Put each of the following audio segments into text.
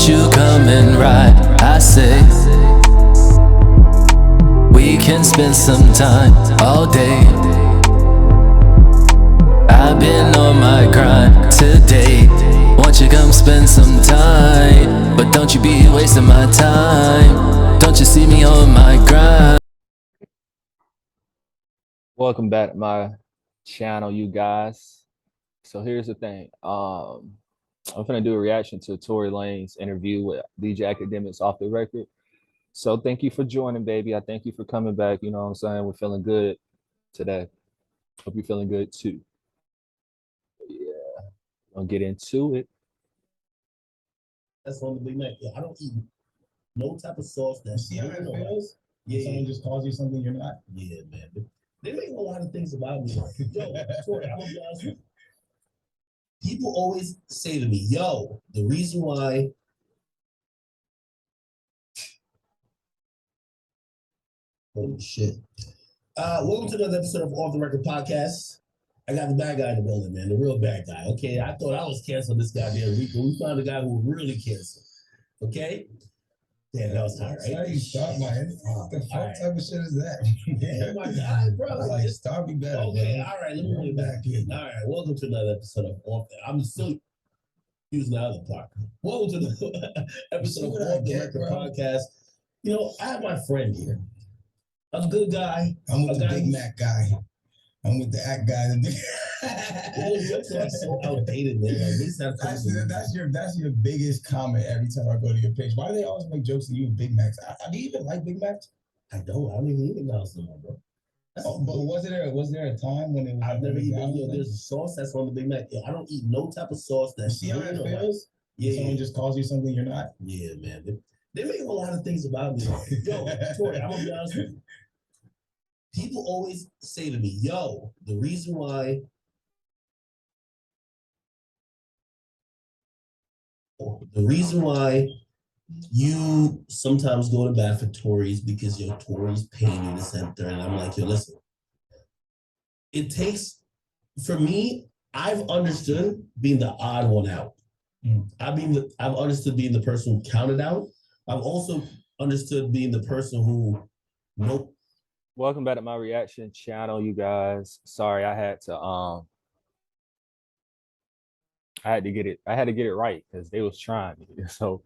Won't you come and ride? I say we can spend some time all day. I've been on my grind today. Won't you come spend some time? But don't you be wasting my time. Don't you see me on my grind? Welcome back to my channel, you guys. So here's the thing. I'm gonna do a reaction to Tory Lanez interview with DJ Akademiks off the record. So thank you for joining, baby. I thank you for coming back. You know what I'm saying? We're feeling good today. Hope you're feeling good too. Yeah, I'll get into it. That's on the Big Mac. Yeah, I don't eat no type of sauce. That's See how it feels? Yeah, someone just calls you something you're not. Yeah, man. They make a lot of things about me. Yo, Tory, I'm gonna be honest with you. People always say to me, yo, the reason why holy shit. Welcome to another episode of Off the Record Podcast. I got the bad guy in the building, man, the real bad guy. Okay, I thought I was canceled this goddamn week, but we found a guy who really canceled. Okay? Damn, that was hard, right? How you start my what the fuck type of shit is that? Oh my God, bro. Like, start me better. Okay, bro. all right, let me bring it back in. All right, welcome to another episode of Off the I'm still using the other part. Welcome to the episode of Off the Record Podcast. You know, I have my friend here. A good guy. I'm with the Big Mac guy. I'm with the act guy. It's like so outdated, man. Like, that's your biggest comment every time I go to your page. Why do they always make jokes of you with Big Macs? Do you even like Big Macs? I don't even eat McDonald's no more, bro. But was there a time when it was? I've never eaten. There's a sauce that's on the Big Mac. I don't eat no type of sauce that's. See how it feels? Yeah. Someone just calls you something you're not. Yeah, man. They make a lot of things about me. Yo, Tory, I'm gonna be honest with you. People always say to me, yo, the reason why you sometimes go to bat for Tories because your Tories paying you the center. And I'm like, yo, listen, it takes, for me, I've understood being the odd one out. I've understood being the person who counted out. I've also understood being the person who, nope. Welcome back to my reaction channel, you guys. Sorry, I had to get it right because they was trying me. So,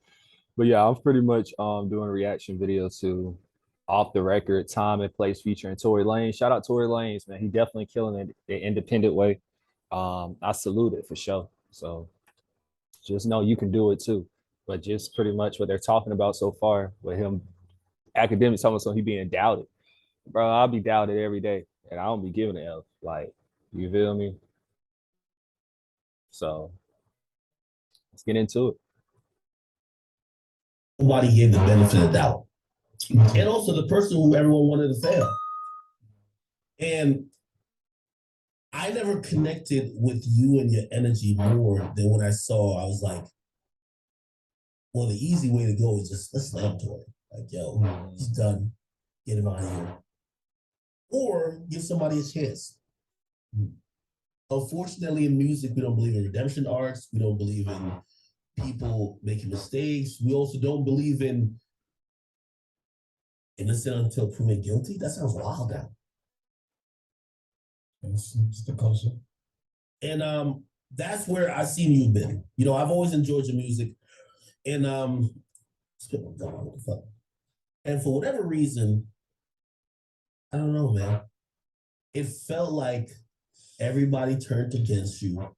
but yeah, I'm pretty much doing a reaction video to Off the Record, Time and Place featuring Tory Lanez. Shout out Tory Lanez, man. He definitely killing it the independent way. I salute it for sure. So just know you can do it too. But just pretty much what they're talking about so far with him, Akademiks talking about so he being doubted. Bro, I'll be doubted every day, and I don't be giving a F. Like, you feel me? So, let's get into it. Nobody gave the benefit of the doubt. And also the person who everyone wanted to fail. And I never connected with you and your energy more than when I saw, I was like, well, the easy way to go is just, let's slam Tory. Like, yo, he's done. Get him out of here. Or give somebody a chance. Unfortunately, in music, we don't believe in redemption arcs. We don't believe in people making mistakes. We also don't believe in innocent until proven guilty. That sounds wild now. It's the culture. And that's where I've seen you been. You know, I've always enjoyed your music. And what the fuck? And for whatever reason, I don't know, man. It felt like everybody turned against you.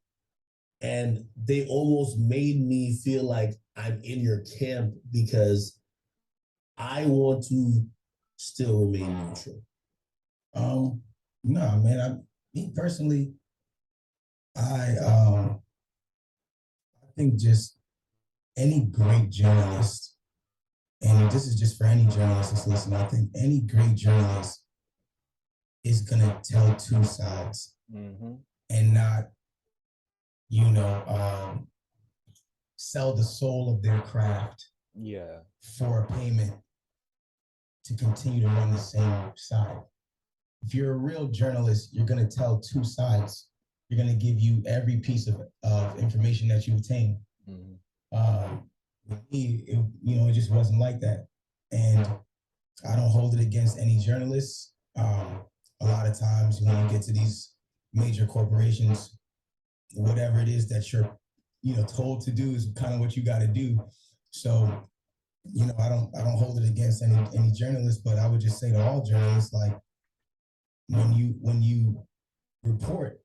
And they almost made me feel like I'm in your camp because I want to still remain neutral. No, man. Me personally, I think just any great journalist, and this is just for any journalist that's listening, I think any great journalist is gonna tell two sides and not, sell the soul of their craft for a payment to continue to run the same side. If you're a real journalist, you're gonna tell two sides. You're gonna give you every piece of information that you obtain. with me, it just wasn't like that. And I don't hold it against any journalists. A lot of times when you get to these major corporations, whatever it is that you're, told to do is kind of what you got to do. So, I don't hold it against any journalists, but I would just say to all journalists, like, when you report,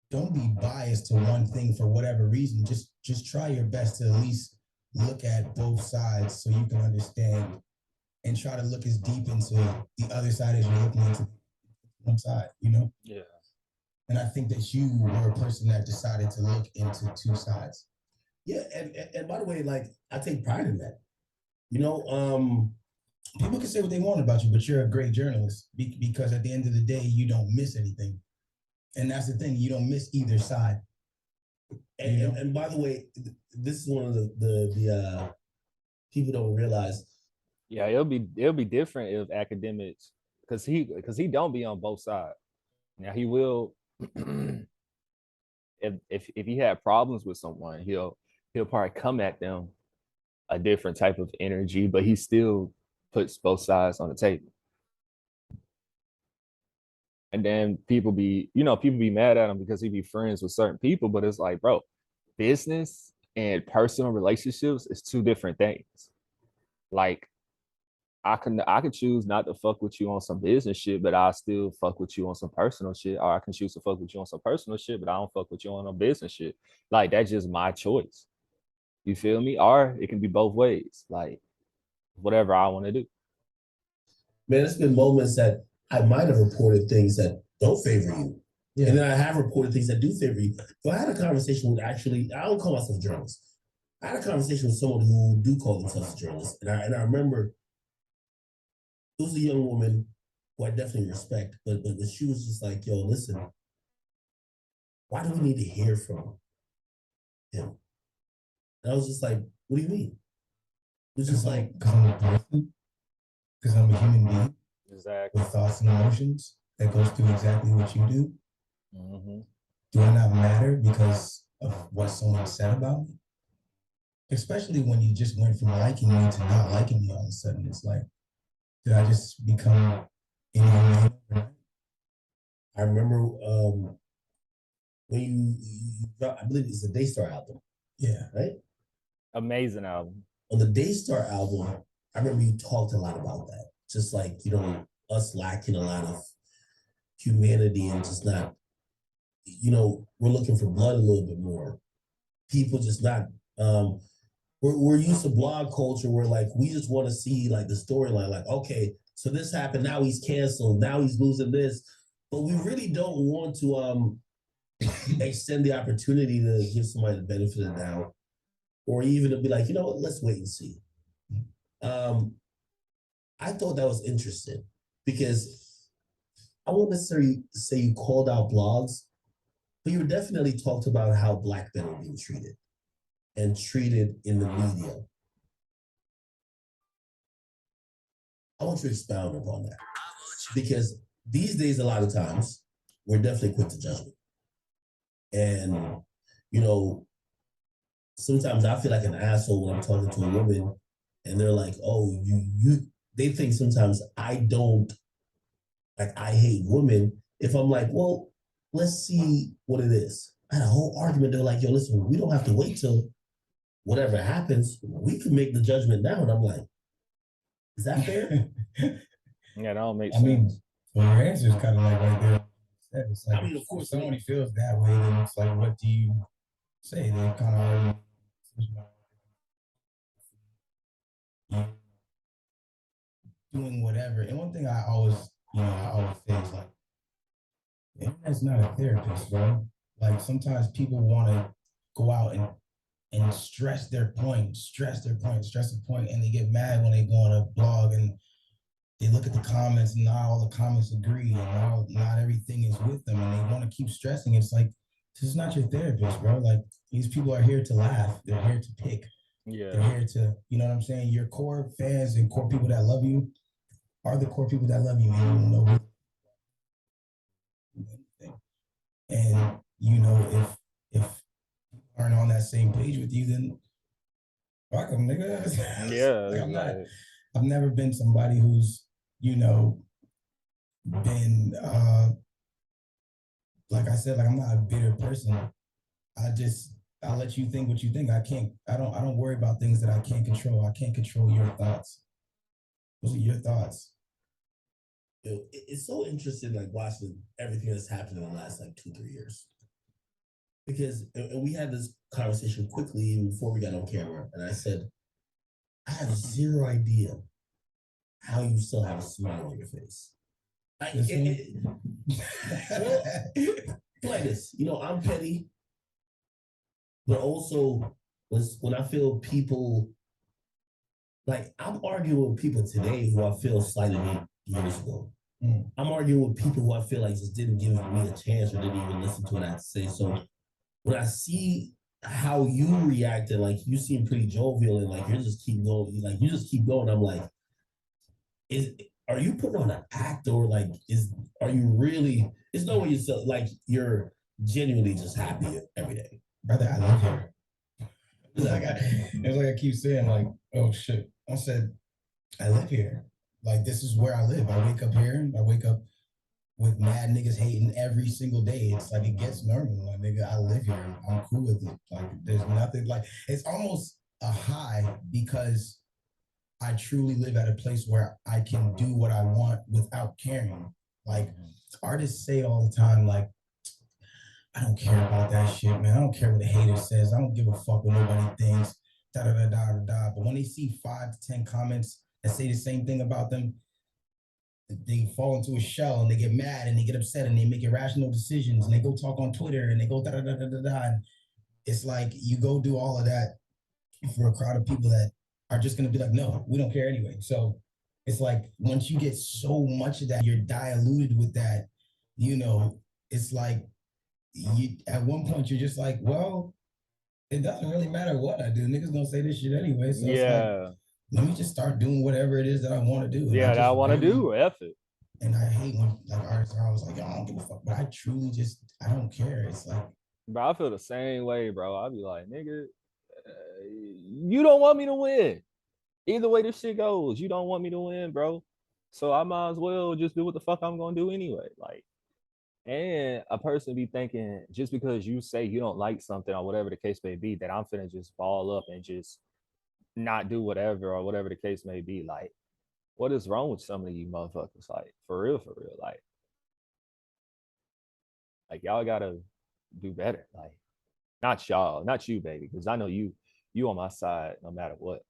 don't be biased to one thing for whatever reason. Just try your best to at least look at both sides so you can understand, and try to look as deep into the other side as you're looking into one side, Yeah. And I think that you were a person that decided to look into two sides. Yeah, and by the way, like, I take pride in that. People can say what they want about you, but you're a great journalist because at the end of the day, you don't miss anything. And that's the thing, you don't miss either side. And by the way, this is one of the people don't realize. Yeah, it'll be different if Akademiks, because he don't be on both sides. Now he will if he had problems with someone, he'll probably come at them a different type of energy, but he still puts both sides on the table. And then people be mad at him because he be friends with certain people, but it's like, bro, business and personal relationships is two different things. Like, I can choose not to fuck with you on some business shit, but I still fuck with you on some personal shit. Or I can choose to fuck with you on some personal shit, but I don't fuck with you on no business shit. Like, that's just my choice. You feel me? Or it can be both ways. Like, whatever I want to do. Man, it's been moments that I might have reported things that don't favor you. Yeah. And then I have reported things that do favor you. So I had a conversation with, actually, I don't call myself a journalist. I had a conversation with someone who do call themselves a journalist. And I remember it was a young woman who I definitely respect, but she was just like, yo, listen, why do we need to hear from him? And I was just like, what do you mean? It was just like, because I'm a person, because I'm a human being. Exactly. With thoughts and emotions that goes through exactly what you do. Mm-hmm. Do I not matter because of what someone said about me? Especially when you just went from liking me to not liking me all of a sudden. It's like, did I just become in your name overnight? I remember when you I believe it's the Daystar album. Yeah. Right? Amazing album. On the Daystar album, I remember you talked a lot about that. Just like, us lacking a lot of humanity and just not, we're looking for blood a little bit more. People just not, we're used to blog culture where, like, we just want to see, like, the storyline, like, okay, so this happened, now he's canceled, now he's losing this. But we really don't want to extend the opportunity to give somebody the benefit of the doubt, or even to be like, let's wait and see. I thought that was interesting because I won't necessarily say you called out blogs, but you definitely talked about how Black men are being treated and treated in the media. I want you to expound upon that, because these days, a lot of times, we're definitely quick to judgment. And, sometimes I feel like an asshole when I'm talking to a woman and they're like, oh, they think sometimes I don't, like, I hate women. If I'm like, well, let's see what it is. I had a whole argument. They're like, yo, listen, we don't have to wait till whatever happens. We can make the judgment now. And I'm like, is that fair? Yeah, that don't make sense. I mean, well, your answer is kind of like right there. It's like, of course, if somebody feels that way, then it's like, what do you say? They kind of already doing whatever. And one thing I always say is like, the internet's not a therapist, bro. Like, sometimes people want to go out and stress their point, and they get mad when they go on a blog and they look at the comments and not all the comments agree and not everything is with them, and they want to keep stressing. It's like, this is not your therapist, bro. Like, these people are here to laugh. They're here to pick. Yeah. They're here to, you know what I'm saying? Your core fans and core people that love you are the core people that love you. And you don't know anything. And if aren't on that same page with you, then Fuck them, nigga. Yeah, Like, I'm not. like, I've never been somebody who's, you know, been like I said, like I'm not a bitter person. I'll let you think what you think. I don't worry about things that I can't control. I can't control your thoughts. Those are your thoughts. It's so interesting, like watching everything that's happened in the last like 2-3 years. Because and we had this conversation quickly even before we got on camera, and I said, I have zero idea how you still have a smile on your face. Like this, you know, I'm petty, but also when I feel people like I'm arguing with people today who I feel slighted me years ago. I'm arguing with people who I feel like just didn't give me a chance or didn't even listen to what I had to say. So when I see how you reacted, like you seem pretty jovial and like you just keep going, I'm like, are you putting on an act or like are you really? It's no way you're genuinely just happy every day, brother. I live here. It's like I keep saying, like, oh shit. I said, I live here. Like this is where I live. I wake up here. I wake up with mad niggas hating every single day. It's like it gets normal. Like nigga, I live here. I'm cool with it. Like there's nothing like it's almost a high because I truly live at a place where I can do what I want without caring. Like artists say all the time, like, I don't care about that shit, man. I don't care what the hater says. I don't give a fuck what nobody thinks. Da da da da da. But when they see 5 to 10 comments that say the same thing about them, they fall into a shell and they get mad and they get upset and they make irrational decisions and they go talk on Twitter and they go da da da da da da. And it's like you go do all of that for a crowd of people that are just gonna be like, no, we don't care anyway. So it's like once you get so much of that, you're diluted with that, you know, it's like you at one point you're just like, well, it doesn't really matter what I do. Niggas gonna say this shit anyway. So it's like, let me just start doing whatever it is that I want to do. And that I want to do. F it. And I hate when like artists are always like, I don't give a fuck. But I truly I don't care. It's like, bro, I feel the same way, bro. I'll be like, nigga, you don't want me to win. Either way this shit goes, you don't want me to win, bro. So I might as well just do what the fuck I'm gonna do anyway. Like, and a person be thinking just because you say you don't like something or whatever the case may be, that I'm finna just ball up and just not do whatever or whatever the case may be. Like, what is wrong with some of you motherfuckers? Like, for real, like y'all gotta do better. Like, not y'all, not you, baby, because I know you on my side no matter what.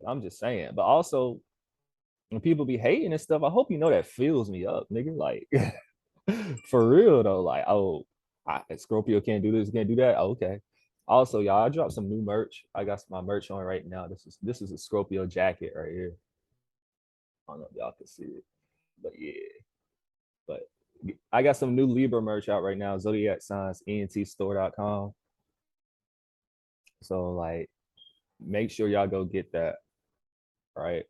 But I'm just saying. But also, when people be hating and stuff, I hope you know that fills me up, nigga. Like, for real though. Like, oh, Scorpio can't do this, can't do that. Oh, okay. Also, y'all, I dropped some new merch. I got my merch on right now. This is a Scorpio jacket right here. I don't know if y'all can see it, but yeah. But I got some new Libra merch out right now. Zodiac Signs, ENTstore.com. So like, make sure y'all go get that. Right.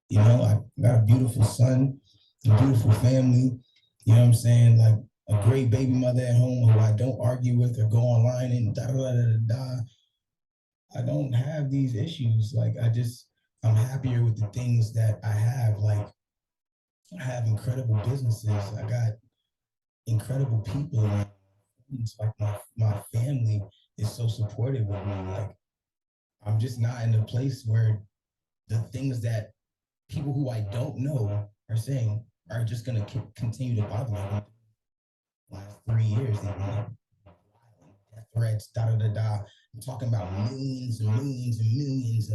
You know, I got a beautiful son, a beautiful family. You know what I'm saying? Like a great baby mother at home who I don't argue with or go online and da da da da da. I don't have these issues. Like I'm happier with the things that I have. Like I have incredible businesses. I got incredible people. It's like my family is so supportive of me. Like I'm just not in a place where the things that people who I don't know are saying are just gonna continue to bother me. Last 3 years, they've been like death threats, da da da da. I'm talking about millions and millions and millions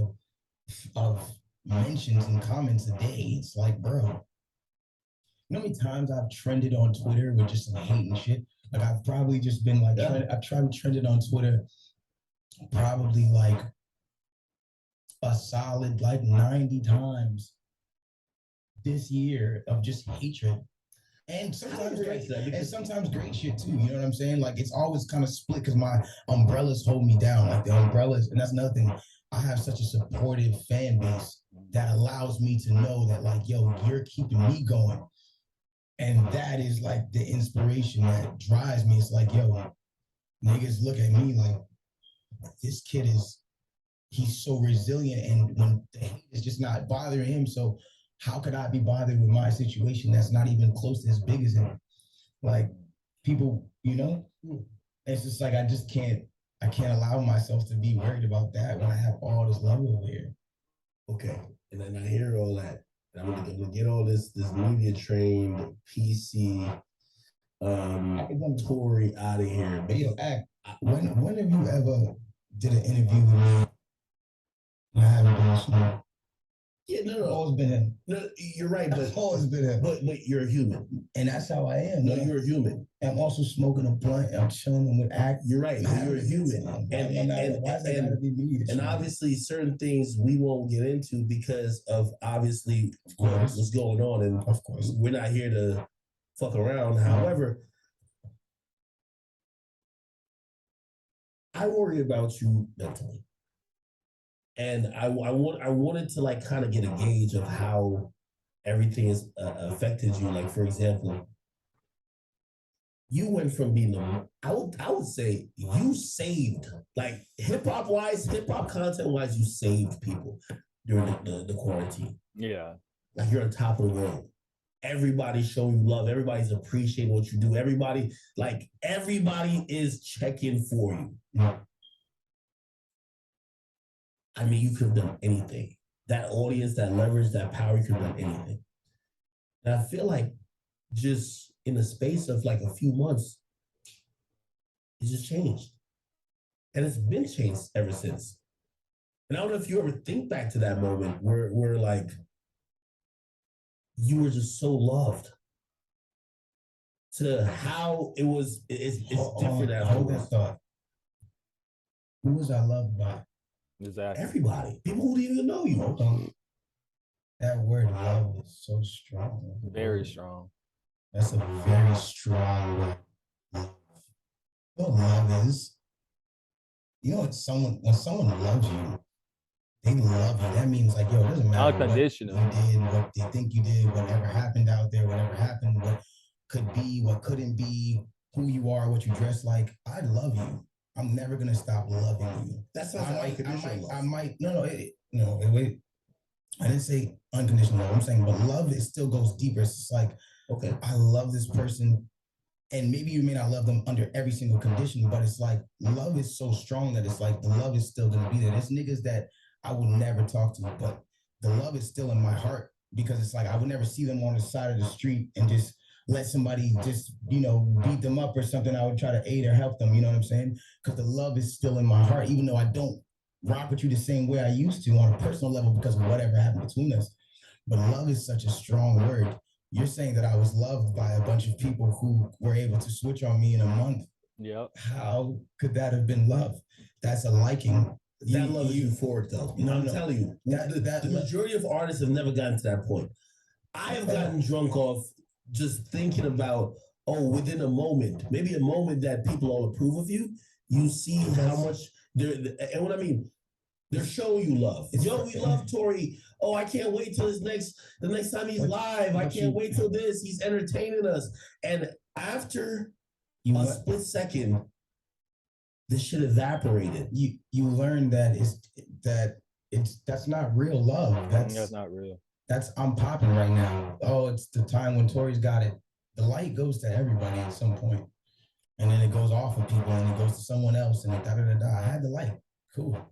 of mentions and comments a day. It's like, bro, you know how many times I've trended on Twitter with just some hate and shit? Like I've probably just been like, I've trended on Twitter probably like a solid like 90 times this year of just hatred. And sometimes great shit too. You know what I'm saying? Like it's always kind of split because my umbrellas hold me down. Like the umbrellas, and that's another thing. I have such a supportive fan base that allows me to know that, like, yo, you're keeping me going. And that is like the inspiration that drives me. It's like, yo, niggas look at me like this kid he's so resilient, and when the hate is just not bothering him, so how could I be bothered with my situation that's not even close to as big as him? Like people, it's just like I can't allow myself to be worried about that when I have all this love over here. Okay, and then I hear all that. And I'm gonna get all this media trained PC Tory out of here. But yo, Act, when have you ever did an interview with me? I haven't been listening. Yeah, no. Always been him. No, you're right, but I've always been him. But you're a human, and that's how I am. No, you're a human. I'm also smoking a blunt. I'm chilling with Act. You're right. You're a human, and obviously certain things we won't get into because of obviously what's going on, and of course we're not here to fuck around. However, I worry about you mentally. And I wanted to like kind of get a gauge of how everything has affected you. Like, for example, you went from being I would say you saved, like hip hop content wise, you saved people during the quarantine. Yeah. Like you're on top of the world. Everybody's showing you love. Everybody's appreciating what you do. Everybody is checking for you. Yeah. I mean, you could have done anything. That audience, that leverage, that power, you could have done anything. And I feel like just in the space of like a few months, it just changed. And it's been changed ever since. And I don't know if you ever think back to that moment where like, you were just so loved to how it was. It's different afterwards. Who was I loved by? Exactly. Everybody. People who didn't even know you. That word love is so strong. Very strong. That's a very strong word. What love is, when someone loves you, they love you. That means like, yo, it doesn't matter Unconditional. what you did, what they think you did, whatever happened out there, whatever happened, what could be, what couldn't be, who you are, what you dress like. I love you. I'm never gonna stop loving you. That's not unconditional love. Wait. I didn't say unconditional love. I'm saying, but love, it still goes deeper. It's just like, okay, I love this person, and maybe you may not love them under every single condition, but it's like love is so strong that it's like the love is still gonna be there. There's niggas that I would never talk to, but the love is still in my heart because it's like I would never see them on the side of the street and just let somebody just, beat them up or something. I would try to aid or help them, you know what I'm saying? Because the love is still in my heart, even though I don't rock with you the same way I used to on a personal level because of whatever happened between us. But love is such a strong word. You're saying that I was loved by a bunch of people who were able to switch on me in a month. Yep. How could that have been love? That's a liking. That love is euphoric, though. I'm telling you, the majority of artists have never gotten to that point. I have gotten drunk off just thinking about, within a moment, maybe a moment that people all approve of you, you see how much and what I mean, they're showing you love. Yo, we love Tory. Oh, I can't wait till the next time he's live. I can't wait till this. He's entertaining us. And after a split second, this shit evaporated. You learn that that's not real love. That's not real. I'm popping right now. Oh, it's the time when Tory's got it. The light goes to everybody at some point, and then it goes off of people, and it goes to someone else, and I had the light. Cool.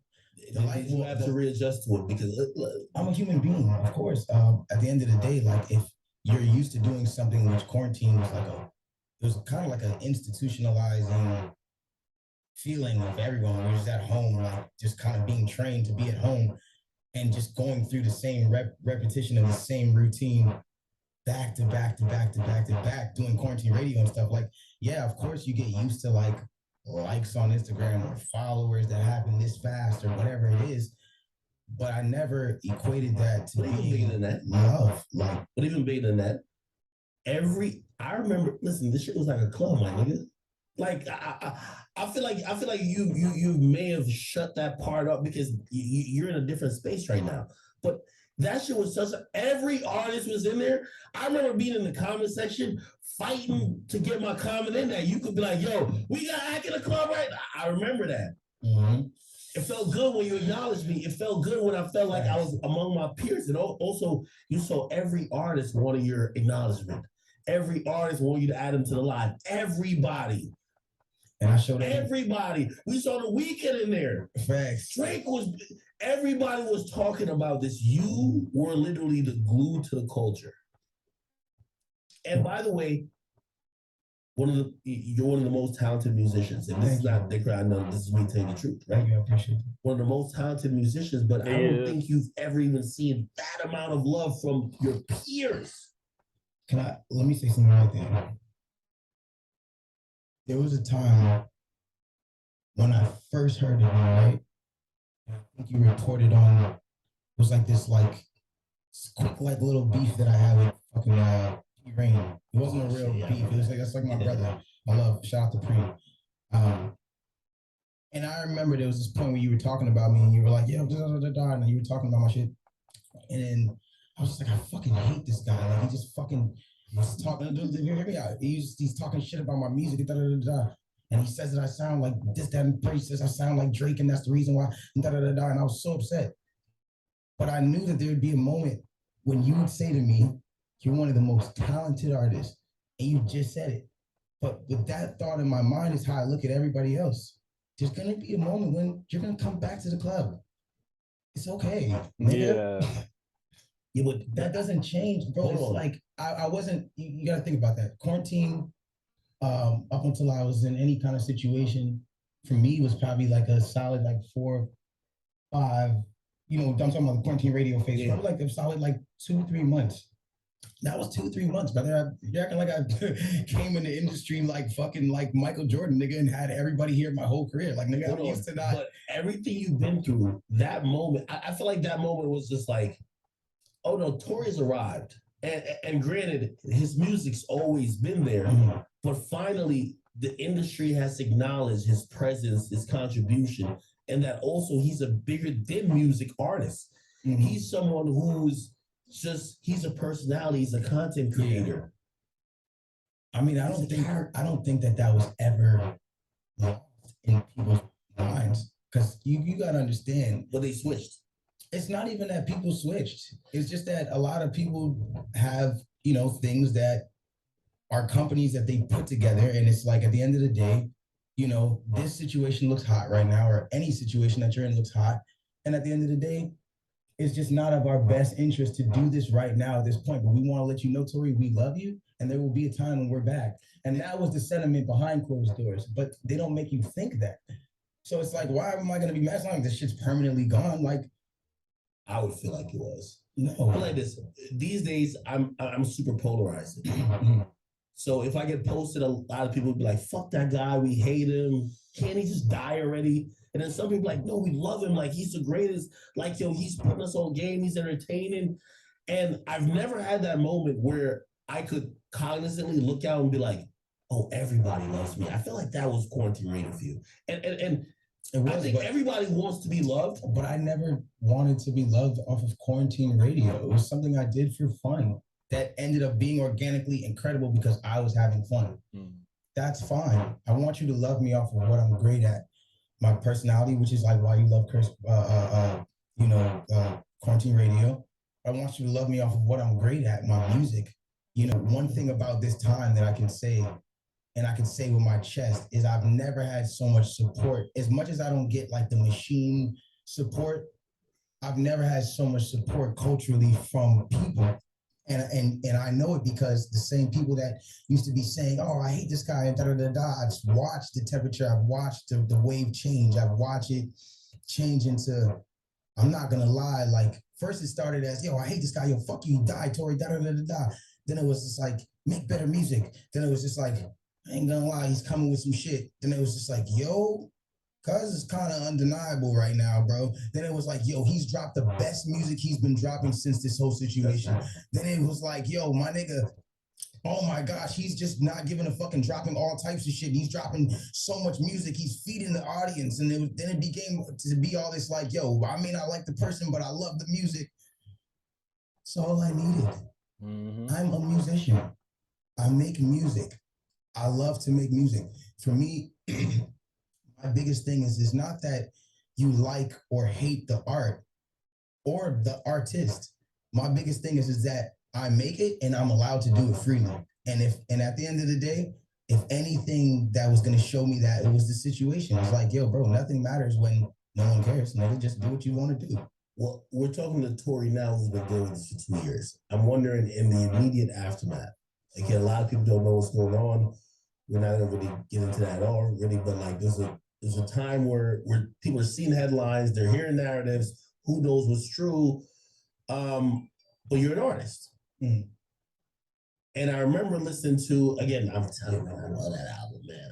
The light. You have to readjust to it because I'm a human being, of course. At the end of the day, like if you're used to doing something, which quarantine was it was kind of like an institutionalizing feeling of everyone. We're just at home, like just kind of being trained to be at home. And just going through the same repetition of the same routine back to back to back to back to back, doing quarantine radio and stuff. Like, yeah, of course you get used to like likes on Instagram or followers that happen this fast or whatever it is. But I never equated that to being love. Like, but even bigger than that, I remember, listen, this shit was like a club, my nigga. Like I feel like you may have shut that part up because you're in a different space right now. But that shit was every artist was in there. I remember being in the comment section fighting to get my comment in there. You could be like, yo, we got Act in the club right now. I remember that. Mm-hmm. It felt good when you acknowledged me. It felt good when I felt like I was among my peers. And also, you saw every artist wanted your acknowledgement. Every artist wanted you to add them to the line. Everybody. And I showed everybody. We saw The Weeknd in there. Facts. Drake was. Everybody was talking about this. You were literally the glue to the culture. And by the way, you're one of the most talented musicians. And this is not the crowd. No, this is me telling the truth, right? I appreciate it. One of the most talented musicians, but I don't think you've ever even seen that amount of love from your peers. Let me say something right there. There was a time when I first heard it, right? I think you reported on it was like this quick little beef that I had with fucking Rain. It wasn't a real beef. It was that's like my brother. I love shout out to Pre. And I remember there was this point where you were talking about me and you were like, yeah, and you were talking about my shit. And then I was just like, I fucking hate this guy. Like he just fucking was talking. Hear me out. He's talking shit about my music. And he says that I sound like this, that, and Pre says I sound like Drake, and that's the reason why. And I was so upset. But I knew that there would be a moment when you would say to me, you're one of the most talented artists, and you just said it. But with that thought in my mind is how I look at everybody else. There's gonna be a moment when you're gonna come back to the club. It's okay, nigga. Yeah, but that doesn't change, bro. It's like I wasn't. You gotta think about that. Quarantine, up until I was in any kind of situation, for me was probably like a solid 4, 5. You know, I'm talking about the quarantine radio phase. Probably like a solid 2, 3 months. That was 2, 3 months, brother. You're acting like I came in the industry like Michael Jordan, nigga, and had everybody here my whole career. Like, nigga, I'm used to that. But everything you've been through, that moment, I feel like that moment was just like, oh no, Tory's arrived. And granted, his music's always been there, but finally the industry has acknowledged his presence, his contribution, and that also he's a bigger than music artist. Mm-hmm. He's someone who's he's a personality, he's a content creator. I mean, I don't think that was ever in people's minds, because you got to understand. But they switched. It's not even that people switched. It's just that a lot of people have, things that are companies that they put together, and it's like at the end of the day, this situation looks hot right now, or any situation that you're in looks hot, and at the end of the day, it's just not of our best interest to do this right now at this point. But we want to let you know, Tory, we love you, and there will be a time when we're back. And that was the sentiment behind closed doors, but they don't make you think that. So it's like, why am I going to be mad? It's not like this shit's permanently gone. Like, I would feel like it was. No. I feel like this. These days, I'm super polarized. So if I get posted, a lot of people would be like, fuck that guy, we hate him. Can't he just die already? And then some people like, no, we love him. Like, he's the greatest. Like, yo, he's putting us on game. He's entertaining. And I've never had that moment where I could cognizantly look out and be like, oh, everybody loves me. I feel like that was quarantine radio for you. And I think everybody wants to be loved. But I never wanted to be loved off of quarantine radio. It was something I did for fun that ended up being organically incredible because I was having fun. That's fine. I want you to love me off of what I'm great at. My personality, which is like why you love quarantine radio. I want you to love me off of what I'm great at, my music. One thing about this time that I can say, and I can say with my chest, is I've never had so much support. As much as I don't get like the machine support, I've never had so much support culturally from people. And I know it because the same people that used to be saying, oh, I hate this guy, and I've watched the temperature, I've watched the wave change, I've watched it change into, I'm not gonna lie, like first it started as, yo, I hate this guy, yo, fuck you, die, Tory, Then it was just like, make better music. Then it was just like, I ain't gonna lie, he's coming with some shit. Then it was just like, yo, cuz it's kind of undeniable right now, bro. Then it was like, yo, he's dropped the best music he's been dropping since this whole situation. Then it was like, yo, my nigga, oh my gosh, he's just not giving a fucking dropping all types of shit. He's dropping so much music. He's feeding the audience. And then it became to be all this like, yo, I may not like the person, but I love the music. That's all I needed. I'm a musician. I make music. I love to make music. For me, my biggest thing is not that you like or hate the art or the artist. My biggest thing is that I make it and I'm allowed to do it freely. And at the end of the day, if anything that was gonna show me that it was the situation, it's like, yo, bro, nothing matters when no one cares. Nigga, just do what you want to do. Well, we're talking to Tory now, who's been doing this for 2 years. I'm wondering in the immediate aftermath. Again, a lot of people don't know what's going on. We're not gonna really get into that at all, really, but like there's a time where people are seeing headlines, they're hearing narratives, who knows what's true. But you're an artist. Mm. And I remember listening to, again, I'm telling you, man, I love that album, man.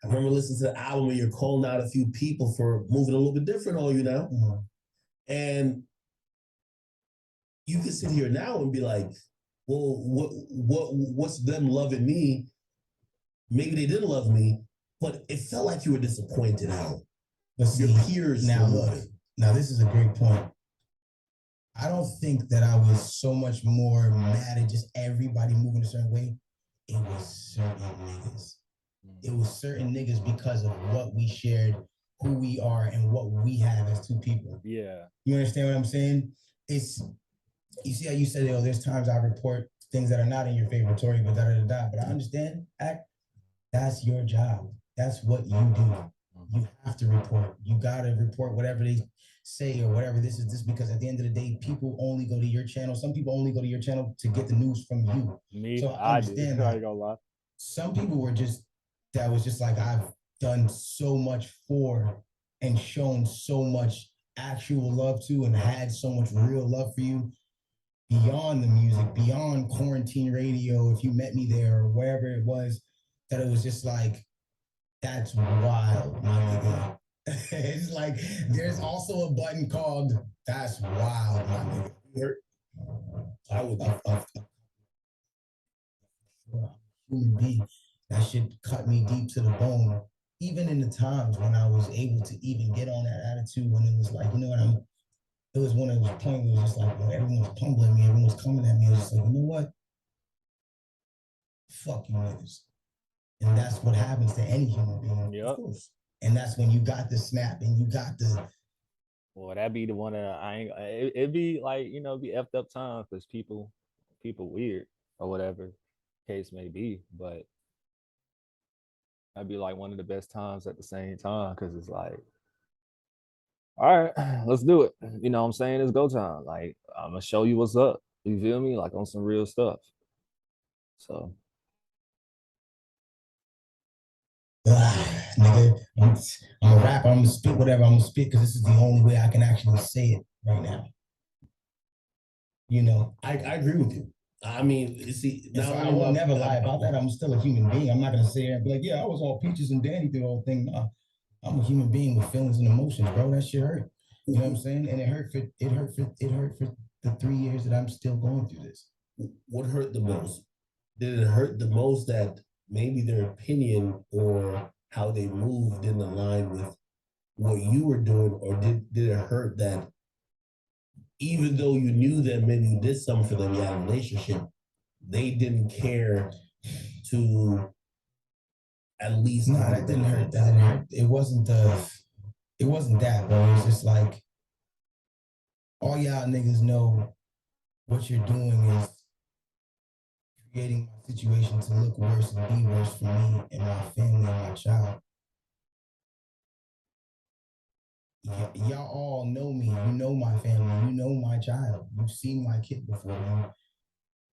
I remember listening to the album where you're calling out a few people for moving a little bit different on you now. Mm-hmm. And you can sit here now and be like, well, what's them loving me? Maybe they didn't love me, but it felt like you were disappointed how your peers now were look. moving. Now this is a great point. I don't think that I was so much more mad at just everybody moving a certain way. It was certain niggas. It was certain niggas because of what we shared, who we are, and what we have as two people. Yeah. You understand what I'm saying? It's, you see how you said, there's times I report things that are not in your favor, Tory, but da-da-da-da. But I understand, that's your job. That's what you do. You have to report. You gotta report whatever they say or whatever this is because at the end of the day, people only go to your channel. Some people only go to your channel to get the news from you. Me, so I understand that. that. I ain't gonna lie. Some people were just, that was just like, I've done so much for and shown so much actual love to and had so much real love for you beyond the music, beyond quarantine radio, if you met me there or wherever it was, that it was just like, that's wild, my nigga. It's like, there's also a button called, that's wild, my nigga. I would human being. That shit cut me deep to the bone. Even in the times when I was able to even get on that attitude, when it was like, you know what, it was one of those points where it was just like, everyone was pummeling me, everyone was coming at me. I was just like, you know what? Fuck you niggas. And that's what happens to any human being. Yep. Of course. And that's when you got the snap and you got the. Well, that'd be the one that I ain't. It'd be like, be effed up times because people weird or whatever case may be. But that'd be like one of the best times at the same time because it's like, all right, let's do it. You know what I'm saying? It's go time. Like, I'm gonna show you what's up. You feel me? Like on some real stuff. So. Nigga, I'm a rapper, I'm gonna spit whatever I'm gonna spit because this is the only way I can actually say it right now. You know, I agree with you. I mean, you see, so I will never lie about that. I'm still a human being. I'm not gonna sit here and be like, yeah, I was all peaches and dandy through the whole thing. No, I'm a human being with feelings and emotions, bro. That shit hurt. You know what I'm saying? And it hurt for the 3 years that I'm still going through this. What hurt the most? Did it hurt the most that maybe their opinion or how they moved didn't align with what you were doing, or did it hurt that even though you knew that maybe you did something for them, you had a relationship, they didn't care to at least? No, that didn't hurt. That didn't hurt. It wasn't that, bro. It's just like, all y'all niggas know what you're doing is creating my situation to look worse and be worse for me and my family and my child. Y'all all know me. You know my family. You know my child. You've seen my kid before.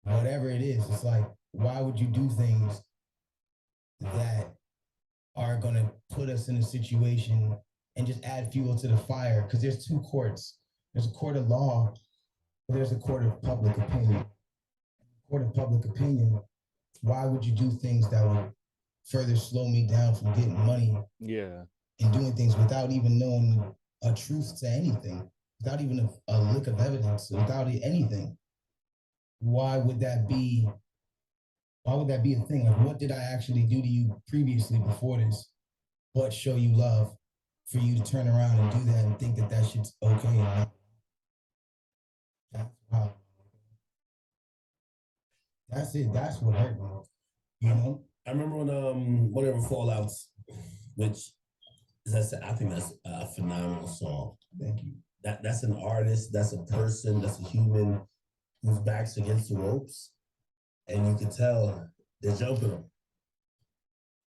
Whatever it is, it's like, why would you do things that are going to put us in a situation and just add fuel to the fire? Because there's two courts. There's a court of law, but there's a court of public opinion. Court of public opinion, why would you do things that would further slow me down from getting money? Yeah. And doing things without even knowing a truth to anything, without even a lick of evidence, without anything. Why would that be a thing? Like, what did I actually do to you previously before this, but show you love for you to turn around and do that and think that that shit's okay? That's how. That's it. That's what hurt me. You know? I remember when whatever fallouts, which I think that's a phenomenal song. Thank you. That's an artist, that's a person, that's a human whose back's against the ropes, and you can tell they're jumping them.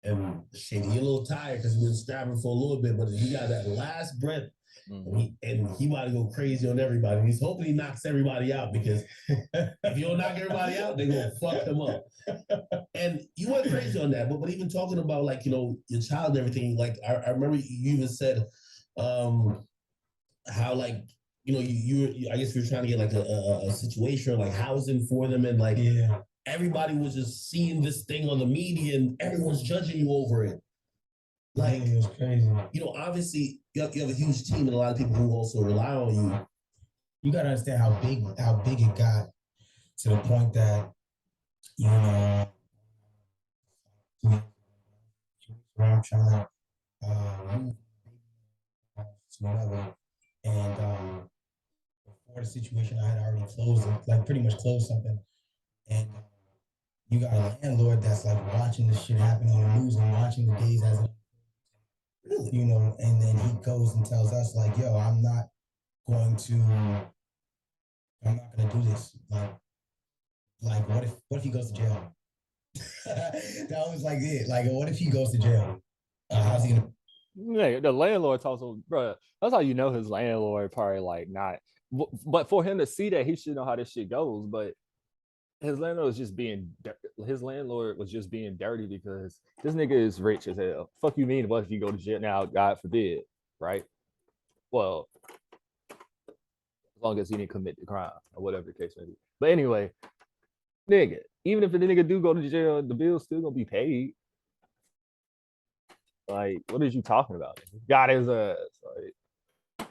And Shady, you're a little tired because you've been strapping for a little bit, but you got that last breath, and he about to go crazy on everybody. And he's hoping he knocks everybody out, because if you don't knock everybody out, they're gonna fuck him up. And you went crazy on that, but even talking about, like, you know, your child and everything, like I remember you even said how, like, you know, you I guess you're trying to get like a situation or like housing for them, and like, Yeah. everybody was just seeing this thing on the media and everyone's judging you over it. Like, it was crazy. You know, obviously you have a huge team and a lot of people who also rely on you. You gotta understand how big it got, to the point that, you know, I'm trying to move to another, and before the situation, I had already closed it, like pretty much closed something, and you got a landlord that's like watching this shit happen on the news and watching the days as it, you know, and then he goes and tells us like, yo, I'm not gonna do this. Like what if he goes to jail? That was like it. Like, what if he goes to jail? How's he gonna? Yeah, the landlord talks to, bro. That's how you know his landlord probably like not. But for him to see that, he should know how this shit goes. But his landlord was just being dirty because this nigga is rich as hell. Fuck you mean? What if you go to jail now? God forbid, right? Well, as long as he didn't commit the crime or whatever the case may be. But anyway, nigga, even if the nigga do go to jail, the bill's still gonna be paid. Like, what is you talking about? Got his ass. Like,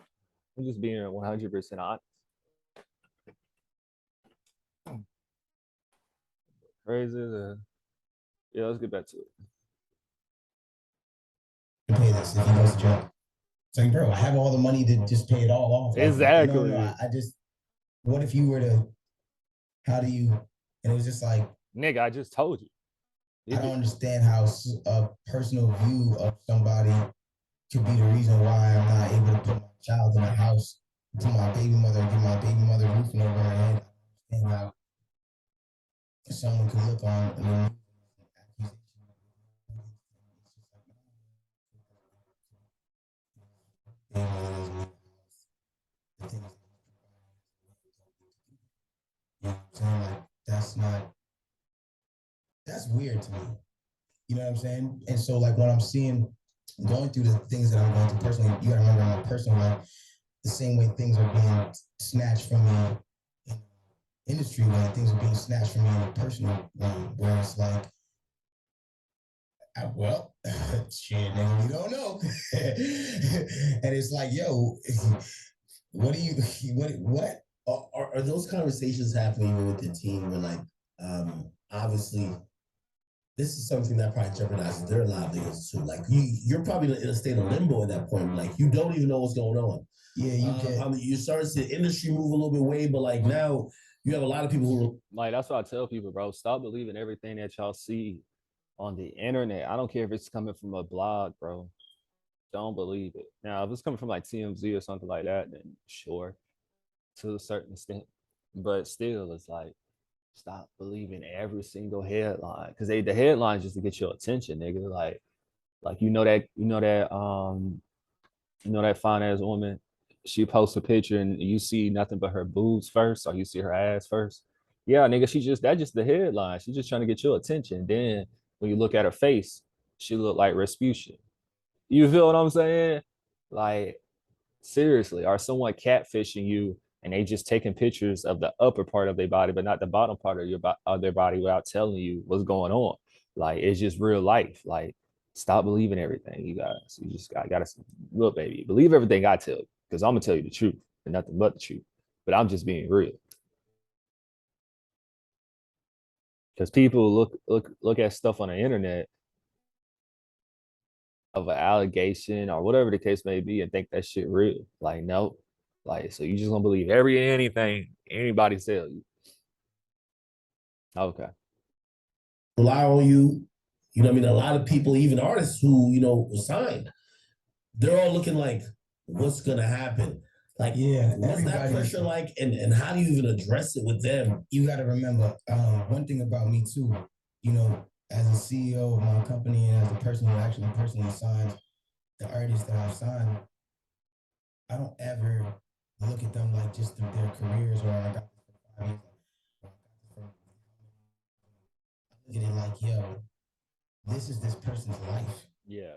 I'm just being 100% honest. Crazy. Yeah, let's get back to it. Pay this if he goes to jail. It's like, bro, I have all the money to just pay it all off. Like, exactly. No, I just, what if you were to, how do you, and it was just like, nigga, I just told you. I don't understand how a personal view of somebody could be the reason why I'm not able to put my child in a house to my baby mother and give my baby mother roofing over her head. And how someone could look on and then that's weird to me. You know what I'm saying? And so, like, when I'm seeing, going through the things that I'm going through personally, you gotta remember in my personal life, the same way things are being snatched from me in the industry, when things are being snatched from me in the personal realm, where it's like, well, shit, nigga, we don't know. And it's like, yo, what do you, what? Are those conversations happening even with your team, where like, obviously, this is something that probably jeopardizes their livelihoods too. Like, you're probably in a state of limbo at that point. Like, you don't even know what's going on. Yeah, you start to see the industry move a little bit away, but like now you have a lot of people who are like, that's what I tell people, bro. Stop believing everything that y'all see on the internet. I don't care if it's coming from a blog, bro. Don't believe it. Now, if it's coming from like TMZ or something like that, then sure, to a certain extent. But still, it's like, stop believing every single headline, because the headlines just to get your attention, nigga. Like that fine ass woman. She posts a picture and you see nothing but her boobs first, or you see her ass first. Yeah, nigga, that's just the headline. She's just trying to get your attention. Then when you look at her face, she look like Rasputin. You feel what I'm saying? Like, seriously, are someone catfishing you and they just taking pictures of the upper part of their body, but not the bottom part of their body without telling you what's going on? Like, it's just real life. Like, stop believing everything, you guys. You just gotta look, baby. Believe everything I tell you, because I'm gonna tell you the truth and nothing but the truth. But I'm just being real. Because people look at stuff on the internet of an allegation or whatever the case may be and think that shit real. Like, no. Like, so you just gonna believe anything anybody tells you. Okay. rely on you. You know what I mean? A lot of people, even artists who, you know, were signed, they're all looking like, what's gonna happen? Like, Yeah, what's that everybody- pressure like, and how do you even address it with them? You got to remember one thing about me too. You know, as a CEO of my company and as a person who actually personally signs the artists that I've signed, I don't ever look at them like just their careers or I got this for 5 years. I look at it like, yo, this is this person's life. Yeah.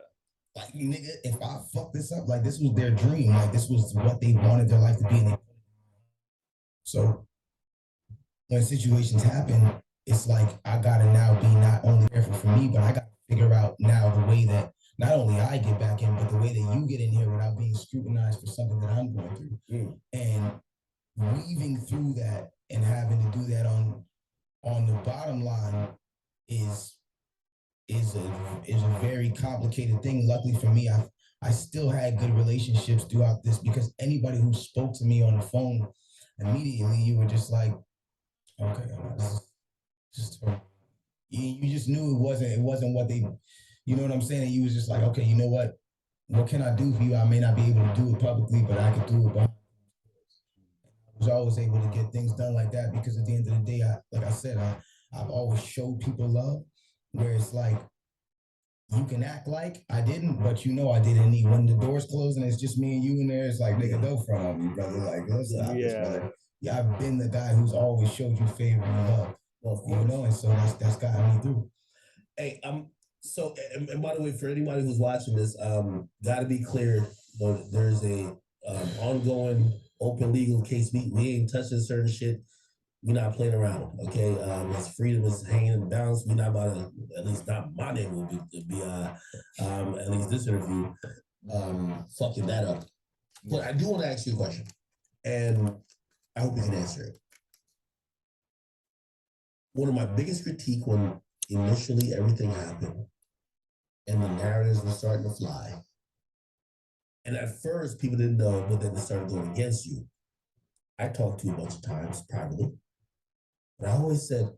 Like, nigga, if I fuck this up, like this was their dream. Like this was what they wanted their life to be. So when situations happen, it's like I gotta now be not only careful for me, but I gotta figure out now the way that not only I get back in, but the way that you get in here without being scrutinized for something that I'm going through. And weaving through that and having to do that on the bottom line is a very complicated thing. Luckily for me, I still had good relationships throughout this because anybody who spoke to me on the phone immediately, you were just like, okay, this is just you just knew it wasn't what they, you know what I'm saying? And you was just like, okay, you know what can I do for you? I may not be able to do it publicly, but I could do it behind. I was always able to get things done like that because at the end of the day, like I said, I've always showed people love, where it's like you can act like I didn't, but you know I didn't need. When the doors close and it's just me and you in there, it's like, nigga, don't front on me, brother. Like, let's stop this, brother. Yeah, I've been the guy who's always showed you favor and love. You know, and so that's gotten me through. Hey, so and by the way, for anybody who's watching this, gotta be clear, there's a ongoing open legal case. We ain't touching certain shit. We're not playing around, okay? His freedom is hanging in the balance. We're not about to, at least not my name will be at least this interview, fucking that up. But I do want to ask you a question, and I hope you can answer it. One of my biggest critique when initially everything happened and the narratives were starting to fly, and at first people didn't know, but then they started going against you. I talked to you a bunch of times privately, but I always said,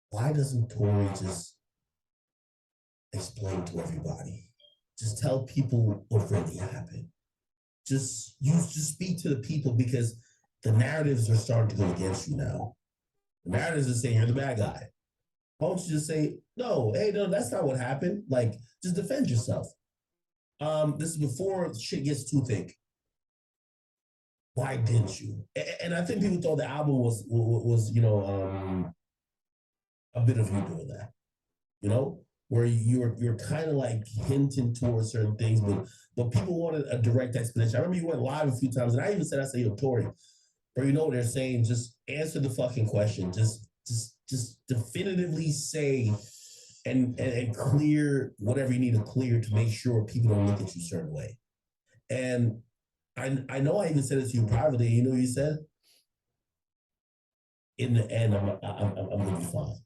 why doesn't Tory just explain to everybody? Just tell people what really happened. Just speak to the people, because the narratives are starting to go against you now. The narratives are saying you're the bad guy. Why don't you just say, no, hey, no, that's not what happened. Like, just defend yourself. This is before shit gets too thick. Why didn't you? And I think people thought the album was a bit of you doing that, where you're kind of like hinting towards certain things, but people wanted a direct explanation. I remember you went live a few times, and I even said, Tory, or you know what they're saying, just answer the fucking question. Just definitively say and clear whatever you need to clear to make sure people don't look at you a certain way. And I know I even said it to you privately. You know what you said? In the end, I'm gonna be fine.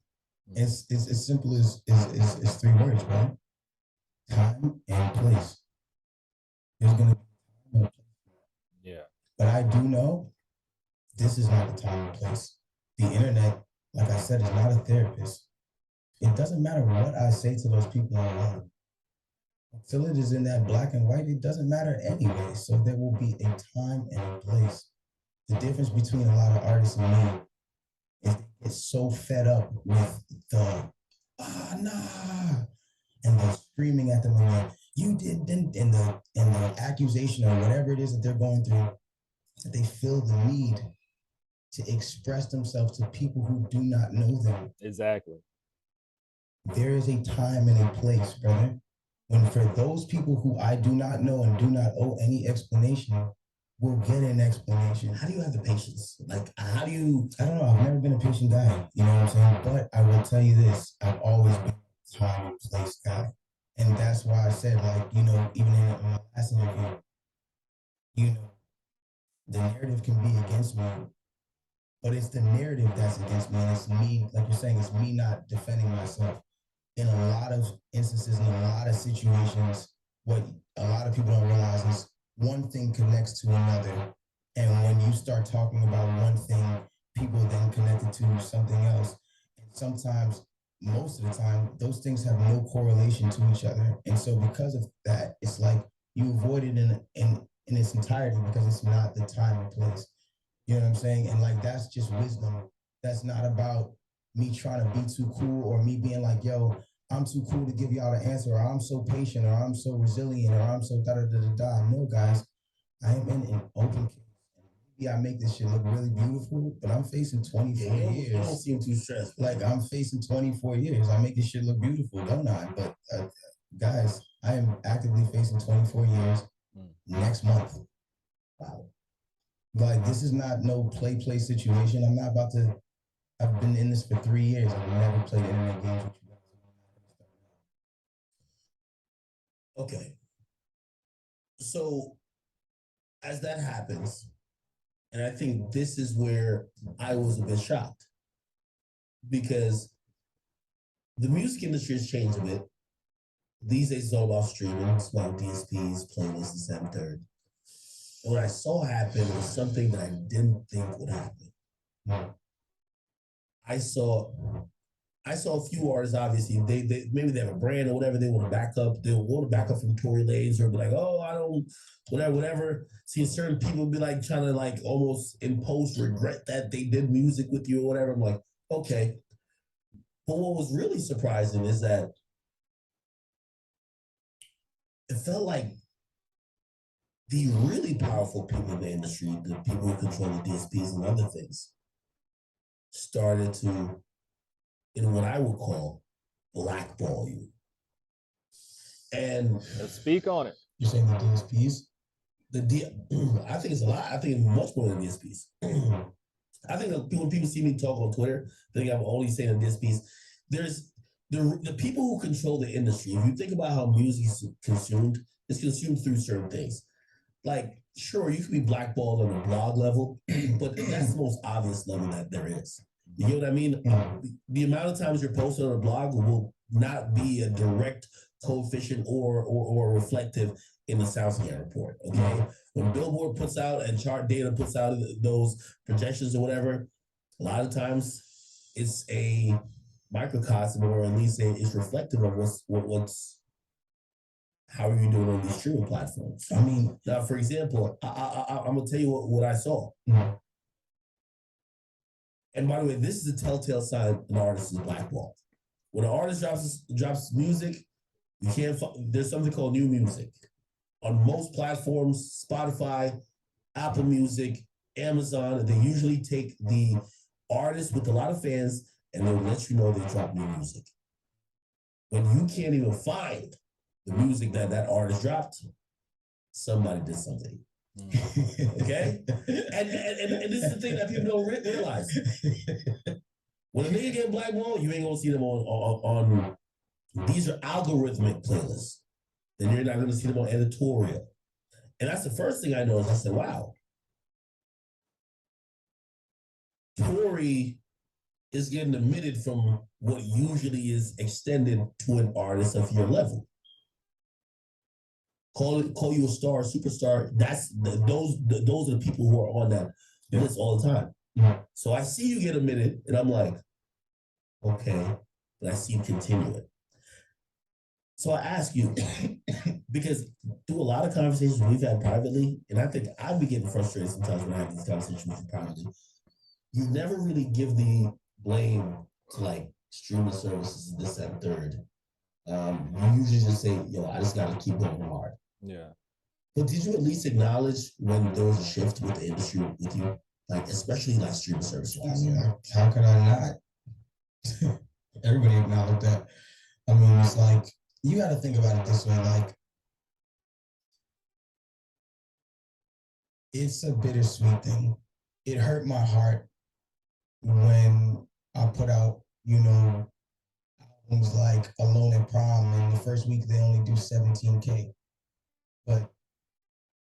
It's as simple as 3 words, right? Time and place. There's gonna be time. Yeah. But I do know this is not the time and place. The internet, like I said, is not a therapist. It doesn't matter what I say to those people online. Until it is in that black and white, it doesn't matter anyway. So there will be a time and a place. The difference between a lot of artists and me is they get so fed up with the nah and the screaming at them and like, you didn't, and the accusation or whatever it is that they're going through, that they feel the need to express themselves to people who do not know them. Exactly. There is a time and a place, brother. When for those people who I do not know and do not owe any explanation, will get an explanation. How do you have the patience? Like, how do you? I don't know. I've never been a patient guy. You know what I'm saying? But I will tell you this: I've always been a time and place guy, and that's why I said, like, even in my last interview, the narrative can be against me, but it's the narrative that's against me, and it's me, like you're saying, it's me not defending myself. In a lot of instances, in a lot of situations, what a lot of people don't realize is one thing connects to another. And when you start talking about one thing, people then connect it to something else. And sometimes, most of the time, those things have no correlation to each other. And so because of that, it's like you avoid it in its entirety because it's not the time and place. You know what I'm saying? And like that's just wisdom. That's not about me trying to be too cool or me being like, yo, I'm too cool to give y'all the answer, or I'm so patient, or I'm so resilient, or I'm so da da da da da. No, guys, I am in an open case. Yeah, I make this shit look really beautiful, but I'm facing 24 years. You don't seem too stressed. Like I'm facing 24 years. I make this shit look beautiful, don't I? But guys, I am actively facing 24 years next month. Wow. Like this is not no play situation. I'm not about to. I've been in this for 3 years. I've never played internet games with you guys. Okay. So as that happens, and I think this is where I was a bit shocked, because the music industry has changed a bit. These days it's all about streaming, it's about DSPs, playlists, and 7 third. And what I saw happen was something that I didn't think would happen. I saw a few artists, obviously, they maybe they have a brand or whatever, they want to back up. They'll want to back up from Tory Lanez or be like, oh, I don't, whatever. See, certain people be like trying to like almost impose regret that they did music with you or whatever. I'm like, okay. But what was really surprising is that it felt like the really powerful people in the industry, the people who control the DSPs and other things, started to, in what I would call, blackball you. And Let's speak on it. You're saying the DSPs? I think it's a lot. I think it's much more than DSPs. I think when people see me talk on Twitter, they think I'm only saying the DSPs. There's the people who control the industry. If you think about how music is consumed, it's consumed through certain things. Like, sure, you can be blackballed on a blog level, but that's the most obvious level that there is. You get what I mean? The amount of times you're posted on a blog will not be a direct coefficient or reflective in the SoundScan report. Okay, when Billboard puts out and chart data puts out those projections or whatever, a lot of times it's a microcosm, or at least it's reflective of what's how are you doing on these streaming platforms. I mean, now for example, I'm gonna tell you what I saw. And by the way, this is a telltale sign an artist is blackballed. When an artist drops music, you can't. There's something called new music on most platforms: Spotify, Apple Music, Amazon. They usually take the artist with a lot of fans and they'll let you know they dropped new music. When you can't even find the music that artist dropped, somebody did something. Okay? And this is the thing that people don't realize. When a nigga get blackballed, you ain't gonna see them on these are algorithmic playlists. Then you're not gonna see them on editorial. And that's the first thing I noticed. I said, wow. Tory is getting omitted from what usually is extended to an artist of your level. Call you a star, superstar. Those are the people who are on that list all the time. Mm-hmm. So I see you get omitted, and I'm like, okay, but I see you continue it. So I ask you, because through a lot of conversations we've had privately, and I think I'd be getting frustrated sometimes when I have these conversations with you privately, you never really give the blame to like streaming services, this, that, and third. You usually just say, yo, I just gotta keep going hard. Yeah. But did you at least acknowledge when there was a shift with the industry with you? Like, especially like streaming services? How could I not? Everybody acknowledged that. I mean, it's like, you gotta think about it this way, like, it's a bittersweet thing. It hurt my heart when I put out, albums like Alone at Prom, and the first week they only do 17K. But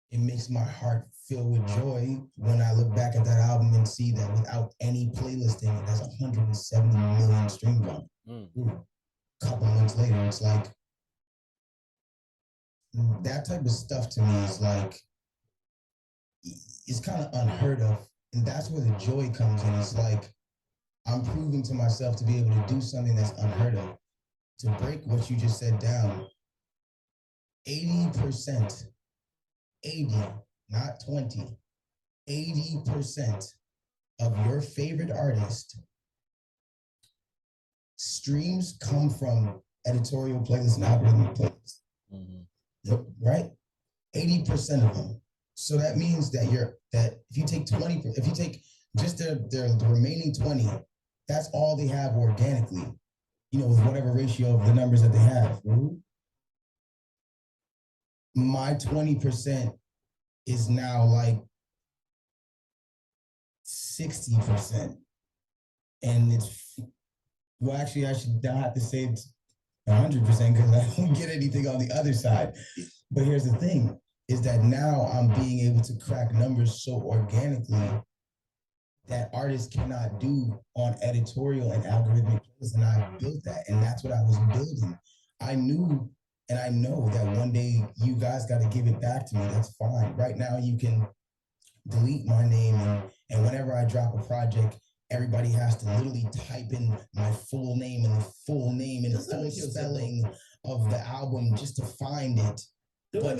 it makes my heart fill with joy when I look back at that album and see that without any playlisting, it has 170 million streams on it. A couple months later, it's like, that type of stuff to me is like, it's kind of unheard of. And that's where the joy comes in. It's like, I'm proving to myself to be able to do something that's unheard of. To break what you just said down, 80%, 80, not 20, 80% of your favorite artist streams come from editorial playlists and algorithmic playlists. Yep, right? 80% of them. So that means that if you take 20, if you take just the remaining 20, that's all they have organically, with whatever ratio of the numbers that they have. My 20% is now like 60%. And well, actually, I should not have to say it's 100% because I don't get anything on the other side. But here's the thing, is that now I'm being able to crack numbers so organically that artists cannot do on editorial and algorithmic playlists, and I built that, and that's what I was building. I knew and I know that one day you guys got to give it back to me. That's fine. Right now, you can delete my name, and whenever I drop a project, everybody has to literally type in my full name and the full spelling of the album just to find it. But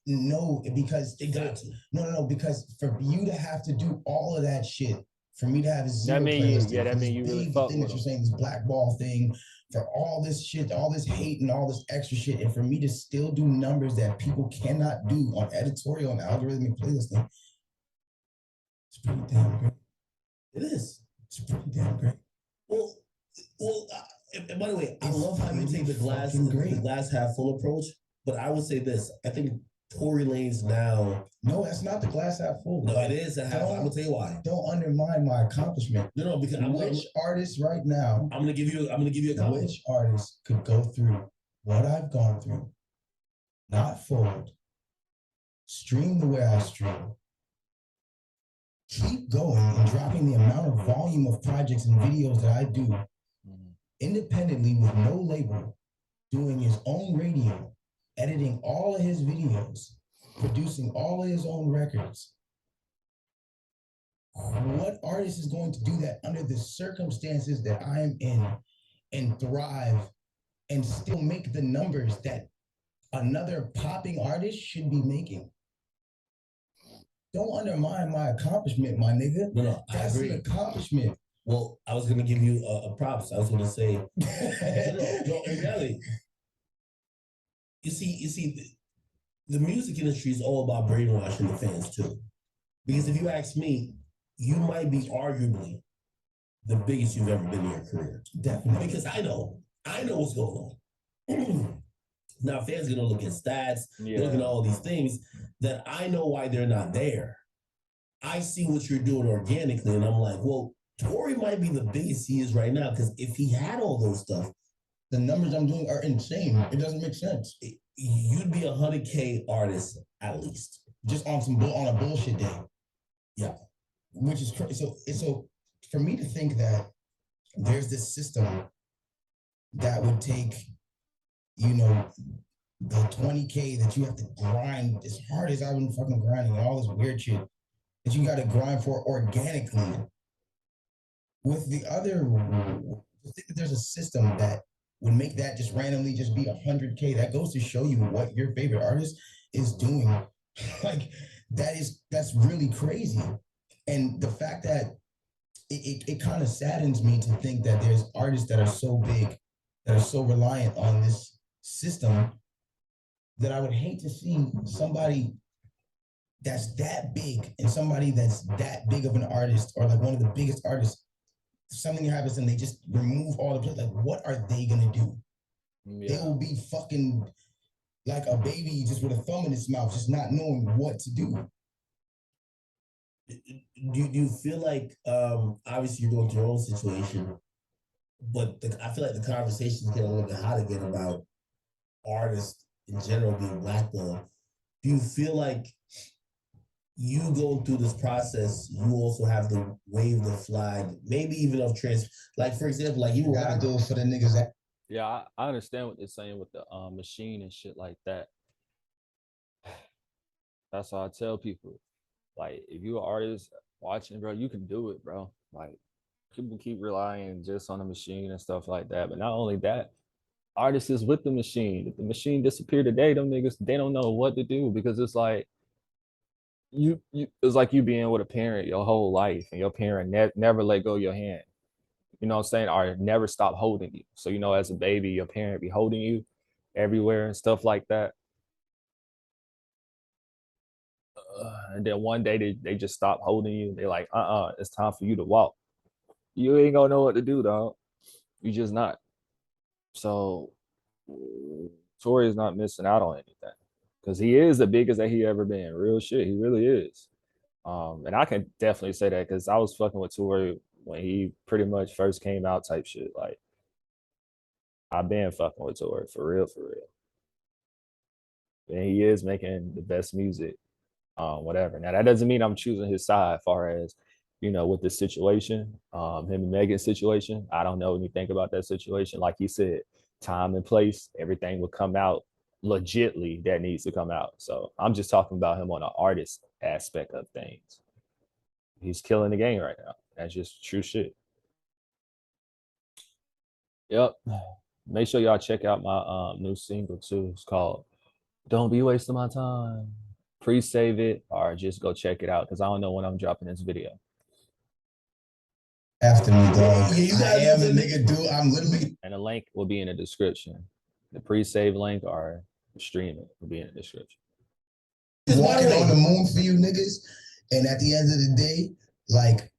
no, because it got to. No, because for you to have to do all of that shit, for me to have a zero playlist, that mean you really fuck thing with that you're saying, this blackball thing, for all this shit, all this hate and all this extra shit, and for me to still do numbers that people cannot do on editorial and algorithmic playlisting, it's pretty damn great. It is. It's pretty damn great. Well, and by the way, I love how you take the glass half full approach. But I would say this: I think Tory Lanez now. No, that's not the glass half full. No, it is a half. I'm gonna tell you why. Don't undermine my accomplishment. No, because which artist right now? I'm gonna give you a compliment. Which artist could go through what I've gone through, not fold, stream the way I stream, keep going and dropping the amount of volume of projects and videos that I do independently with no label, doing his own radio, editing all of his videos, producing all of his own records. What artist is going to do that under the circumstances that I am in and thrive and still make the numbers that another popping artist should be making? Don't undermine my accomplishment, my nigga. No, that's I agree. An accomplishment. Well, I was gonna give you a props. I was gonna say, no, in reality, you see, the music industry is all about brainwashing the fans too. Because if you ask me, you might be arguably the biggest you've ever been in your career. Definitely. Because I know what's going on. Now fans are gonna look at stats, look at all these things that I know why they're not there. I see what you're doing organically, and I'm like, well, Tory might be the biggest he is right now, because if he had all those stuff, the numbers I'm doing are insane. It doesn't make sense. You'd be 100K artist at least, just on a bullshit day. Yeah, which is crazy. So for me to think that there's this system that would take, the 20K that you have to grind as hard as I've been fucking grinding and all this weird shit that you got to grind for organically. With the other, I think that there's a system that would make that just randomly just be 100K. That goes to show you what your favorite artist is doing. Like that's really crazy. And the fact that it kind of saddens me to think that there's artists that are so big, that are so reliant on this system, that I would hate to see somebody that's that big and somebody that's that big of an artist, or like one of the biggest artists, something happens and they just remove all the play. Like, what are they gonna do? Yeah. They will be fucking like a baby just with a thumb in its mouth, just not knowing what to do. Do you feel like, obviously you're going through your own situation, but I feel like the conversation is getting a little bit hot again about artists in general being blackballed. Do you feel like you going through this process, you also have to wave the flag, maybe even of like, for example, like you gotta do it for the niggas that. Yeah, I understand what they're saying with the machine and shit like that. That's why I tell people, like, if you're an artist watching, bro, you can do it, bro. Like, people keep relying just on the machine and stuff like that. But not only that, artists is with the machine. If the machine disappeared today, them niggas, they don't know what to do because it's like it's like you being with a parent your whole life and your parent never let go of your hand. You know what I'm saying? Or never stop holding you. So, you know, as a baby, your parent be holding you everywhere and stuff like that. And then one day they just stop holding you. They like, it's time for you to walk. You ain't gonna know what to do, dog. You just not. So Tory is not missing out on anything because he is the biggest that he ever been. Real shit, he really is. And I can definitely say that because I was fucking with Tory when he pretty much first came out, type shit. Like I've been fucking with Tory for real, for real. And he is making the best music, whatever. Now that doesn't mean I'm choosing his side, as far as you know, with the situation, him and Megan's situation. I don't know anything about that situation. Like you said, time and place, everything will come out legitly that needs to come out. So I'm just talking about him on an artist aspect of things. He's killing the game right now. That's just true shit. Yep. Make sure y'all check out my new single too. It's called Don't Be Wasting My Time. Pre-save it or just go check it out because I don't know when I'm dropping this video. After me, dog. Yeah, you I gotta am do a the- nigga, dude. I'm literally. And the link will be in the description. The pre-save link or stream it will be in the description. Walking on the moon for you niggas. And at the end of the day, like,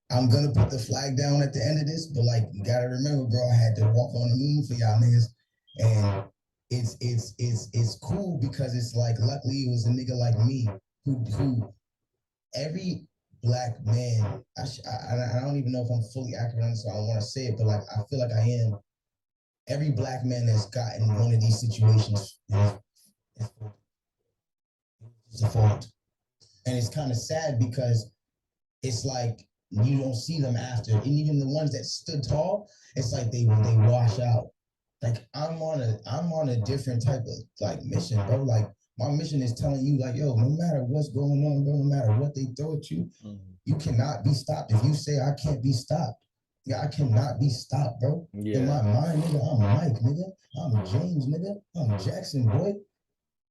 I'm gonna put the flag down at the end of this, but like, you gotta remember, bro, I had to walk on the moon for y'all niggas. And it's cool because it's like, luckily it was a nigga like me who every black man, I don't even know if I'm fully accurate on this, so I don't want to say it, but like, I feel like I am. Every black man that's gotten one of these situations is a fault. And it's kind of sad because it's like you don't see them after. And even the ones that stood tall, it's like they wash out. Like I'm on a different type of like mission, bro. Like my mission is telling you, like, yo, no matter what's going on, bro, no matter what they throw at you, you cannot be stopped. If you say I can't be stopped, yeah, I cannot be stopped, bro. Yeah. In my mind, nigga, I'm Mike, nigga. I'm James, nigga. I'm Jackson, boy.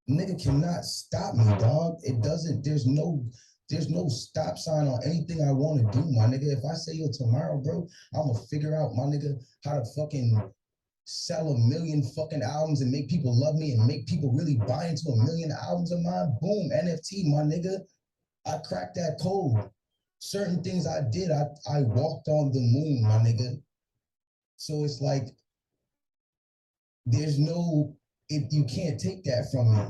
Nigga cannot stop me, dog. It doesn't, there's no stop sign on anything I want to do, my nigga. If I say, yo, tomorrow, bro, I'm gonna figure out, my nigga, how to fucking sell 1 million fucking albums and make people love me and make people really buy into 1 million albums of mine. Boom, NFT, my nigga. I cracked that code. Certain things I did, I walked on the moon, my nigga. So it's like, there's no, you can't take that from me.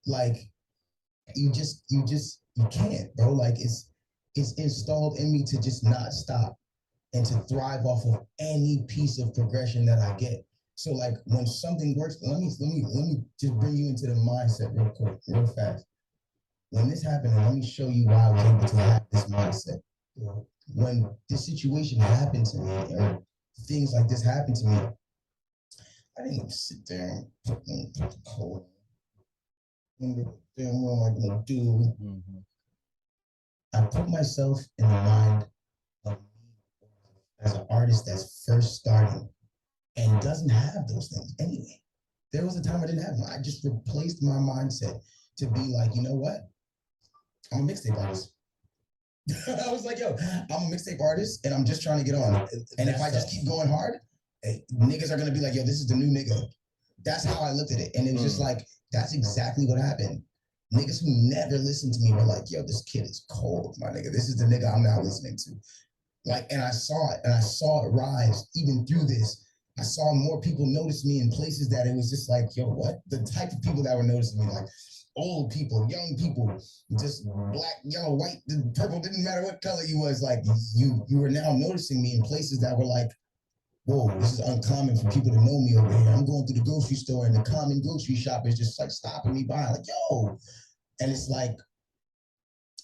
Like, you can't, bro. Like, it's installed in me to just not stop and to thrive off of any piece of progression that I get. So like when something works, let me just bring you into the mindset real quick, real fast. When this happened, let me show you why I was able to have this mindset. When this situation happened to me, or things like this happened to me, I didn't sit there and put the code. What am I gonna do? I put myself in the mind of me as an artist that's first starting and doesn't have those things anyway. There was a time I didn't have them. I just replaced my mindset to be like, you know what? I'm a mixtape artist. I was like, yo, I'm a mixtape artist and I'm just trying to get on. And if I just keep going hard, niggas are gonna be like, yo, this is the new nigga. That's how I looked at it. And it was just like, that's exactly what happened. Niggas who never listened to me were like, yo, this kid is cold, my nigga. This is the nigga I'm now listening to. Like, and I saw it rise even through this. I saw more people notice me in places that it was just like, yo, what? The type of people that were noticing me, like old people, young people, just black, yellow, white, purple, didn't matter what color you was, like you were now noticing me in places that were like, whoa, this is uncommon for people to know me over here. I'm going through the grocery store and the common grocery shop is just like stopping me by, like, yo. And it's like,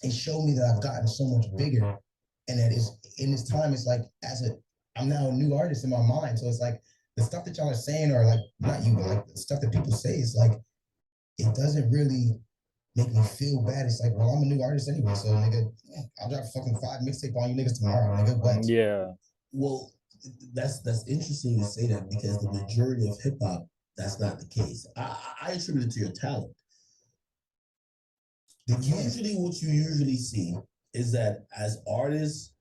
it showed me that I've gotten so much bigger. And that is, in this time, it's like, I'm now a new artist in my mind. So it's like, the stuff that y'all are saying, or like, not you, but like the stuff that people say, is like, it doesn't really make me feel bad. It's like, well, I'm a new artist anyway. So nigga, I'll drop fucking 5 mixtape on you niggas tomorrow, nigga. But yeah. Well, that's interesting to say that because the majority of hip hop that's not the case. I attribute it to your talent. Usually, what you usually see is that as artists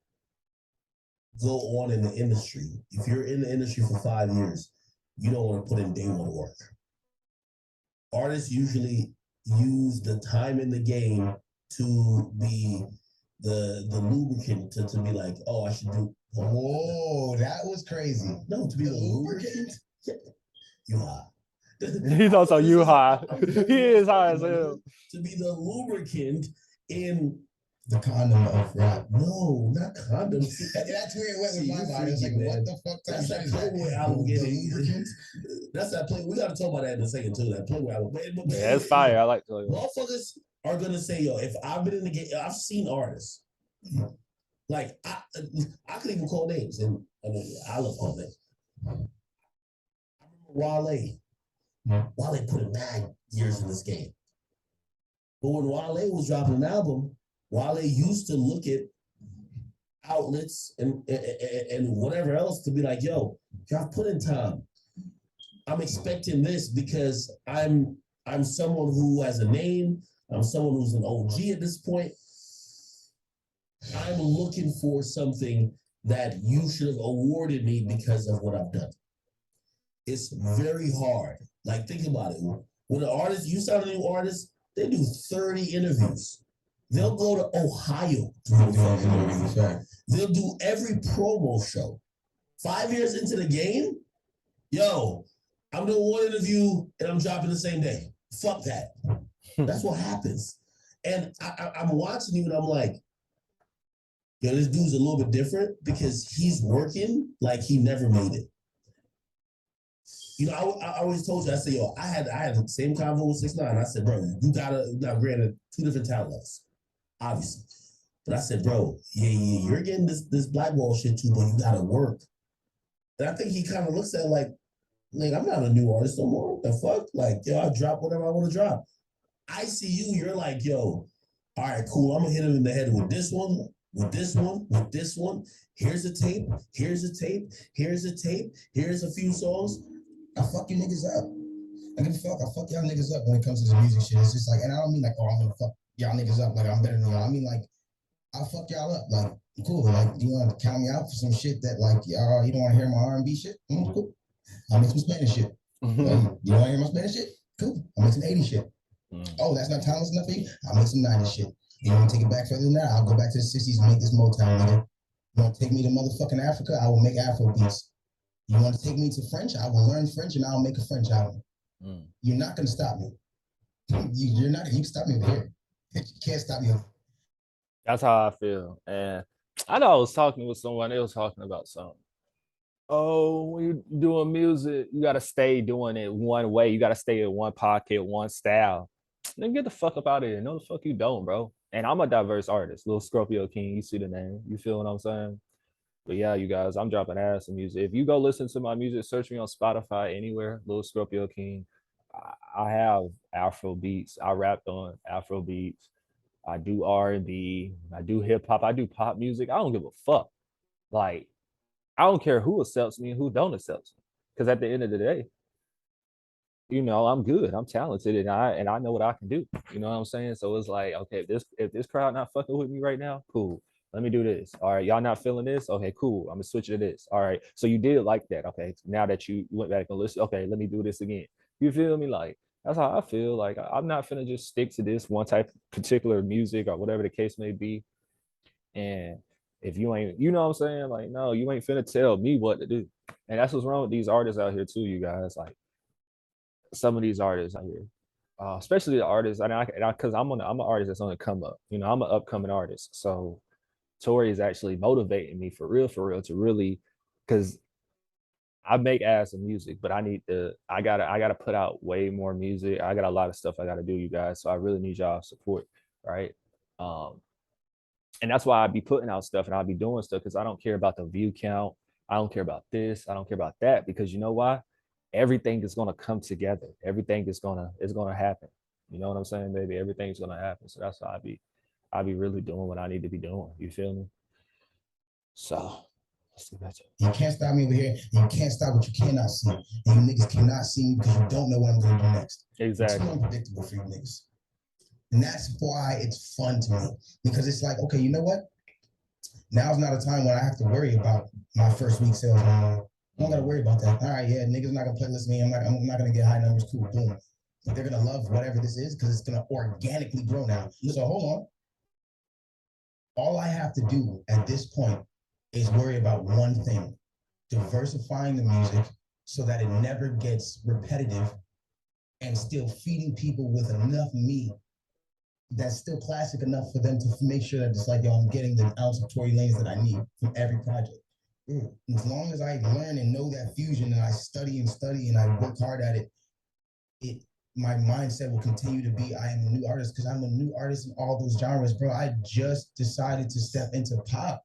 go on in the industry, if you're in the industry for 5 years, you don't want to put in day one work. Artists usually use the time in the game to be the lubricant to be like, oh, I should do. Whoa, that was crazy. No, to be the lubricant. You high. He's also you high. He is high as hell. To be the lubricant in the condom of rap. No, not condom. That's where it went with my mind. It's like, what the fuck? That's that Playboy album getting. That's that play. We got to talk about that in a second too. That Playboy album. Yeah, it's fire. I like Playboy. Motherfuckers are gonna say, yo, if I've been in the game, I've seen artists. Like I could even call names, and I love calling names. I remember Wale. Wale put in 9 years in this game. But when Wale was dropping an album, Wale used to look at outlets and whatever else to be like, yo, y'all put in time. I'm expecting this because I'm someone who has a name. I'm someone who's an OG at this point. I'm looking for something that you should have awarded me because of what I've done. It's very hard. Like, think about it. When an artist, you start a new artist, they do 30 interviews. They'll go to Ohio to do interviews. They'll do every promo show. 5 years into the game, yo, I'm doing one interview and I'm dropping the same day. Fuck that. That's what happens. And I'm watching you and I'm like, yo, this dude's a little bit different because he's working like he never made it. You know, I always told you, I said, yo, I had the same convo with 6ix9ine. I said, bro, you gotta, now granted, 2 different talent levels, obviously. But I said, bro, yeah, you're getting this blackball shit too, but you gotta work. And I think he kind of looks at it like, I'm not a new artist no more. What the fuck? Like, yo, I drop whatever I want to drop. I see you, you're like, yo, all right, cool. I'm gonna hit him in the head with this one, with this one, with this one. Here's a tape, here's a tape, here's a tape, here's a few songs. I fuck you niggas up. I fuck y'all niggas up when it comes to the music shit. It's just like, and I don't mean like, oh, I'm gonna fuck y'all niggas up like I'm better than y'all. I mean like, I'll fuck y'all up. Like, cool. Like, you want to count me out for some shit that like, y'all, you don't want to hear my R&B shit? Cool. I'll make some Spanish shit. You don't want to hear my Spanish shit? Cool. I'll make some 80s shit. Oh, that's not talentless enough for you? I'll make some 90s shit. You want to take it back further than that? I'll go back to the 60s and make this Motown, nigga. You want to take me to motherfucking Africa? I will make Afro beats. You want to take me to French? I will learn French and I'll make a French album. You're not going to stop me. You're not. You can stop me over here. You can't stop me. That's how I feel. And I know I was talking with someone, they was talking about something. Oh, when you're doing music, you got to stay doing it one way. You got to stay in one pocket, one style. Then get the fuck up out of here. No, the fuck you don't, bro. And I'm a diverse artist. LilScorpioKing, you see the name. You feel what I'm saying? But yeah, you guys, I'm dropping ass in music. If you go listen to my music, search me on Spotify anywhere, LilScorpioKing. I have Afro beats. I rapped on Afro beats. I do R&B. I do hip hop. I do pop music. I don't give a fuck. Like, I don't care who accepts me and who don't accept me. Because at the end of the day, you know, I'm good. I'm talented, and I know what I can do. You know what I'm saying? So it's like, okay, if this crowd not fucking with me right now, cool. Let me do this. All right, y'all not feeling this? Okay, cool. I'm gonna switch to this. All right. So you did like that. Okay. Now that you went back and listen, okay, let me do this again. You feel me? Like, that's how I feel. Like, I'm not finna just stick to this one type of particular music or whatever the case may be. And if you ain't, you know what I'm saying? Like, no, you ain't finna tell me what to do. And that's what's wrong with these artists out here too, you guys. Like, some of these artists out here, especially the artists, because I'm an artist that's on the come up. You know, I'm an upcoming artist. So Tory is actually motivating me for real, to really, because I make ass of music, but I gotta put out way more music. I got a lot of stuff I gotta do, you guys. So I really need y'all support, right? And that's why I be putting out stuff and I'll be doing stuff because I don't care about the view count. I don't care about this. I don't care about that because you know why? Everything is gonna come together. Everything is gonna happen. You know what I'm saying, baby? Everything's gonna happen. So that's why I be really doing what I need to be doing. You feel me? So You can't stop me over here. And you can't stop what you cannot see. And you niggas cannot see me because you don't know what I'm gonna do next. Exactly. It's too unpredictable for you niggas. And that's why it's fun to me. Because it's like, okay, you know what? Now's not a time when I have to worry about my first week sales. I don't gotta worry about that. All right, yeah, niggas not gonna playlist me. I'm not gonna get high numbers. Cool, boom. But they're gonna love whatever this is because it's gonna organically grow now. So hold on. All I have to do at this point is worry about one thing: diversifying the music so that it never gets repetitive, and still feeding people with enough meat that's still classic enough for them to make sure that it's like, yo, I'm getting the ounce of Tory Lanez that I need from every project. As long as I learn and know that fusion and I study and I work hard at it, my mindset will continue to be, I am a new artist because I'm a new artist in all those genres, bro. I just decided to step into pop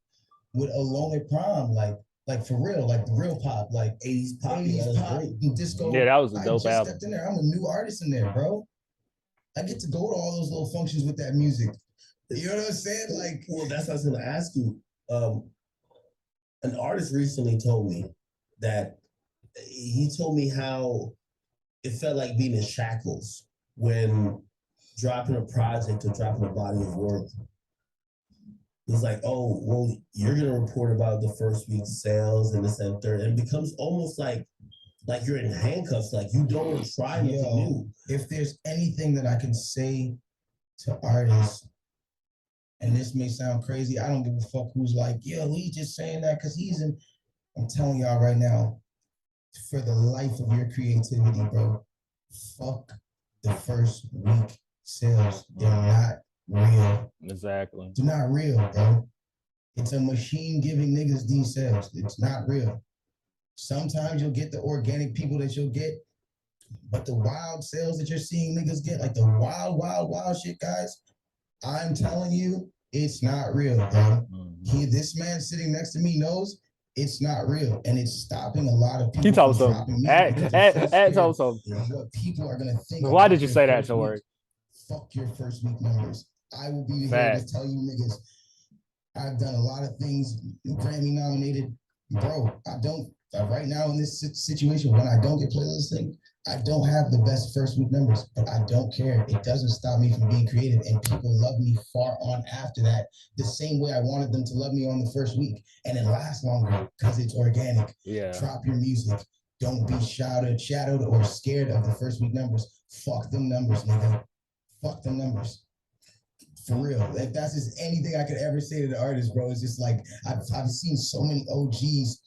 with Alone at Prom, like for real, like the real pop, like 80s pop, and disco. Yeah, that was a dope I just album. stepped in there. I'm a new artist in there, bro. I get to go to all those little functions with that music. You know what I'm saying? Like, well, that's what I was gonna ask you. An artist recently told me that he told me how it felt like being in shackles when dropping a project or dropping a body of work. It was like, oh, well, you're gonna report about the first week's sales and this and third, and it becomes almost like you're in handcuffs, like you don't want to try anything new. If there's anything that I can say to artists, and this may sound crazy, I don't give a fuck who's like, yo, he's just saying that because he's in. I'm telling y'all right now, for the life of your creativity, bro, fuck the first week sales. They're not real. Exactly. They're not real, bro. It's a machine giving niggas these sales. It's not real. Sometimes you'll get the organic people that you'll get, but the wild sales that you're seeing niggas get, like the wild shit, guys, I'm telling you, it's not real, bro. This man sitting next to me knows it's not real, and it's stopping a lot of people. He told some. Told some. What people are gonna think. Why did you say that, Tory? Fuck your first week numbers. I will be here to tell you niggas, I've done a lot of things, Grammy nominated, bro. I don't. Right now in this situation, when I don't get playlisting, I don't have the best first week numbers, but I don't care. It doesn't stop me from being creative, and people love me far on after that, the same way I wanted them to love me on the first week, and it lasts longer because it's organic. Yeah. Drop your music. Don't be shadowed, or scared of the first week numbers. Fuck them numbers, nigga. Fuck them numbers. For real. If that's just anything I could ever say to the artist, bro, it's just like I've seen so many OGs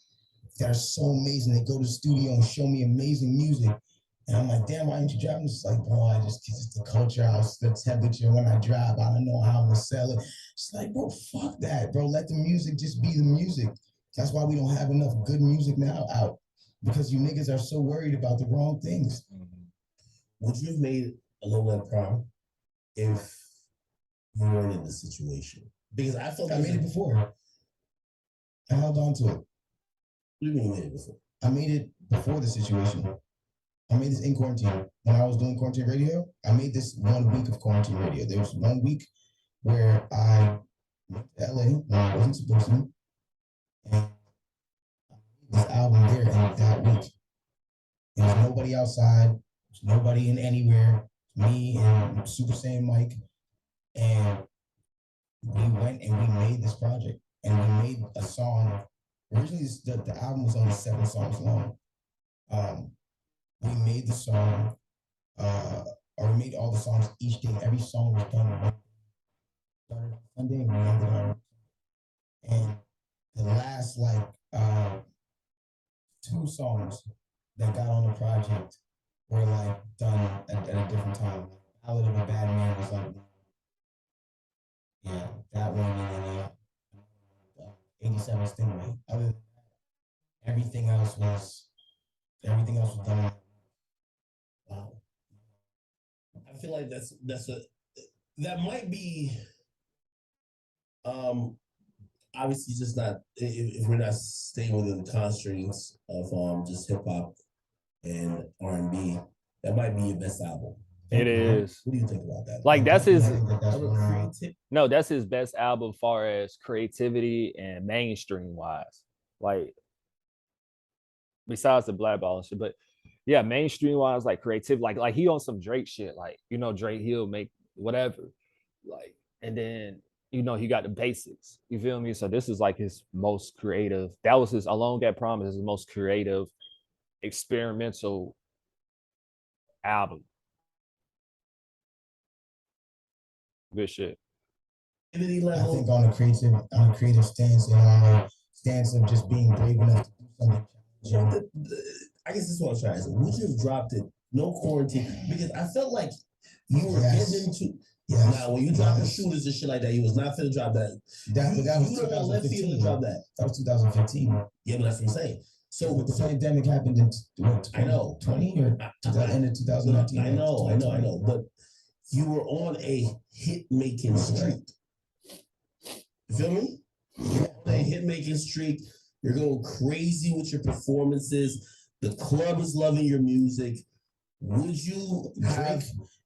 that are so amazing. They go to the studio and show me amazing music. And I'm like, damn, why aren't you dropping? It's like, bro, it's the culture, the temperature when I drop. I don't know how I'm gonna sell it. It's like, bro, fuck that, bro. Let the music just be the music. That's why we don't have enough good music now out, because you niggas are so worried about the wrong things. Would you have made a Low End Prom if you weren't in this situation? Because I felt I made it before. I held on to it. What do you mean you made it before? I made it before the situation. I made this in quarantine. When I was doing quarantine radio, I made this 1 week of quarantine radio. There was 1 week where I went to LA when I wasn't supposed to. And I made this album there in that week. There was nobody outside, there's nobody in anywhere, me and Super Saiyan Mike. And we went and we made this project. And we made a song. Originally, the album was only 7 songs long. We made the song, or we made all the songs each day. Every song was done one day, and we ended on. And the last 2 songs that got on the project were done at a different time. Ballad of a Bad Man was yeah, that one, and then 87 Stingray. Other than that, everything else was done. Wow. I feel like that might be obviously just not, if we're not staying within the constraints of just hip hop and R&B, that might be your best album. It is. What do you think about that? Like that's his that's his best album far as creativity and mainstream wise. Like besides the blackball and shit, but yeah, mainstream wise, like creative, like he on some Drake shit. Like, you know, Drake, he'll make whatever. Like, and then he got the basics. You feel me? So this is like his most creative. That was his Alone Get Promise, his most creative, experimental album. Good shit. I think on a creative stance and on a stance of just being brave enough to do something. I guess this is what I'm trying to say. We just dropped it, no quarantine, because I felt like you were getting into. Yeah. Now, when you drop the shooters and shit like that, you was not finna drop that. That was 2015. Drop that. That was 2015. Yeah, but that's what I'm saying. So with the pandemic happened in what? I know 20 or the end of 2019. I know. But you were on a hit making streak. You feel me? You're on a hit making streak. You're going crazy with your performances. The club is loving your music. Would you have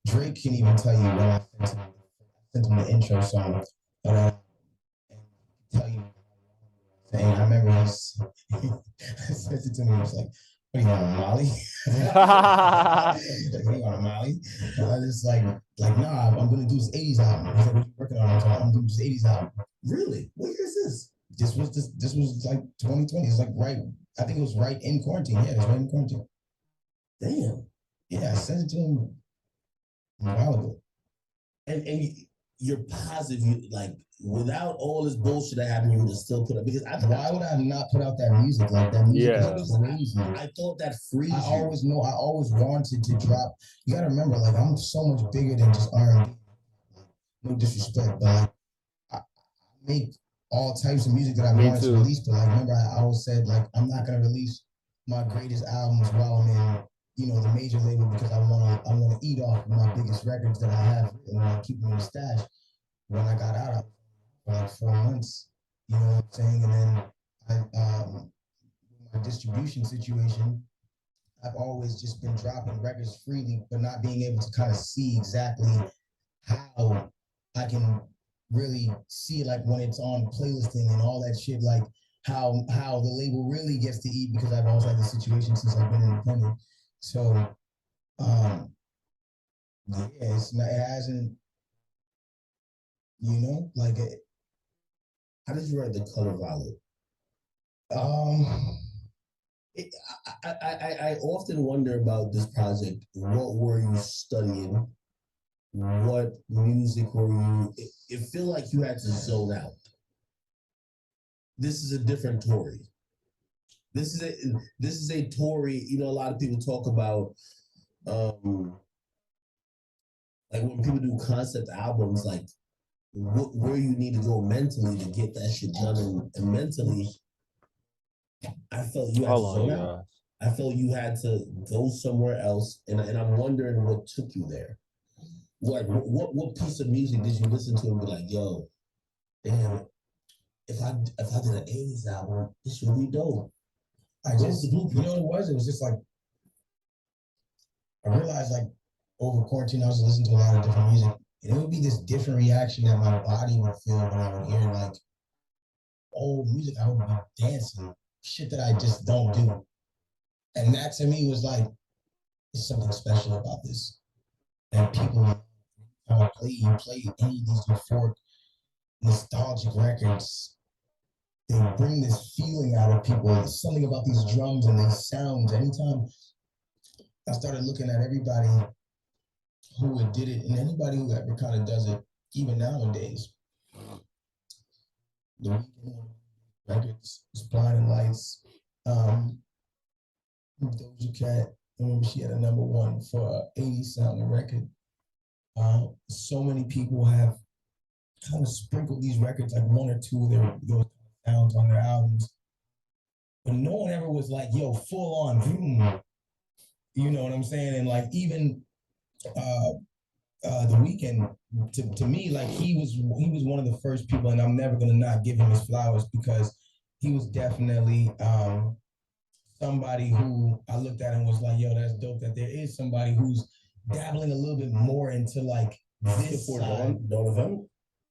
Drake can even tell you when I sent him the intro song, but I tell you, I remember I sent it to me. He was like, "What do you want, a Molly?" What do you want, a Molly? And I was just like, nah, I'm gonna do this '80s album. He's like, "What are you working on?" I was like, "I'm doing this '80s album." Really? What year is this? This was like 2020. It's like right. I think it was right in quarantine. Yeah, it was right in quarantine. Damn. Yeah, I sent it to him a while ago. And you're positive, you like without all this bullshit that happened, you would have still put up because why would I not put out that music? Like that music is crazy. I thought that freed I always wanted to drop. You gotta remember, like I'm so much bigger than just R&B. No disrespect, but I make all types of music that I wanted to release. But like remember, I always said like I'm not gonna release my greatest albums while I'm in the major label because I wanna eat off my biggest records that I have and I keep them in the stash. When I got out, I was for like 4 months, you know what I'm saying? And then my distribution situation, I've always just been dropping records freely, but not being able to kind of see exactly how I can really see like when it's on playlisting and all that shit, like how the label really gets to eat because I've always had this situation since I've been independent. So it hasn't, like it. How did you write The Color Violet? I often wonder about this project. What were you studying? What music were you? It feel like you had to zone out. This is a different Tory. This is a Tory. A lot of people talk about like when people do concept albums, like where you need to go mentally to get that shit done, and mentally, I felt you had to zone out. I felt you had to go somewhere else, and I'm wondering what took you there. What piece of music did you listen to and be like, yo, damn, if I did an '80s album, this would be dope. I just, you know what it was? It was just like, I realized like over quarantine, I was listening to a lot of different music, and it would be this different reaction that my body would feel when I would hear like old music. I would be dancing, shit that I just don't do. And that to me was like, there's something special about this. And people, how you play any of these euphoric, nostalgic records, they bring this feeling out of people. There's something about these drums and these sounds. Anytime I started looking at everybody who did it and anybody who ever kind of does it, even nowadays, the Weeknd records, Blinding Lights, Doja Cat, I remember she had a #1 for an 80s sounding record. So many people have kind of sprinkled these records, like one or two of those sounds on their albums. But no one ever was like, yo, full on, you know what I'm saying? And like even The Weeknd, to me, like he was one of the first people, and I'm never gonna not give him his flowers because he was definitely somebody who I looked at and was like, yo, that's dope that there is somebody who's dabbling a little bit more into like this side.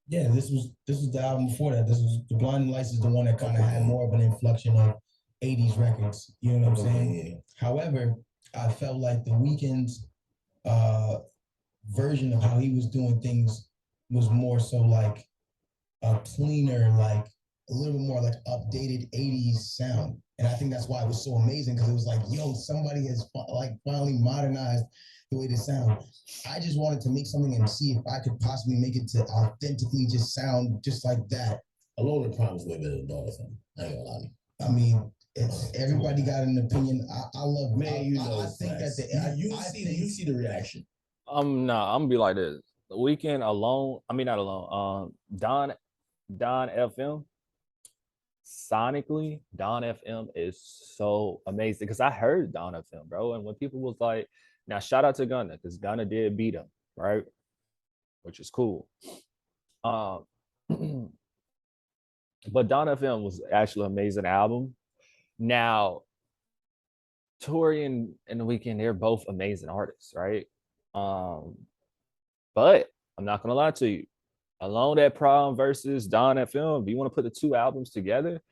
Yeah, this was the album before that. This was The Blinding Lights is the one that kind of had more of an inflection of 80s records. You know what I'm saying? Yeah. However, I felt like The Weeknd's uh version of how he was doing things was more so like a cleaner, like a little bit more like updated 80s sound. And I think that's why it was so amazing, because it was like, yo, somebody has like finally modernized the way they sound. I just wanted to make something and see if I could possibly make it to authentically just sound just like that. Alone the Promise way better than Dollar Sign. I ain't gonna lie to you. I mean, it's everybody got an opinion. I love, Man, you know, I think that you see the reaction. I'm gonna be like this. The Weekend alone, I mean not alone. Don FM, sonically, Don FM is so amazing because I heard Don FM, bro. And when people was like, now shout out to Gunna because Gunna did beat him, right? Which is cool. Um, but Don FM was actually an amazing album. Now, Tory and The Weeknd, they're both amazing artists, right? Um, but I'm not gonna lie to you. Alone That Problem versus Don FM, if you want to put the two albums together,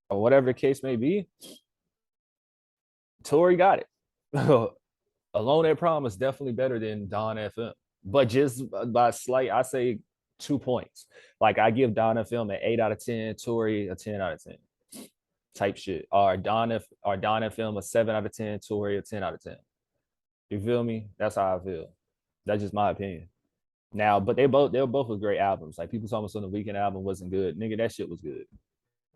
or whatever the case may be, Tory got it. Alone That Problem is definitely better than Don FM, but just by slight, I say 2 points. Like I give Don FM an 8 out of 10, Tory a 10 out of 10 type shit, or Don FM a 7 out of 10, Tory a 10 out of 10. You feel me? That's how I feel. That's just my opinion. Now, but they were both great albums. Like people told me on the Weekend album wasn't good. Nigga, that shit was good.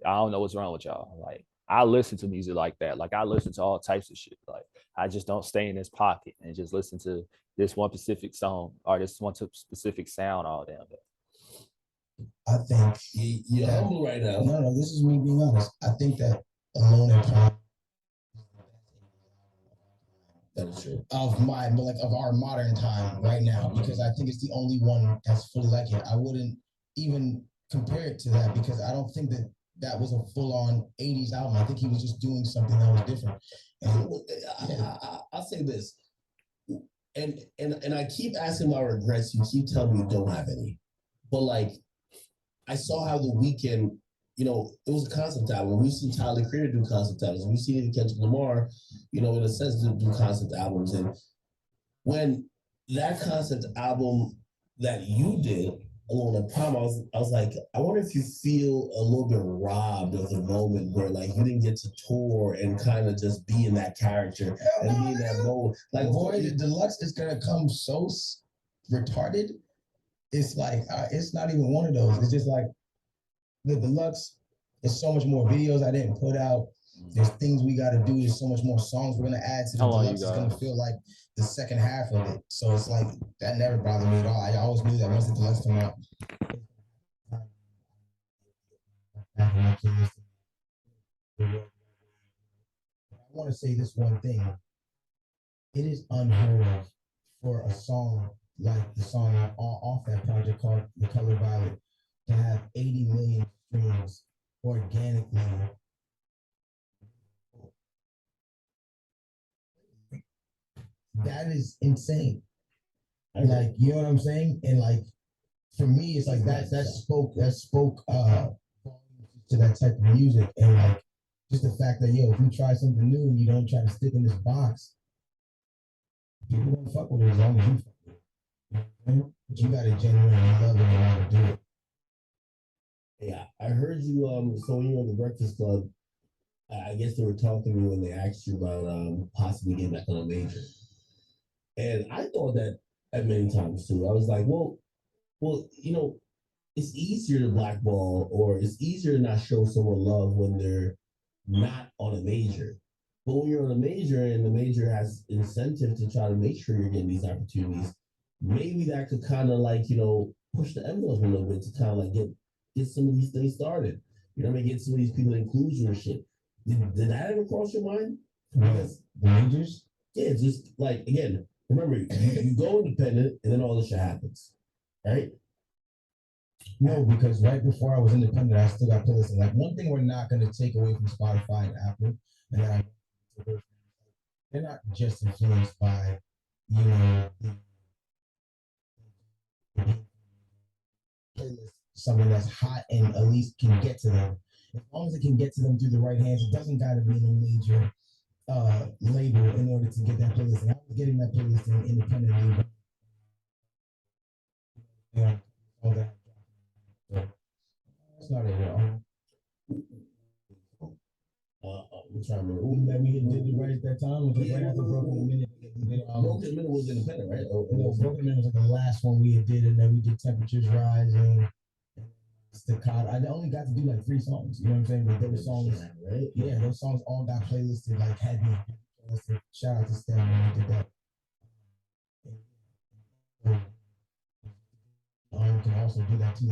I don't know what's wrong with y'all. Like I listen to music like that. Like I listen to all types of shit. Like I just don't stay in this pocket and just listen to this one specific song or this one specific sound all damn day. I think You're humble right now. No, this is me being honest. I think that Alone and Problem That is true. of our modern time right now, because I think it's the only one that's fully like it. I wouldn't even compare it to that because I don't think that that was a full-on 80s album. I think he was just doing something that was different. And I'll say this, and I keep asking my regrets. You keep telling me you don't have any, but like I saw how The Weeknd, you know, it was a concept album. We've seen Tyler the Creator do concept albums. We've seen Kendrick Lamar, you know, in a sense, do concept albums. And when that concept album that you did, Alone the Problem, I was like, I wonder if you feel a little bit robbed of the moment where like you didn't get to tour and kind of just be in that character and be in that moment. Like, boy, the deluxe is gonna come so retarded. It's like it's not even one of those. It's just like the deluxe. There's so much more videos I didn't put out. There's things we got to do. There's so much more songs we're gonna add to the deluxe. It's gonna feel like the second half of it. So it's like that never bothered me at all. I always knew that once the deluxe came out. I want to say this one thing. It is unheard of for a song like the song off that project called The Color Violet to have 80 million streams organically. That is insane. Like, you know what I'm saying? And like, for me, it's like that spoke to that type of music. And like, just the fact that, yo, if you try something new and you don't try to stick in this box, people don't fuck with it as long as you fuck with it. But you gotta genuinely love it and want to do it. Yeah, I heard you. So when you were on the Breakfast Club, I guess they were talking to you when they asked you about possibly getting back on a major, and I thought that at many times too. I was like, well, you know, it's easier to blackball or it's easier to not show someone love when they're not on a major. But when you're on a major and the major has incentive to try to make sure you're getting these opportunities, maybe that could kind of like, you know, push the envelope a little bit to kind of like get some of these things started. You know what I mean? Get some of these people inclusion and shit. Did that ever cross your mind? Because the majors? Yeah, just like, again, remember, you go independent and then all this shit happens, right? No, because right before I was independent, I still got playlists. And like, one thing we're not going to take away from Spotify and Apple, and then they're not just influenced by, you know, playlist something that's hot and at least can get to them. As long as it can get to them through the right hands, it doesn't got to be in a major label in order to get that playlist. And I was getting that playlist in independently. Yeah, all that. So that's not it, y'all. I'm trying to remember who that we did the right at that time. Was it right after Broken Minute? Broken Minute was independent, right? No, Broken Minute was like the last one we did, and then we did Temperatures Rising, Staccato. I only got to do like 3 songs. You know what I'm saying? But those songs, right? Yeah, those songs all got playlisted, like had me playlisted. Shout out to Steph when we did that. Can also do that too.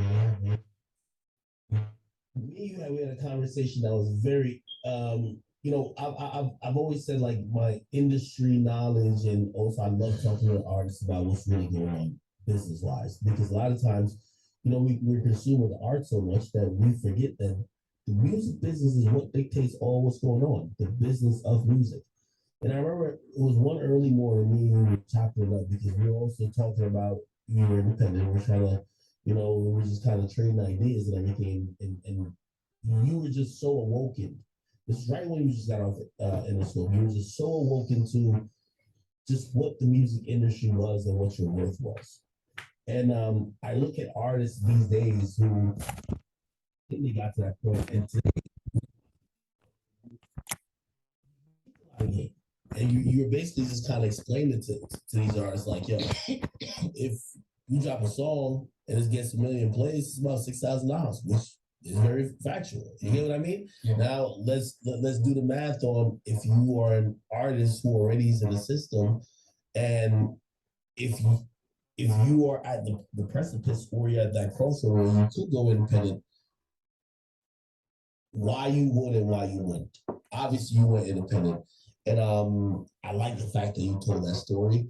Me and we had a conversation that was very I've always said like my industry knowledge, and also I love talking to artists about what's really going on business wise, because a lot of times we're consumed with art so much that we forget that the music business is what dictates all what's going on, the business of music. And I remember it was one early morning, me and we were chopping it up because we were also talking about we were independent, we're trying to we were just kind of trading ideas and everything, and you were just so awoken. This is right when you just got off in the school. You were just so awoken to just what the music industry was and what your worth was. And I look at artists these days who I think they got to that point, and today, and you're basically just kind of explaining to these artists like, yo, if you drop a song and it gets 1 million plays, it's about $6,000, which is very factual. You get what I mean? Yeah. Now let's do the math on if you are an artist who already is in the system, and if you are at the precipice or you're at that crossover where you could go independent, why you would and why you wouldn't. Obviously, you went independent, and I like the fact that you told that story.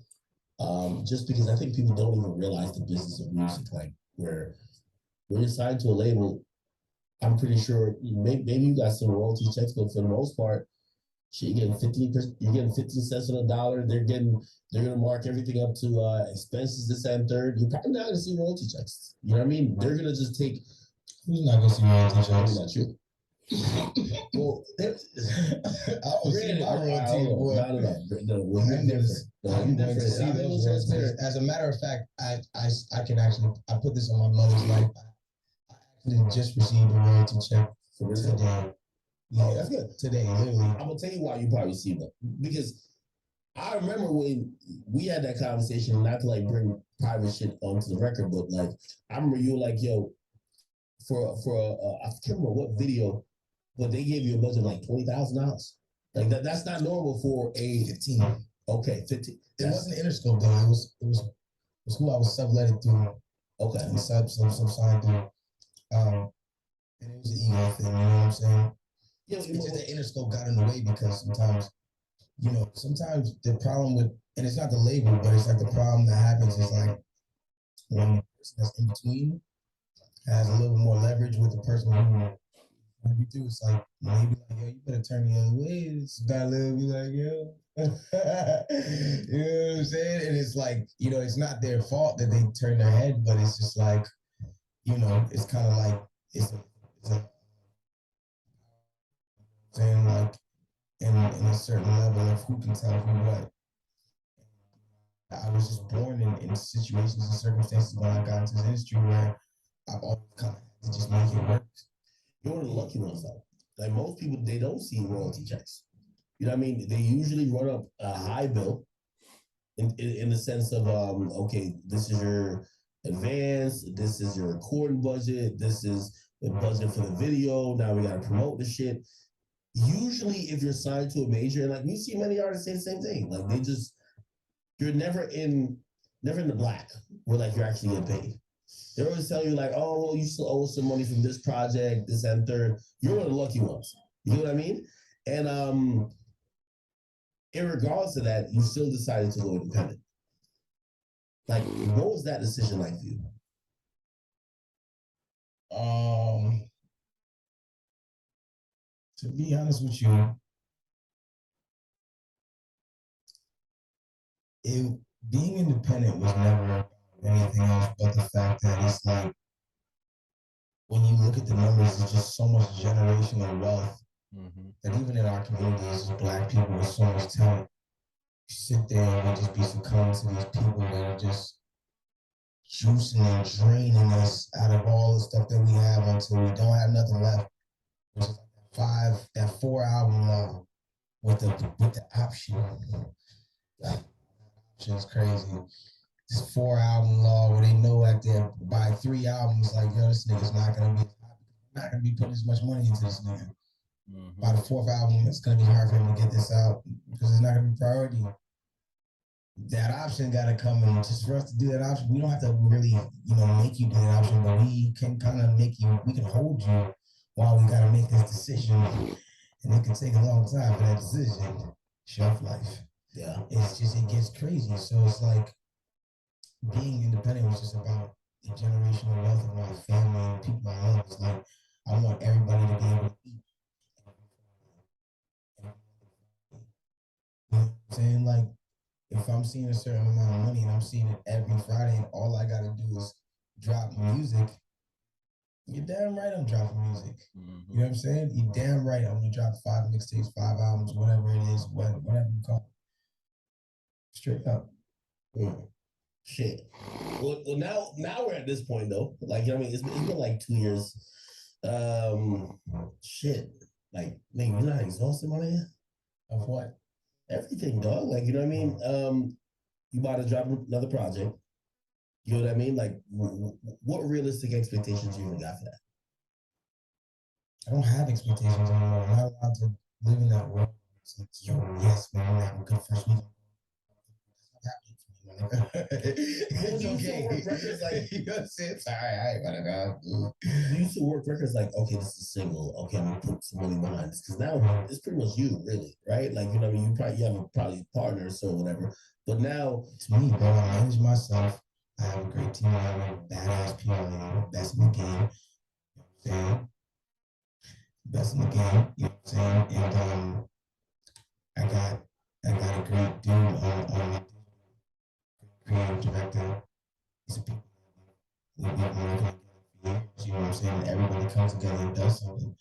Just because I think people don't even realize the business of music, like where when you're signed to a label, I'm pretty sure maybe you got some royalty checks, but for the most part, shit, you're getting 15%, you're getting 15 cents on a dollar. They're gonna mark everything up to expenses, this and third. You're probably not gonna see royalty checks. You know what I mean? They're gonna just take. Who's not gonna see royalty checks? Not you. Well, I was see my royalty, boy. No, I'm going to see those royalties. As a matter of fact, I can actually I put this on my mother's life. I actually just received a royalty check for today. Yeah, that's good. Today, literally. I'm gonna tell you why you probably see that, because I remember when we had that conversation, not to like bring private shit onto the record, but like I remember you were like, yo, for I can't remember what video, but they gave you a budget of like $20,000. Like that's not normal for a 15. Okay, 15. It wasn't Interscope though. It was who I was subletted through. Okay, and sub signed through. And it was an ego thing. You know what I'm saying? Yeah, it's just that Interscope got in the way because sometimes the problem with, and it's not the label, but it's like the problem that happens is like when the person that's in between has a little more leverage with the person who you do, it's like maybe like, yo, you better turn the other way. It's about to be like, yo. You know what I'm saying? And it's like, it's not their fault that they turn their head, but it's just like, it's kind of like it's a saying like in a certain level of who can tell who what. I was just born in situations and circumstances when I got into this industry where I've always kind of had to just make it work. You're one of the lucky ones though. Like most people, they don't see royalty checks. You know what I mean? They usually run up a high bill in the sense of, okay, this is your advance, this is your recording budget, this is the budget for the video. Now we got to promote the shit. Usually, if you're signed to a major, and like we see many artists say the same thing, like you're never in the black where like you're actually getting paid. They always tell you like, oh, well, you still owe some money from this project, this and third. You're one of the lucky ones. You know what I mean? And in regards to that, you still decided to go independent. Like, what was that decision like for you? To be honest with you, being independent was never anything else but the fact that it's like look at the numbers, it's just so much generational wealth Mm-hmm. that even in our communities, black people with so much talent, sit there and we just be succumbing to these people that are just juicing and draining us out of all the stuff that we have until we don't have nothing left. Which is that 4 album law with the option. That option is crazy. This 4 album law where they know that they by 3 albums, like, yo, this nigga's not gonna be putting as much money into this nigga. Mm-hmm. By the 4th album, it's gonna be hard for him to get this out because it's not gonna be priority. That option gotta come, and just for us to do that option, we don't have to really, make you do that option, but we can kind of we can hold you while we gotta make this decision, and it can take a long time for that decision. Shelf life. Yeah. It gets crazy. So it's like being independent was just about the generational wealth of my family and people I love. It's like I want everybody to be able to eat. You know what I'm saying? Like, if I'm seeing a certain amount of money and I'm seeing it every Friday and all I gotta do is drop music, you're damn right I'm dropping music. Mm-hmm. You know what I'm saying? You're damn right I'm gonna drop 5 mixtapes, 5 albums, whatever it is, whatever you call it. Straight up. Shit. Well, now we're at this point though. Like, I mean, it's been like 2 years. Shit. Like, man, you're not exhausted, my man? Of what? Everything, dog. Like, you know what I mean? You about to drop another project. You know what I mean? Like, what realistic expectations you even got for that? I don't have expectations anymore. I'm not allowed to live in that world. It's like, yo, yes, man, I'm having a good first week. It's okay. Work records like, you know what I'm saying? It's all right, whatever. You used to work records like, okay, this is a single. Okay, I'm gonna put some money behind this because now it's pretty much you, really, right? Like, you know what I mean? You have a partner or so, whatever. But now it's me, bro. I manage myself. I have a great team. I have a badass PLA, best in the game. You know what I'm saying? Best in the game. You know what I'm saying? And I got a great dude on creative director. He's a people we've been working together for years. You know what I'm saying? Everybody comes together and does something.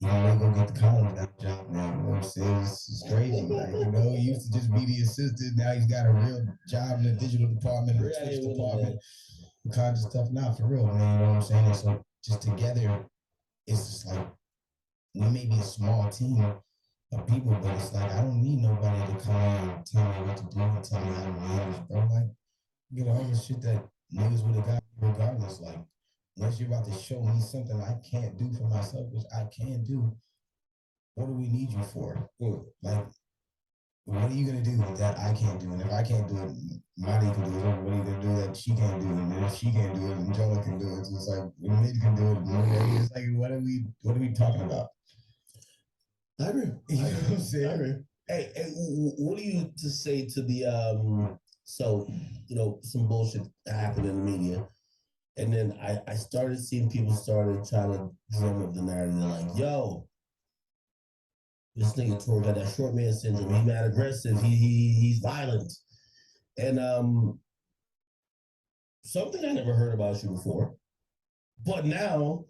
You know, go get the college that job now. You know what I'm saying? It's crazy. Like, he used to just be the assistant. Now he's got a real job in the digital department, the Twitch department, the kind of stuff. Now, for real, man. You know what I'm saying? And so just together, it's just like, we may be a small team of people, but it's like, I don't need nobody to come in and tell me what to do and tell me how to manage, bro. Like, you know, all the shit that niggas would have got regardless. Like, unless you're about to show me something I can't do for myself, which I can do, what do we need you for? Like, what are you gonna do that I can't do? And if I can't do it, Marty can do it. What are you gonna do that she can't do? And if she can't do it, and Joel can do it. So it's like, when Mid can do it, it's like, what are we talking about? I agree. You know what I'm saying? I agree. Hey, what do you to say to the so, some bullshit happened in the media. And then I started seeing people started trying to drum up the narrative. They're like, yo, this nigga Tory got that short man syndrome. He's mad aggressive. He's violent. And something I never heard about you before. But now,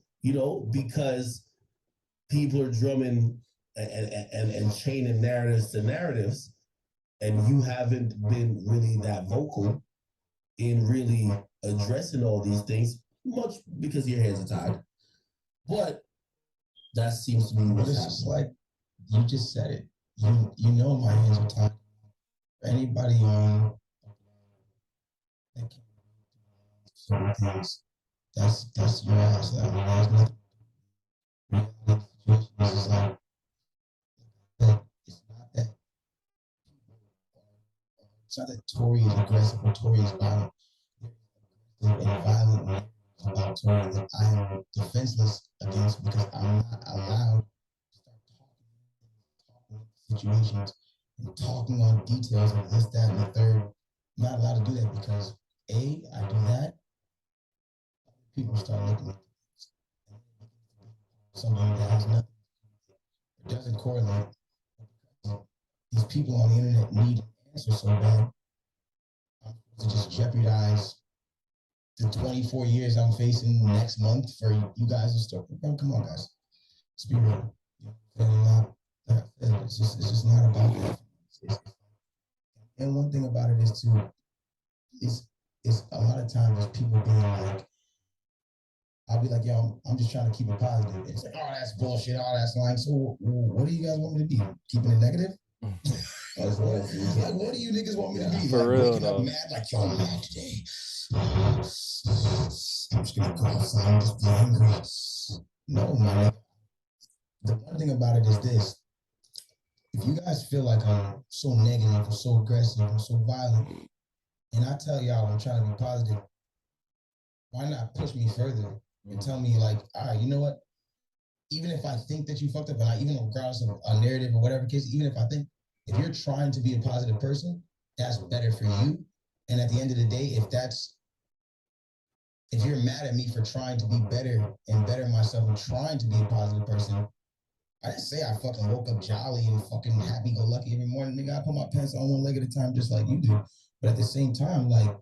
because people are drumming and chaining narratives to narratives, and you haven't been really that vocal in really addressing all these things, much because your hands are tied. But that seems to be But it's just like, you just said it. You know my hands are tied. Anybody on that can certain things, that's your ass. I mean, there's nothing. Reality situations is like that. It's not that Tory is aggressive or Tory is violent. And violent about Tory that I am defenseless against because I'm not allowed to start talking situations and talking on details of this, that, and the third. I'm not allowed to do that because I do that, people start looking at something that has nothing, it doesn't correlate. These people on the internet need answers so bad. I'm supposed to just jeopardize the 24 years I'm facing next month for you guys to start. Bro, come on, guys. Let's be real. It's just not about that. And one thing about it is too, it's a lot of times people being like, I'll be like, yo, I'm just trying to keep it positive. It's like, oh, that's bullshit. Oh, that's lying. So what do you guys want me to be? Keeping it negative? Like, what do you niggas want me to be? For like real, waking up mad, like, yo, I'm mad today. I'm just gonna go outside and just be angry. No, man. The one thing about it is this. If you guys feel like I'm so negative, I'm so aggressive, I'm so violent, and I tell y'all I'm trying to be positive, why not push me further and tell me like, all right, you know what? Even if I think that you fucked up, and I even regardless of a narrative or whatever case, even if I think if you're trying to be a positive person, that's better for you. And at the end of the day, if you're mad at me for trying to be better and better myself and trying to be a positive person, I didn't say I fucking woke up jolly and fucking happy-go-lucky every morning. Nigga, I put my pants on one leg at a time just like you do. But at the same time, like,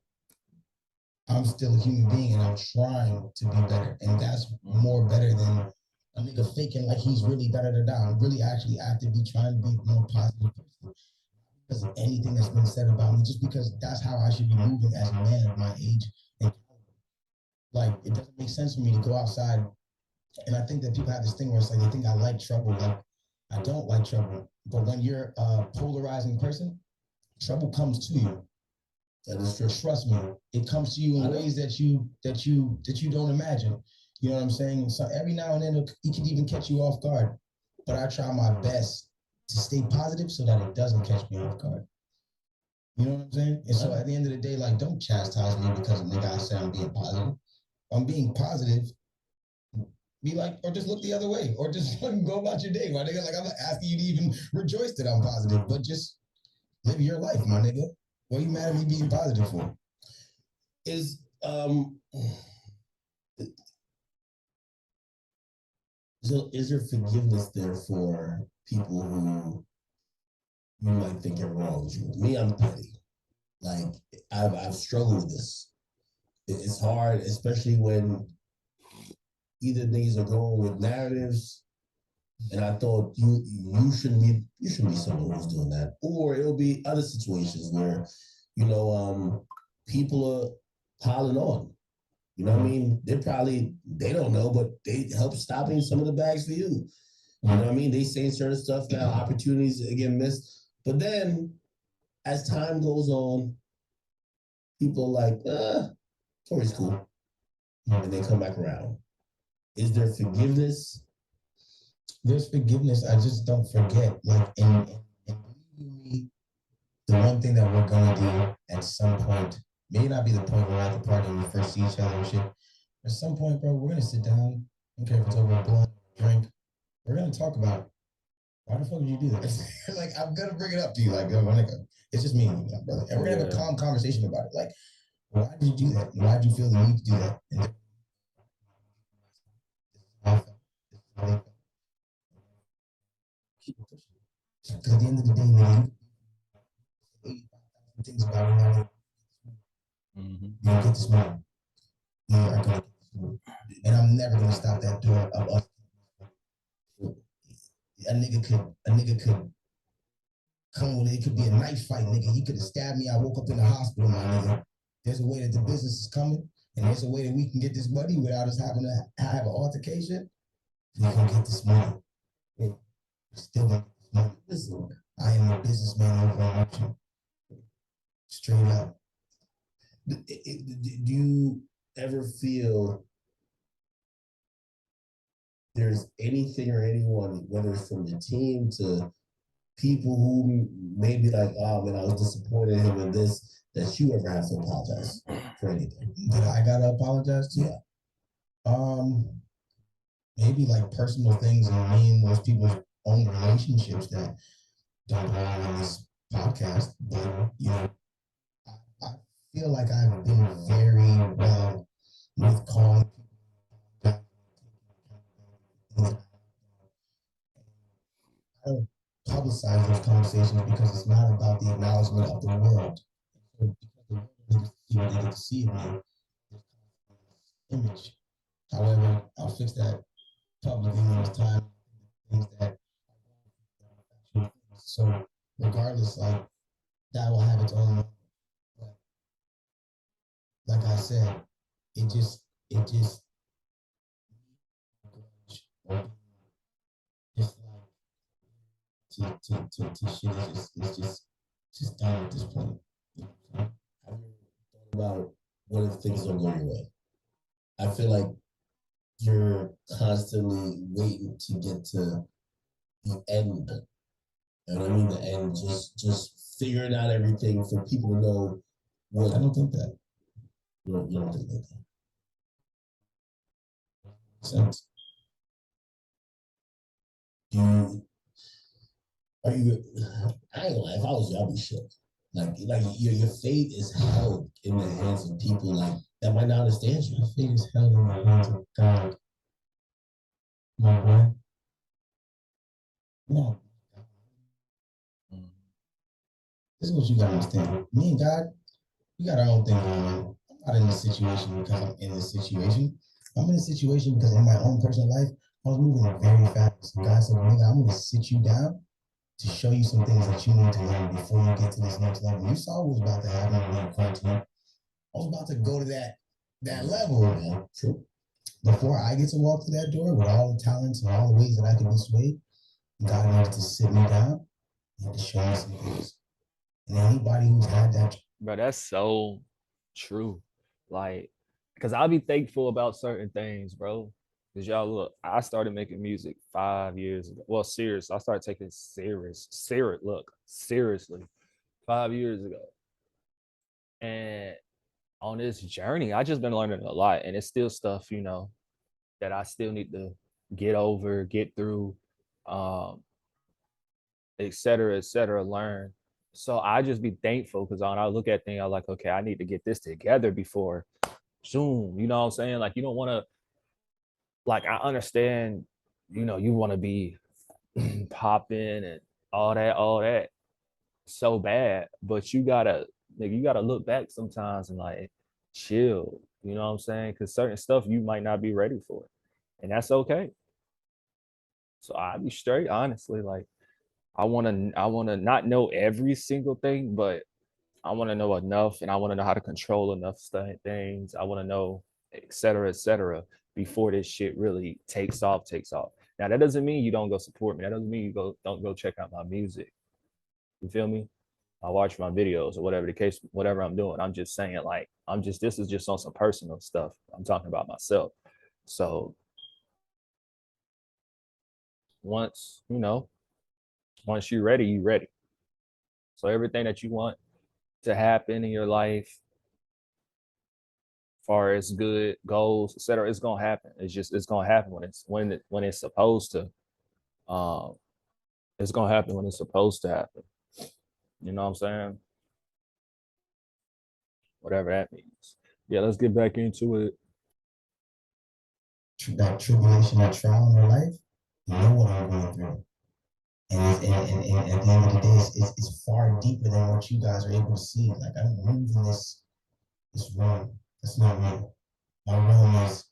I'm still a human being and I'm trying to be better. And that's more better than a nigga faking like he's really da-da-da-da. I'm really actually actively trying to be a more positive person. Because of anything that's been said about me, just because that's how I should be moving as a man of my age. And like, it doesn't make sense for me to go outside. And I think that people have this thing where it's like they think I like trouble. Like, I don't like trouble. But when you're a polarizing person, trouble comes to you. That is true. Trust me, it comes to you in ways that you don't imagine. You know what I'm saying? So every now and then it can even catch you off guard. But I try my best to stay positive so that it doesn't catch me off guard. You know what I'm saying? And so at the end of the day, like, don't chastise me because a nigga I say I'm being positive. I'm being positive. Be like, or just look the other way, or just fucking go about your day, my nigga. Like, I'm not asking you to even rejoice that I'm positive, but just live your life, my nigga. What are you mad at me being positive for? Is so is there forgiveness there for people who you might think are wrong? Me, I'm petty. Like, I've struggled with this. It's hard, especially when either niggas are going with narratives, and I thought you shouldn't be someone who's doing that, or it'll be other situations where, people are piling on. You know what I mean? They don't know, but they help stopping some of the bags for you. You know what I mean? They saying certain stuff now, opportunities get missed. But then as time goes on, people are like, Tory's cool. And they come back around. Is there forgiveness? There's forgiveness. I just don't forget. Like, and the one thing that we're gonna do at some point, may not be the point we're at the party when we first see each other and shit. At some point, bro, we're gonna sit down. I don't care if it's over a blunt, drink. We're gonna talk about why the fuck did you do that? Like, I'm gonna bring it up to you. Like, my nigga, it's just me and you, brother. And we're gonna have a calm conversation about it. Like, why did you do that? Why did you feel the need to do that? Because at the end of the day, man, 85,000 things about it. You get this money. You are gonna get this money. And I'm never gonna stop that door of us. A nigga could come with it. It could be a knife fight, nigga. He could have stabbed me. I woke up in the hospital, my nigga. There's a way that the business is coming, and there's a way that we can get this money without us having to have an altercation. We can get this money. We're still gonna get this money. Listen, I am a businessman over emotion. Straight up. Do you ever feel there's anything or anyone, whether it's from the team to people who may be like, oh man, I was disappointed in him in this, that you ever have to apologize for anything? That I gotta apologize to? Yeah. Maybe like personal things and me and those people's own relationships that don't belong on this podcast. But I feel like I've been very well with calling people. I don't publicize those conversations because it's not about the acknowledgement of the world. Because the world doesn't see what they get to see of me. image. However, I'll fix that publicly when it's time. Things that so regardless, like that will have its own. But like I said, it just just like to shit is just it's just done at this point. You know? Have you thought about what if things don't go your way? I feel like you're constantly waiting to get to the end. You know what I mean? The end, just figuring out everything for people to know what. I don't think that. You don't think that. Sense. You are you? I ain't gonna lie. If I was you, I'd be shook. Like your fate is held in the hands of people like that might not understand you. My fate is held in the hands of God. My boy. No. This is what you gotta understand. Me and God, we got our own thing going on. I'm not in this situation because I'm in this situation. I'm in this situation because in my own personal life, I was moving very fast. And God said, nigga, I'm gonna sit you down to show you some things that you need to learn before you get to this next level. You saw what was about to happen when you quarantine. I was about to go to that level, man. True. Before I get to walk through that door with all the talents and all the ways that I can be swayed, God needed to sit me down and to show me some things. And anybody who's had that, Bro, that's so true. Like, because I'll be thankful about certain things, bro. Because y'all look, I started making music 5 years ago. Well, serious. I started taking seriously 5 years ago. And on this journey, I just been learning a lot. And it's still stuff, that I still need to get over, get through, et cetera, learn. So I just be thankful because when I look at things, I'm like, okay, I need to get this together before Zoom. You know what I'm saying? Like, you don't want to, like, I understand, you want to be popping and all that so bad, but you gotta look back sometimes and like chill. You know what I'm saying? Because certain stuff you might not be ready for, and that's okay. So I'd be straight, honestly. Like, I wanna not know every single thing, but I wanna know enough, and I wanna know how to control enough things. I wanna know, et cetera, before this shit really takes off. Now that doesn't mean you don't go support me. That doesn't mean don't go check out my music. You feel me? I watch my videos or whatever the case, whatever I'm doing. I'm just saying, like, this is just on some personal stuff. I'm talking about myself. So once, once you're ready, you're ready. So everything that you want to happen in your life, as far as good goals, etc., it's gonna happen. It's gonna happen when it's supposed to. Um, it's gonna happen when it's supposed to happen. You know what I'm saying? Whatever that means. Yeah, let's get back into it. that tribulation, that trial in their life, you know what I'm going through. And at the end of the day, it's far deeper than what you guys are able to see. Like, I'm moving this realm. That's not me. My realm is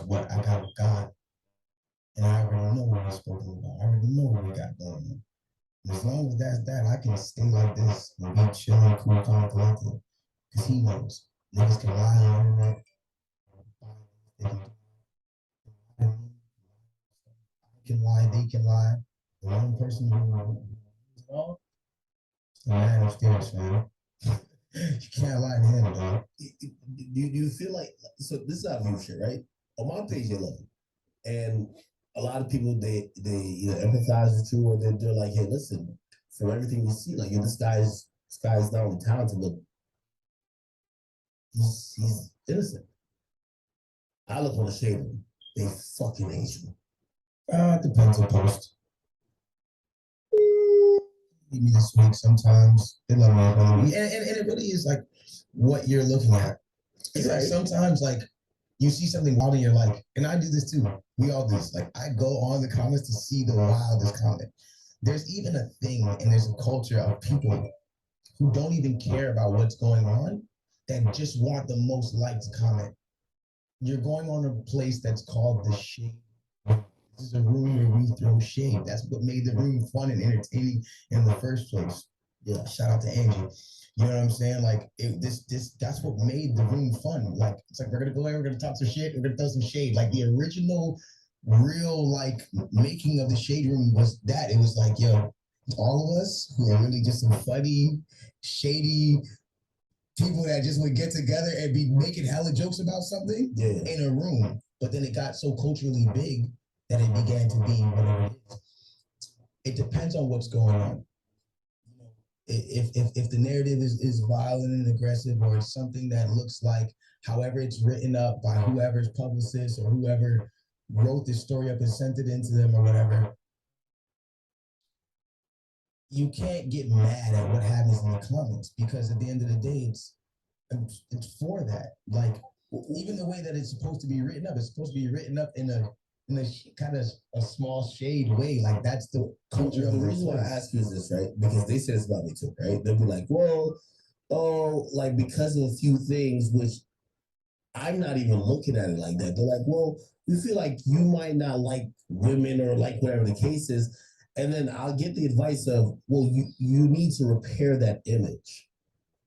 what I got with God. And I already know what he's spoken about. I already know what we got going on. And as long as that's that, I can stay like this and be chilling, cool, calm, collected. Because he knows. Niggas can lie on the internet. They can lie, they can lie. The one person who knows it all is the man upstairs, man. You can't lie to him, dog. Do you feel like so? This is how I view shit, right? On my page, they love it, and a lot of people they either empathize with you or they're like, hey, listen, from everything we see, like this guy's not only talented, but he's innocent. I look on the shade of him. They fucking hate you. It depends on post. Give me this week sometimes. They love me. And it really is like what you're looking at. It's right. Like sometimes like you see something wild and you're like, and I do this too. We all do this. Like I go on the comments to see the wildest comment. There's even a thing and there's a culture of people who don't even care about what's going on that just want the most liked comment. you're going on a place that's called the Shade. This is a room where we throw shade. That's what made the room fun and entertaining in the first place. Yeah, shout out to Angie. You know what I'm saying? Like that's what made the room fun. Like it's like we're gonna go there, we're gonna talk some shit, we're gonna throw some shade. Like the original, real like making of the shade room was that. It was like, yo, all of us who are really just some funny, shady people that just would get together and be making hella jokes about something in a room. But then it got so culturally big that it began to be whatever it is. It depends on what's going on. If the narrative is violent and aggressive, or it's something that looks like however it's written up by whoever's publicist or whoever wrote this story up and sent it into them or whatever, you can't get mad at what happens in the comments, because at the end of the day, it's for that. Like even the way that it's supposed to be written up, it's supposed to be written up in a kind of a small shade way. Like that's the culture of the reason why I ask you is this, right? Because they say this about me too, right? They'll be like, well, oh, like because of a few things, which I'm not even looking at it like that. They're like, well, we feel like you might not like women or like whatever the case is. And then I'll get the advice of, well, you need to repair that image.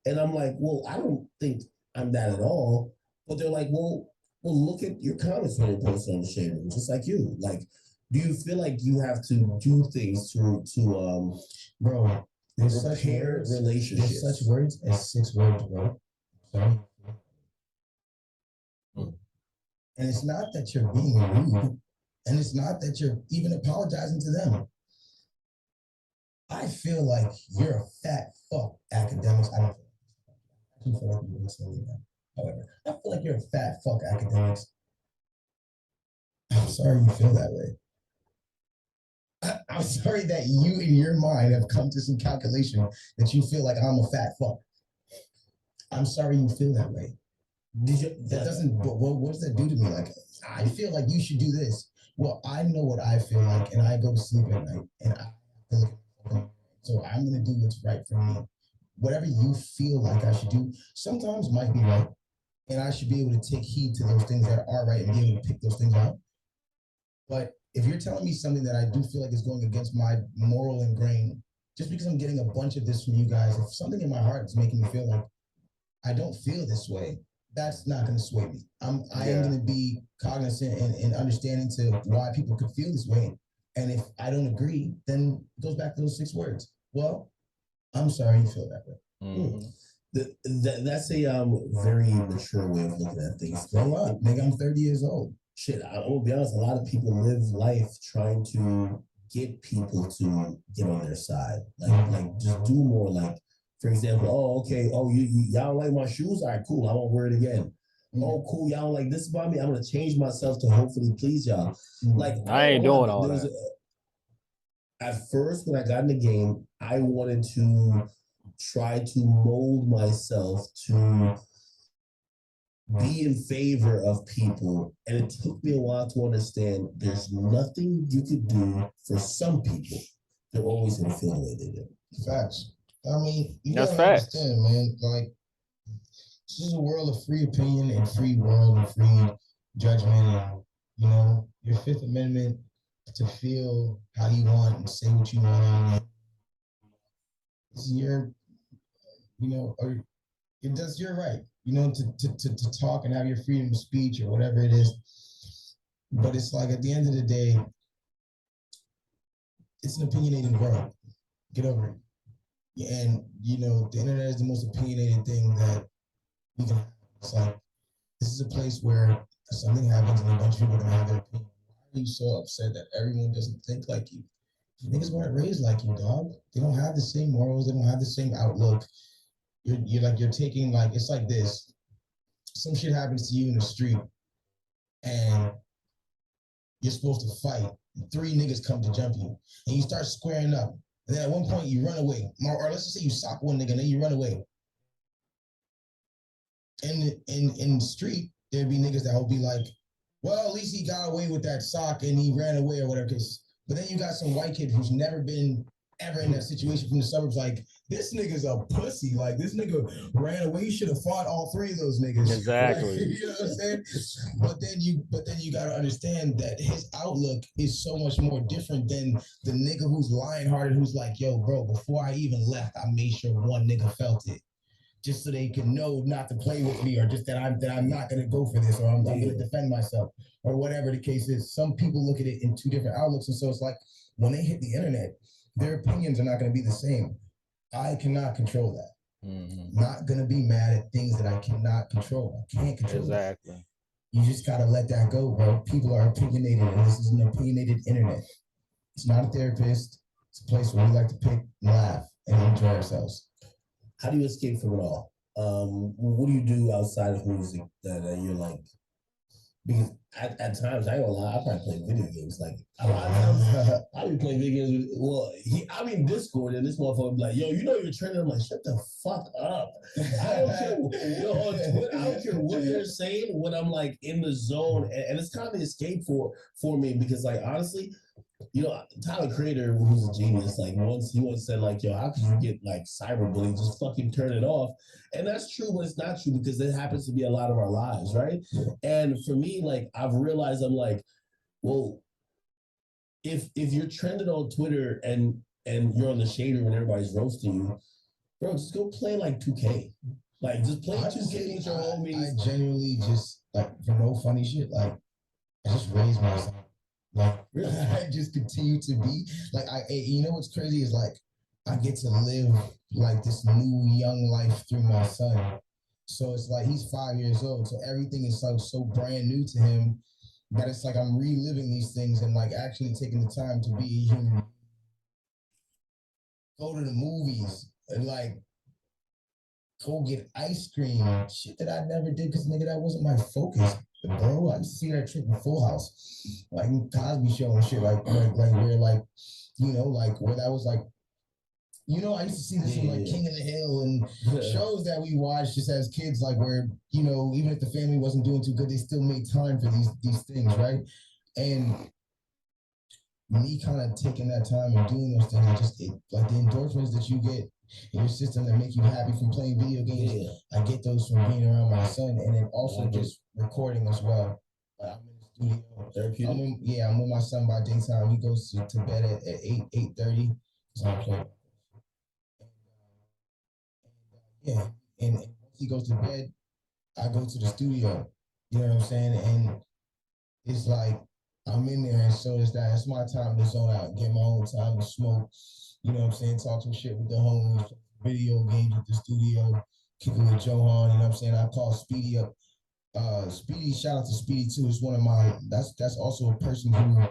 And I'm like, well, I don't think I'm that at all. But they're like, well, look at your comments when you post on the shade room, just like you. Like, do you feel like you have to do things to bro? There's such repair words, relationships. there's such words as 6 words, bro. Sorry. And it's not that you're being rude, and it's not that you're even apologizing to them. I feel like you're a fat fuck, academics. I don't feel like you're saying that. However, I feel like you're a fat fuck, academics. I'm sorry you feel that way. I'm sorry that you in your mind have come to some calculation that you feel like I'm a fat fuck. I'm sorry you feel that way. That doesn't, what does that do to me? Like, I feel like you should do this. Well, I know what I feel like, and I go to sleep at night, and so I'm gonna do what's right for me. Whatever you feel like I should do, sometimes might be right, and I should be able to take heed to those things that are right and be able to pick those things out. But if you're telling me something that I do feel like is going against my moral and grain, just because I'm getting a bunch of this from you guys, if something in my heart is making me feel like I don't feel this way, that's not going to sway me. I am going to be cognizant and understanding to why people could feel this way. And if I don't agree, then it goes back to those 6 words. Well, I'm sorry you feel that way. Mm-hmm. That's a very mature way of looking at things. Grow up, nigga. I'm 30 years old. Shit, I'm gonna be honest. A lot of people live life trying to get people to get on their side. Like just do more. Like, for example, oh, okay, oh, y'all like my shoes? All right, cool. I won't wear it again. Oh, cool. Y'all don't like this about me? I'm gonna change myself to hopefully please y'all. Like, I ain't doing all that. At first, when I got in the game, I wanted to try to mold myself to be in favor of people. And it took me a while to understand there's nothing you could do for some people. They're always going to feel the way they do. Facts. I mean, you that's gotta facts, understand, man. Like, this is a world of free opinion and free world and free judgment. And, you know, your Fifth Amendment to feel how you want and say what you want. It's your, you know, or it does your right, you know, to talk and have your freedom of speech or whatever it is. But it's like at the end of the day, it's an opinionated world. Get over it. And you know, the internet is the most opinionated thing that we can have. It's like this is a place where something happens and a bunch of people are gonna have their opinion. Why are you so upset that everyone doesn't think like you? Niggas weren't raised like you, dog. They don't have the same morals, they don't have the same outlook. You're taking, like, it's like this. Some shit happens to you in the street and you're supposed to fight. And 3 niggas come to jump you and you start squaring up. And then at one point you run away. Or let's just say you sock one nigga and then you run away. In the street, there'd be niggas that will be like, well, at least he got away with that sock and he ran away or whatever case. But then you got some white kid who's never been ever in that situation from the suburbs, like, this nigga's a pussy. Like, this nigga ran away. You should have fought all three of those niggas. Exactly. Like, you know what I'm saying? But then you gotta understand that his outlook is so much more different than the nigga who's lion-hearted, who's like, yo, bro, before I even left, I made sure one nigga felt it. Just so they can know not to play with me, or just that I'm not gonna go for this, or I'm gonna defend myself, or whatever the case is. Some people look at it in two different outlooks, and so it's like when they hit the internet, their opinions are not gonna be the same. I cannot control that. Mm-hmm. Not gonna be mad at things that I cannot control. I can't control Exactly. that. You just gotta let that go, bro. People are opinionated, and this is an opinionated internet. It's not a therapist. It's a place where we like to pick and laugh and enjoy ourselves. How do you escape from it all? What do you do outside of music that you're like? Because at times, I ain't gonna lie, I probably play video games. Like a lot of times, I be playing video games. I'm in Discord, and this motherfucker be like, "Yo, you know you're trending." I'm like, "Shut the fuck up!" I don't care. On Twitter, I don't care what they're saying when I'm like in the zone, and it's kind of the escape for me because, like, honestly. You know, Tyler Creator, who's a genius, like he once said, like, yo, how could you get like cyberbullying? Just fucking turn it off. And that's true, but it's not true because it happens to be a lot of our lives, right? Yeah. And for me, like, I've realized I'm like, well, if you're trending on Twitter and you're on the shade room and everybody's roasting you, bro, just go play like 2K. Like, just play 2K with your homies. I genuinely just, like, for no funny shit, like, I just raise myself. Like, really, I just continue to be like, you know what's crazy is like I get to live like this new young life through my son. So it's like he's 5 years old, so everything is like so brand new to him that it's like I'm reliving these things and like actually taking the time to be a human. Go to the movies and like go get ice cream, shit that I never did because nigga, that wasn't my focus. Bro, I used to see that shit in Full House, like Cosby Show and shit, like where like, you know, like where that was like, you know, I used to see this in like King of the Hill and shows that we watched just as kids, like where, you know, even if the family wasn't doing too good, they still made time for these things, right? And me kind of taking that time and doing those things, like the endorphins that you get in your system that make you happy from playing video games. Yeah. I get those from being around my son, and then also just recording as well. Like I'm in the studio. I'm with my son by daytime. He goes to bed at 8:30. So I play. Yeah, and once he goes to bed, I go to the studio. You know what I'm saying? And it's like I'm in there, and so it's my time to zone out, get my own time to smoke. You know what I'm saying? Talk some shit with the homies, video games at the studio, kicking with Johan, you know what I'm saying? I call Speedy up. Speedy, shout out to Speedy too. It's one of my, that's also a person who,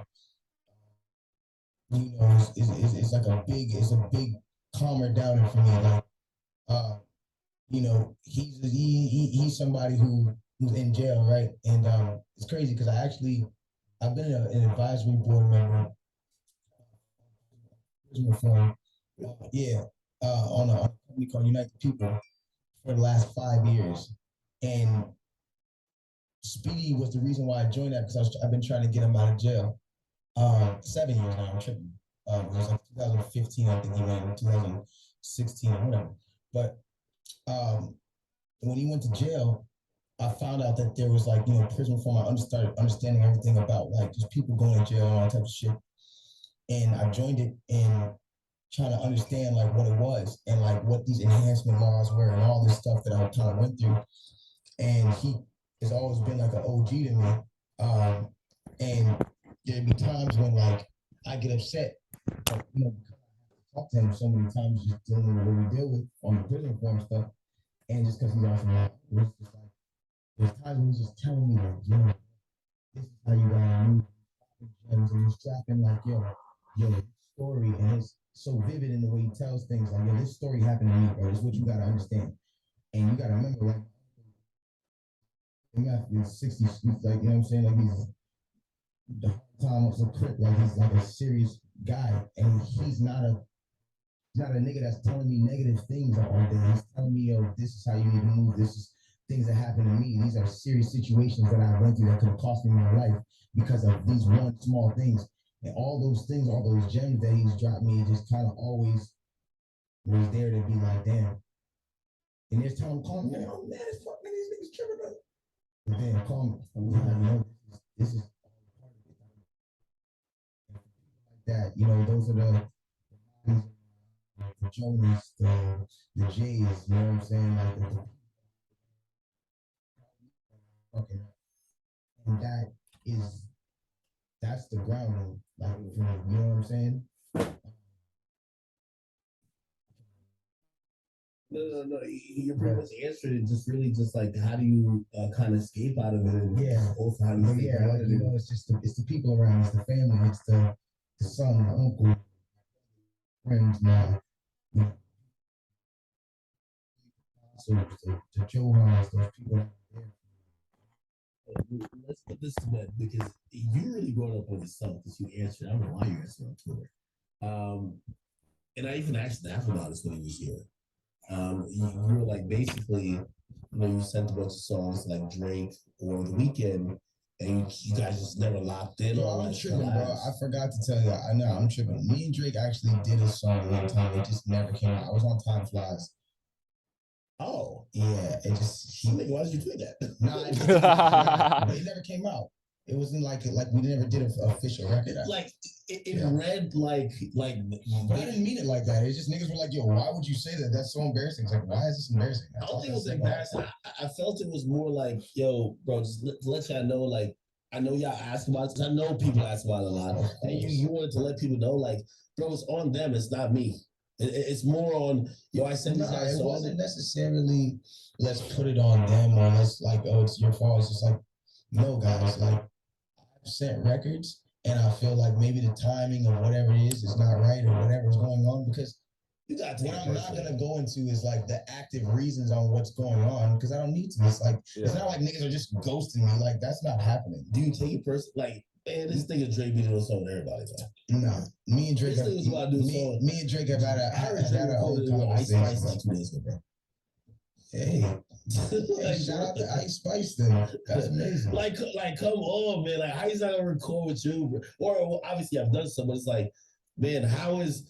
you know, is like it's a big calmer downer for me. Like, you know, he's somebody who's in jail, right? And it's crazy because I've been an advisory board member reform, on a company called Unite the People for the last 5 years. And Speedy was the reason why I joined that because I've been trying to get him out of jail. 7 years now, I'm tripping. It was like 2015, I think he went in 2016 or whatever. But when he went to jail, I found out that there was like, you know, prison reform. I started understanding everything about like just people going to jail and all that type of shit. And I joined it and trying to understand like what it was and like what these enhancement laws were and all this stuff that I kind of went through. And he has always been like an OG to me. And there'd be times when like I get upset, you know, talk to him so many times just dealing with what we deal with on the prison reform stuff. And just because he's also it's just like there's times when he's just telling me like, yo, this is how you gotta move and he's trapping like, yo, story, and it's so vivid in the way he tells things. Like, yo, this story happened to me, bro. It's what you gotta understand. And you gotta remember, like, Matthew is 60, he's like, you know what I'm saying? Like, he's the time of a crip, like, he's like a serious guy. And he's not a nigga that's telling me negative things all day. He's telling me, yo, this is how you need to move. This is things that happen to me. These are serious situations that I went through that could have cost me my life because of these one small things. And all those things, all those gems that he's dropped me, just kind of always was there to be like, damn. And there's time calling, man, I'm mad as fuck, man, these niggas tripping up. But then call me, I'm like, no, this is like that. You know, those are the Jonas, the Jays, you know what I'm saying? Like okay. And that's the grounding, like, you know what I'm saying? No. You pretty much answered it. Just really, just like, how do you kind of escape out of it? And Yeah. also, how do you Yeah, like, you know, it's the people around, it's the family, it's the son, the uncle, friends, my, you know, so the Johans, those people that are there. Let's put this to bed because you really brought up on yourself because you answered. I don't know why you answered on Twitter. And I even asked Naf about this when he was here. You were like, basically, you know, you sent a bunch of songs like Drake or The Weeknd, and you guys just never locked in. Bro, on I'm like tripping, bro. collabs. I forgot to tell you. I know I'm tripping. Me and Drake actually did a song one time. It just never came out. I was on Time Flies. Oh, Yeah, it just why did you tweet that? Nah, it never came out. It wasn't like we never did an official record. Like it read like. But I didn't mean it like that. It's just niggas were like, "Yo, why would you say that? That's so embarrassing." It's like, why is this embarrassing? I don't think it was embarrassing. I felt it was more like, yo, bro, just let y'all know, like, I know y'all ask about it, 'cause I know people ask about it a lot. And you wanted to let people know, like, bro, it's on them, it's not me. It's more on, yo, I sent these guys. It wasn't necessarily, let's put it on them or let's like, oh, it's your fault. It's just like, no, guys, like, I've sent records and I feel like maybe the timing of whatever it is not right or whatever's going on because what I'm not gonna go into is like the active reasons on what's going on because I don't need to. It's like it's not like niggas are just ghosting me. Like that's not happening. Do you take it personally? Like, man, this nigga Drake be doing something with everybody, man. No, me and Drake. Me and Drake have had a whole conversation. Ice Spice like 2 days ago, bro. Hey, like, shout out to Ice Spice then. That's amazing. like, come on, man. Like, how he's not gonna record with you, bro? Or well, obviously I've done some, but it's like, man, how is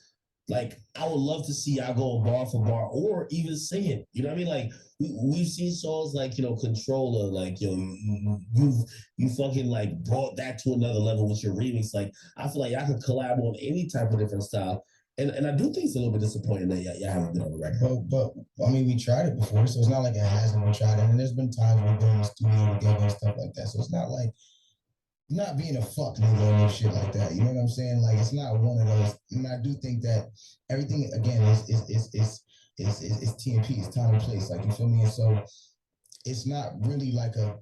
like I would love to see y'all go bar for bar or even sing it. You know what I mean? Like we've seen songs like, you know, Controller, like, yo, you fucking like brought that to another level with your remix. Like I feel like y'all could collab on any type of different style. And I do think it's a little bit disappointing that y'all haven't been on the record. But I mean, we tried it before, so it's not like it hasn't been tried. And there's been times we've been in the studio together and stuff like that. So it's not like not being a fuck nigga and shit like that. You know what I'm saying? Like it's not one of those. And I do think that everything again is TNP, it's time and place. Like you feel me? And so it's not really like a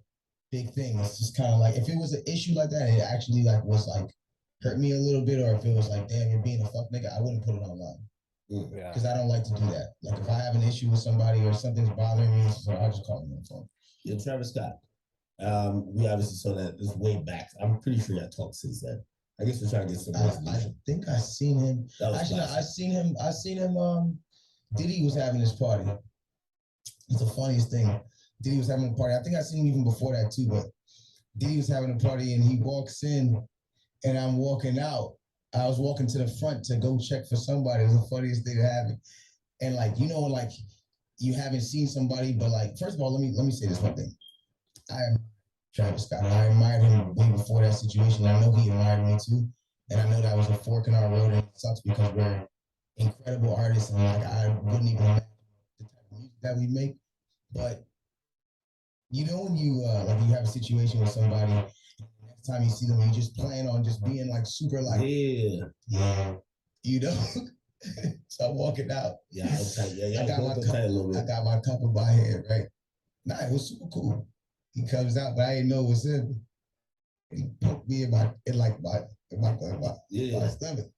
big thing. It's just kind of like if it was an issue like that, it actually like was like hurt me a little bit, or if it was like, damn, you're being a fuck nigga, I wouldn't put it online. Because I don't like to do that. Like if I have an issue with somebody or something's bothering me, so I'll just call them on the phone. Yeah, Travis Scott. We obviously saw that this way back. I'm pretty sure y'all talked since then. I guess we're trying to get some resolution. I think I seen him. Actually, I seen him. Diddy was having his party. It's the funniest thing. Diddy was having a party. I think I seen him even before that too, but Diddy was having a party and he walks in and I'm walking out. I was walking to the front to go check for somebody. It was the funniest thing that happened. And like, you know, like you haven't seen somebody, but like, first of all, let me say this one thing. I am Travis Scott. I admired him way before that situation. I know he admired me too. And I know that was a fork in our road and it sucks because we're incredible artists and like I wouldn't even imagine the type of music that we make. But you know when you like you have a situation with somebody, next time you see them, you just plan on just being like super like yeah, you know. So I'm walking out. I got my cup in my hand, right? Nah, it was super cool. He comes out, but I didn't know it was him. He poked me in my stomach.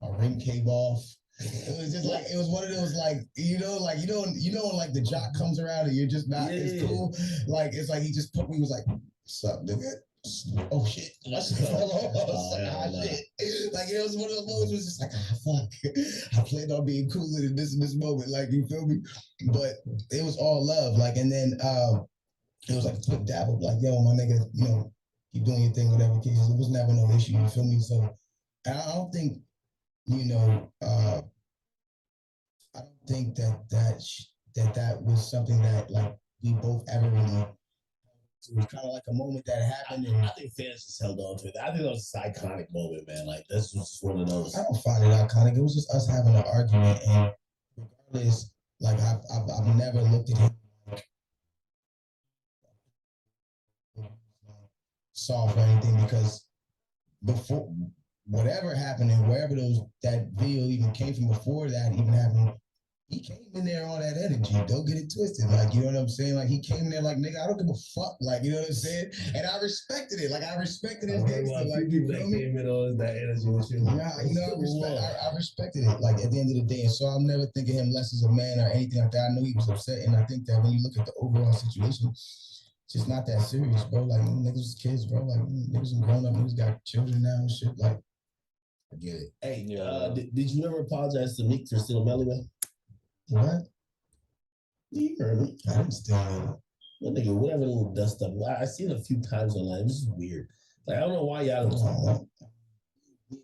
My ring came off. It was just like it was one of those like you know when like the jock comes around and you're just not it's cool. Like it's like he just poked me. He was like, "What's up, nigga?" Oh shit! Shit. Like it was one of those moments. It was just like, fuck. I planned on being cooler than this in this moment. Like you feel me? But it was all love. Like and then it was like a quick dab of like, yo, my nigga, you know, keep doing your thing, whatever cases. It was never no issue. You feel me? So I don't think, you know, I don't think that was something that like we both ever really. It was kind of like a moment that happened, and I think fans just held on to it. I think that was an iconic moment, man. Like this was just one of those. I don't find it iconic. It was just us having an argument, and regardless, like I've never looked at him like soft or anything because before whatever happened and wherever that video even came from before that even happened, he came in there on that energy. Don't get it twisted. Like, you know what I'm saying? Like, he came in there like, nigga, I don't give a fuck. Like, you know what I'm saying? And I respected it. Like, I respected his gangster. Like, you feel me? Came in on that energy with you. Nah, you know, I respected it. Like, at the end of the day. And so I'll never think of him less as a man or anything like that. I know he was upset. And I think that when you look at the overall situation, it's just not that serious, bro. Like, niggas was kids, bro. Like, niggas are grown up. Niggas got children now and shit. Like, I get it. Hey, did you ever apologize to Meek for stealing Melly, man? What? You heard me. I didn't steal it. That nigga, whatever little dust up. I seen it a few times online. This is weird. Like, I don't know why y'all don't talk about it. You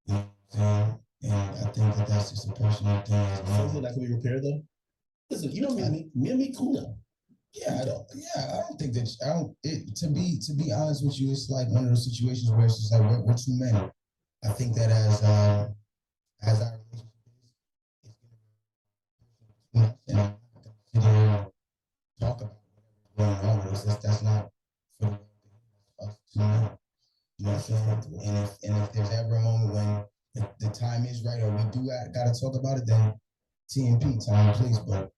know what I'm saying? And I think that that's just a personal thing as well. Something that can be repaired, though? Listen, you know me and me cool now. Yeah, I don't think that to be honest with you, it's like one of those situations where it's just like we're two men. I think that as our relationship is, and I'm not gonna sit here and talk about what's going on with us. That's not for us two men. You know what I'm saying? And if there's ever a moment when the time is right or we do gotta talk about it, then TMP, time and place. But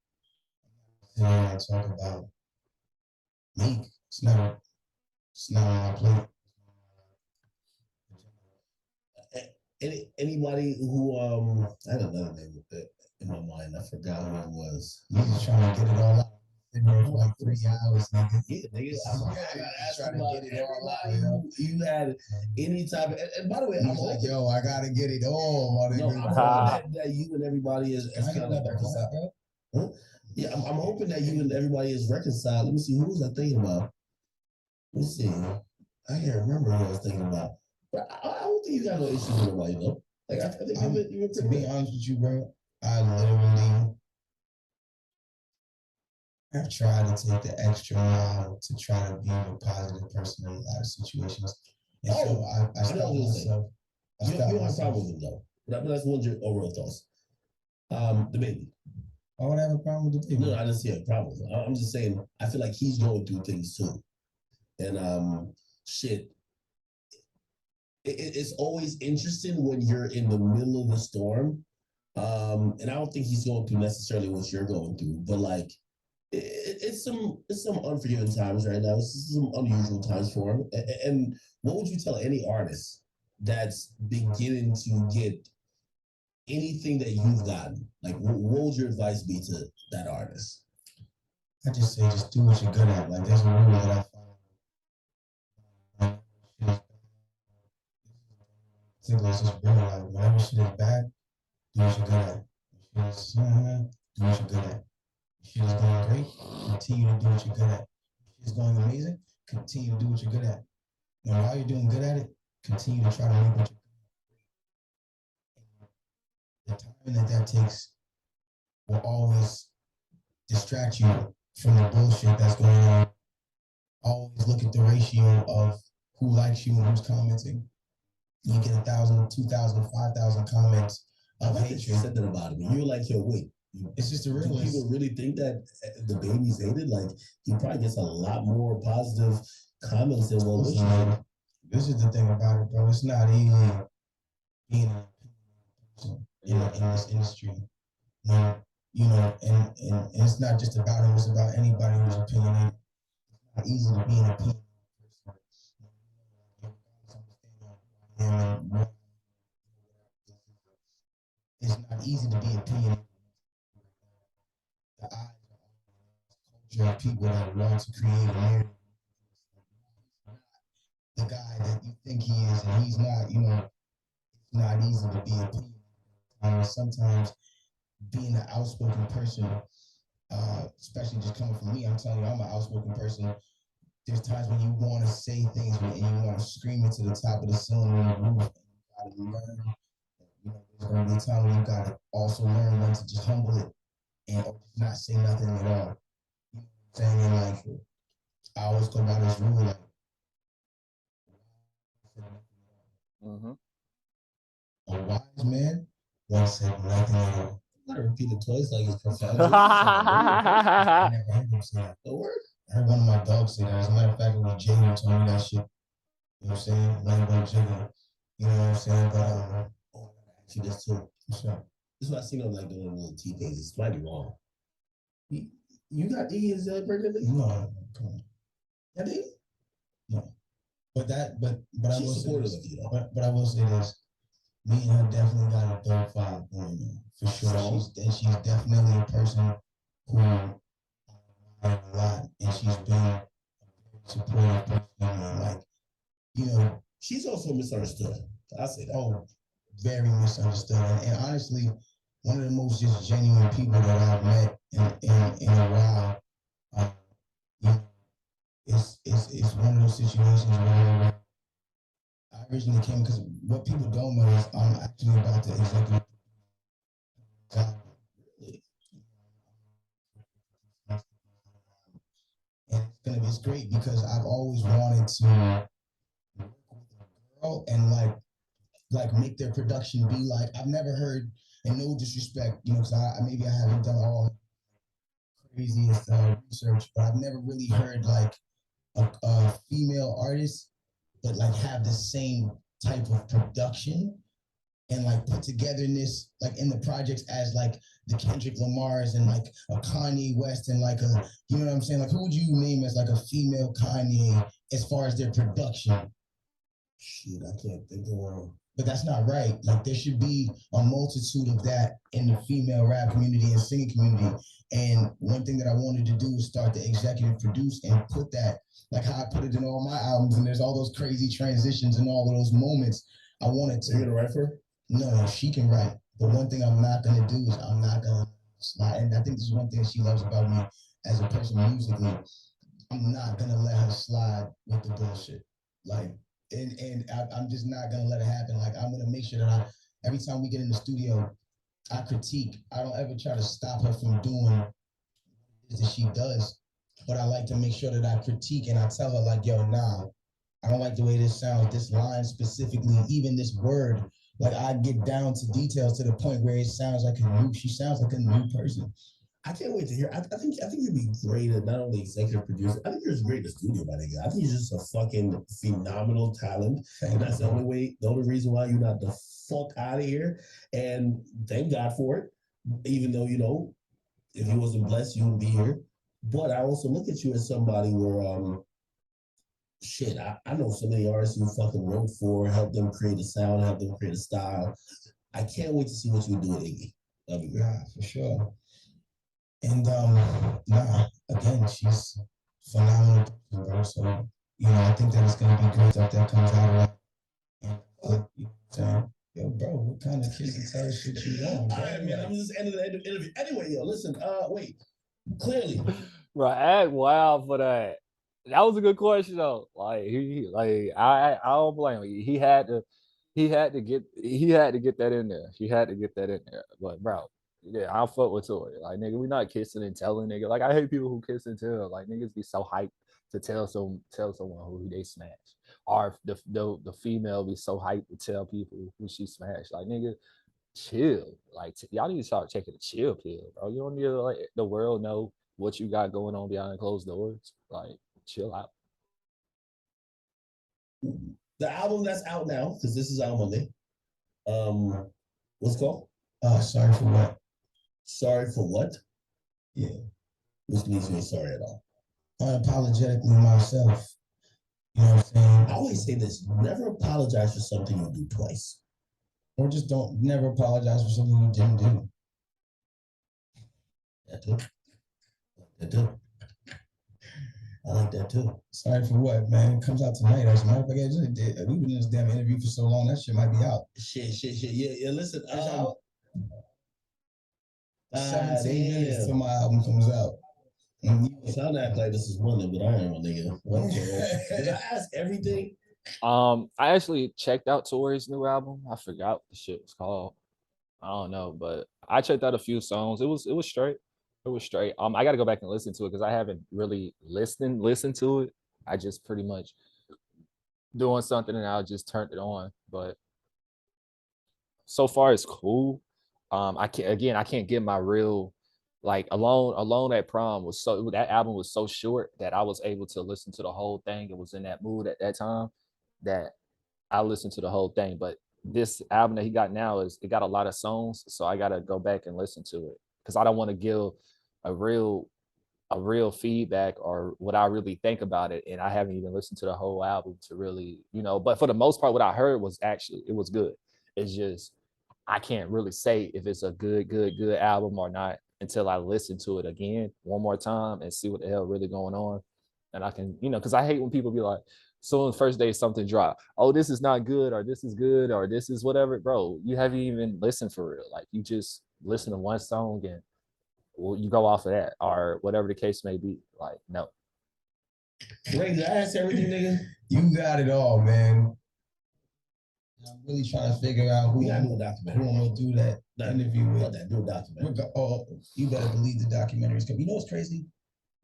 sit here and talk about Meek. It's not on my plate. Anybody who I had another name with it in my mind. I forgot who it was. You just trying to get it all out. Been there for like 3 hours, nigga. Yeah, nigga. I gotta ask trying about to get it all out. everybody you had any type of, and by the way, I'm like, yo, I gotta get it all, my no, nigga. I'm hoping that you and everybody is Can I kind get of that reconciled. bro? Huh? Yeah, I'm hoping that you and everybody is reconciled. Let me see, who was I thinking about? Let me see. I can't remember who I was thinking about. But I don't think you got no issues with nobody, though. Like, I think you've been to be honest with you, bro, I literally have tried to take the extra mile to try to be a positive person in a lot of situations. And so I stopped myself. You don't have a problem with it, though. But that's one of your overall thoughts. The baby. I would have a problem with the baby. No, I didn't see a problem. I'm just saying, I feel like he's going through things too. And shit, it's always interesting when you're in the middle of the storm. And I don't think he's going through necessarily what you're going through, but like it's some unforgiving times right now. It's some unusual times for him. And what would you tell any artist that's beginning to get anything that you've gotten? Like, what would your advice be to that artist? I just say, just do what you're good at. Like, there's a rule that I follow. I think it's just real. Like, whenever shit is bad, do what you're good at. Do what you're good at. Shit is going great, continue to do what you're good at. Shit is going amazing, continue to do what you're good at. And while you're doing good at it, continue to try to make what you're good at. The time that takes will always distract you from the bullshit that's going on. Always look at the ratio of who likes you and who's commenting. You get 1,000, 2,000, 5,000 comments of hatred. You said that about me. You're like, yo, wait. It's just a realist. People really think that the baby's hated? Like, he probably gets a lot more positive comments than what wishes. This is the thing about it, bro. It's not easy being a person in this industry. You know, and it's not just about him, it's about anybody who's opinionated. It's not easy to be an opinionated person. It's not easy to be opinionated. The eyes of people that want to create a narrative. The guy that you think he is and he's not, you know, it's not easy to be opinionated. Sometimes being an outspoken person, especially just coming from me, I'm telling you, I'm an outspoken person. There's times when you want to say things and you want to scream it to the top of the cylinder and you try to learn You know, there's gonna be a time when you gotta also learn when to just humble it and not say nothing at all. You know what I'm saying? And like, I always go by this rule, like, a wise man once said nothing at all. I repeat it twice like it's profound. I never heard him say that. The word? I heard one of my dogs say that. As a matter of fact, it was Jay who told me that shit. You know what I'm saying? Like, about Jigga. You know what I'm saying? But, oh, I gotta ask you this too. What's up? This is what I seen on like the little T-Pages. It's might be wrong. You got Iggy's birthday? No, come on. I did? No. But I will say supportive this. of you, though. But I will say this. Me and her definitely got a third five going on. For sure. She's definitely a person who I admire a lot, and she's been a very supportive person. And like, you know, she's also misunderstood. I say that. Oh, very misunderstood. And honestly, one of the most just genuine people that I've met in a while. You know, it's one of those situations where I originally came because what people don't know is I'm actually about to executive. And it's great because I've always wanted to work with a girl and like make their production be like, I've never heard, and no disrespect, you know, because maybe I haven't done all craziest research, but I've never really heard like a female artist, but like have the same type of production and like put togetherness like in the projects as like the Kendrick Lamars and like a Kanye West and like a, you know what I'm saying? Like, who would you name as like a female Kanye as far as their production? Shoot, I can't think of one. But that's not right. Like, there should be a multitude of that in the female rap community and singing community. And one thing that I wanted to do was start to executive produce and put that, like how I put it in all my albums. And there's all those crazy transitions and all of those moments. I wanted to. You're gonna write for her? No, she can write. But one thing I'm not gonna do is I'm not gonna slide. And I think this is one thing she loves about me as a person musically. I'm not gonna let her slide with the bullshit. Like, I'm just not gonna let it happen. Like, I'm gonna make sure that every time we get in the studio, I critique. I don't ever try to stop her from doing what it is that she does, but I like to make sure that I critique and I tell her like, yo, nah, I don't like the way this sounds, this line specifically, even this word. Like, I get down to details to the point where it sounds like she sounds like a new person. I can't wait to hear. I think you'd be great at not only executive producer. I think you're great in the studio, my nigga. I think you're just a fucking phenomenal talent, and that's the only reason why you're not the fuck out of here. And thank God for it. Even though, you know, if you wasn't blessed, you wouldn't be here. But I also look at you as somebody where shit, I know so many artists you fucking wrote for, help them create a sound, help them create a style. I can't wait to see what you do with Iggy. That'd be great. Yeah, for sure. And again, she's phenomenal, bro. So, you know, I think that it's gonna be great stuff that comes out of that. And you know what I'm saying? Yo, bro, what kind of kiss and tell shit you want? All right, man. I'm just ending the interview. Anyway, yo, listen, wait. Clearly. Bro, act wild for that. That was a good question though. Like I don't blame him. He had to get that in there. He had to get that in there. But bro, yeah, I'll fuck with Tory. Like, nigga, we not kissing and telling, nigga. Like, I hate people who kiss and tell. Like, niggas be so hyped to tell someone who they smash. Or the female be so hyped to tell people who she smashed. Like, nigga, chill. Like, y'all need to start taking a chill pill, bro. You don't need to let the world know what you got going on behind closed doors. Like, chill out. The album that's out now, because this is out Monday. What's it called? Sorry for what? Sorry for what? Yeah. Which means you're sorry at all. Unapologetically myself. You know what I'm saying? I always say this: never apologize for something you do twice. Or just never apologize for something you didn't do. That too. That too. I like that too. Sorry for what, man? It comes out tonight. As a matter of fact, we've been in this damn interview for so long, that shit might be out. Shit. Yeah, listen. 17 minutes till my album comes out. Sound act like this is Monday, but I am a nigga. Okay. Did I ask everything? I actually checked out Tory's new album. I forgot what the shit was called. I don't know, but I checked out a few songs. It was straight. It was straight. I got to go back and listen to it because I haven't really listened to it. I just pretty much doing something and I just turned it on. But so far it's cool. I can't get my real like alone at prom was so that album was so short that I was able to listen to the whole thing. It was in that mood at that time that I listened to the whole thing. But this album that he got now is it got a lot of songs, so I gotta go back and listen to it because I don't want to give a real a real feedback or what I really think about it. And I haven't even listened to the whole album to really, but for the most part, what I heard was actually it was good. It's just I can't really say if it's a good album or not until I listen to it again one more time and see what the hell really going on. And I can, because I hate when people be like, so on the first day something drop. Oh, this is not good, or this is good, or this is whatever, bro. You haven't even listened for real. Like you just listen to one song and well, you go off of that, or whatever the case may be. Like, no. Ray, did I ask everything, nigga? You got it all, man. I'm really trying to figure out who I'm I'm gonna do that interview with. Do a documentary. Oh, you better believe the documentaries. You know what's crazy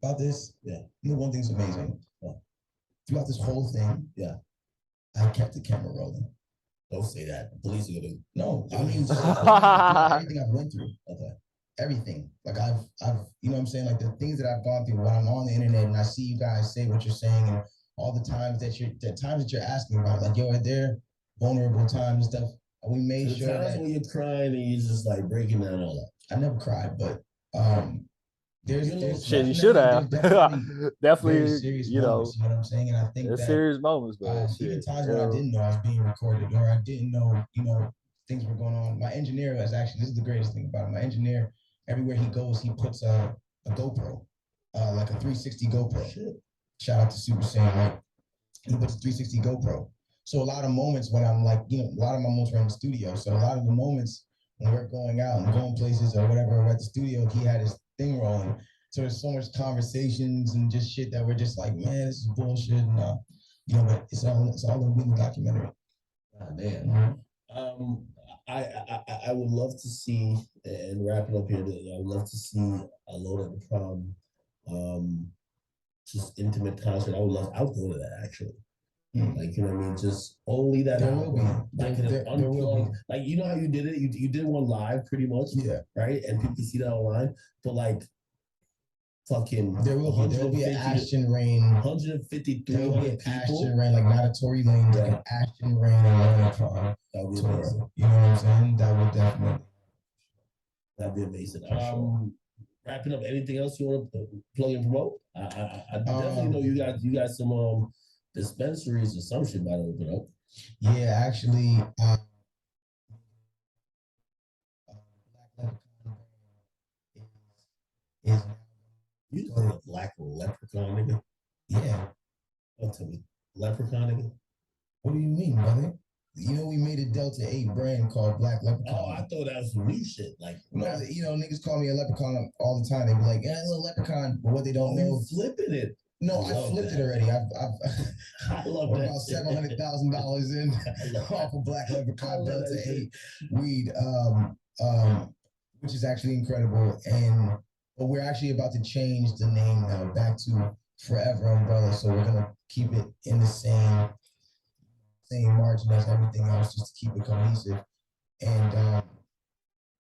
about this? Yeah. You know one thing's amazing. Throughout this whole thing, yeah, I kept the camera rolling. Don't say that. The police are gonna. No, I mean everything I've went through. Okay. Everything. Like I've, you know what I'm saying? Like the things that I've gone through when I'm on the internet and I see you guys say what you're saying and all the times that you're asking about, like, yo, are there vulnerable times and stuff? And we made sure times when you're crying and you're just like breaking down all that. I never cried, but there's shit you should have definitely serious moments, you know what I'm saying? And I think there's serious moments, but even times when I didn't know I was being recorded or I didn't know, things were going on. My engineer was actually, this is the greatest thing about it. My engineer, everywhere he goes, he puts a GoPro, like a 360 GoPro. Shit. Shout out to Super Sam, right? He puts a 360 GoPro. So a lot of moments when I'm like, a lot of my moments were in the studio. So a lot of the moments when we're going out and going places or whatever, we're at the studio, he had his thing rolling. So there's so much conversations and just shit that we're just like, man, this is bullshit. And, but it's all gonna be in the documentary. Oh, man. Mm-hmm. I would love to see, and wrapping up here, I would love to see Alone at the Prom, just intimate concert. I would go to that actually. Like, you know what I mean? Just only that. There will be. Like, there will be. Like, you know how you did it? You did one live pretty much. Yeah. Right? And people can see that online. But like, fucking. There will be an Ashton Rain. 150, 300 people. Ashton Rain, like not a Tory Lanez, like an Ashton Rain and Prom. That would be amazing. You know what I'm saying? That would definitely. That'd be amazing. Wrapping up, anything else you want to plug and promote? I definitely know you got some dispensaries or some shit about to open up. Yeah, actually, is you call it a black leprechaun, nigga? Yeah. Don't tell me, leprechaun, nigga. What do you mean, brother? We made a Delta 8 brand called Black Leprechaun. Oh, I thought that was some new shit. Like, niggas call me a leprechaun all the time. They be like, yeah, a little leprechaun, but what they don't know. You flipping it. No, I flipped it already. I love that. About $700,000 in off of Black Leprechaun Delta 8 weed, which is actually incredible. But we're actually about to change the name now back to Forever Umbrella. So we're gonna keep it in the same margin as everything else, just to keep it cohesive. And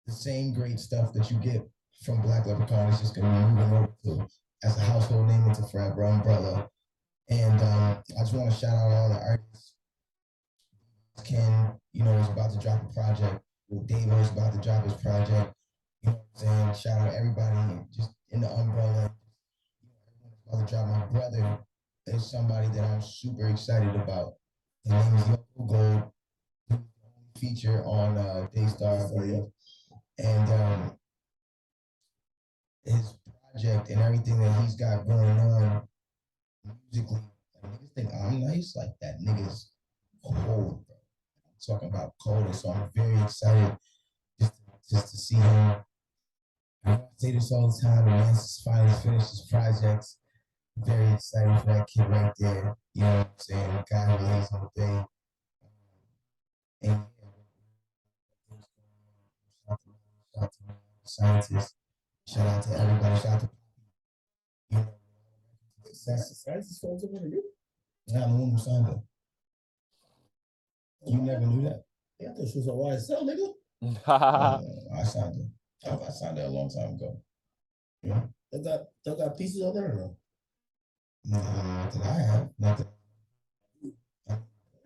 the same great stuff that you get from Black Leprechaun is just gonna be moving over to as a household name into Forever Umbrella. And I just want to shout out all the artists. Ken, is about to drop a project. Dave is about to drop his project. You know what I'm saying? Shout out everybody just in the umbrella. About to drop. My brother is somebody that I'm super excited about. His name is Yoko Gold. Feature on Daystar. And his project and everything that he's got going on musically, niggas think I'm nice, like that nigga's cold, bro. I'm talking about cold, and so I'm very excited just to see him. I say this all the time, and once finally finished his projects, very excited for that kid right there. You know what I'm saying? The guy who lays on the bay. And shout out to the scientists. Shout out to everybody. Shout out to you know, Science phones up on you. yeah, I'm the one who signed it. You never knew that? Yeah, I thought she was on YSL, nigga. I signed it. I signed it a long time ago. Yeah. They got pieces on there or no? Not that I have. Not that.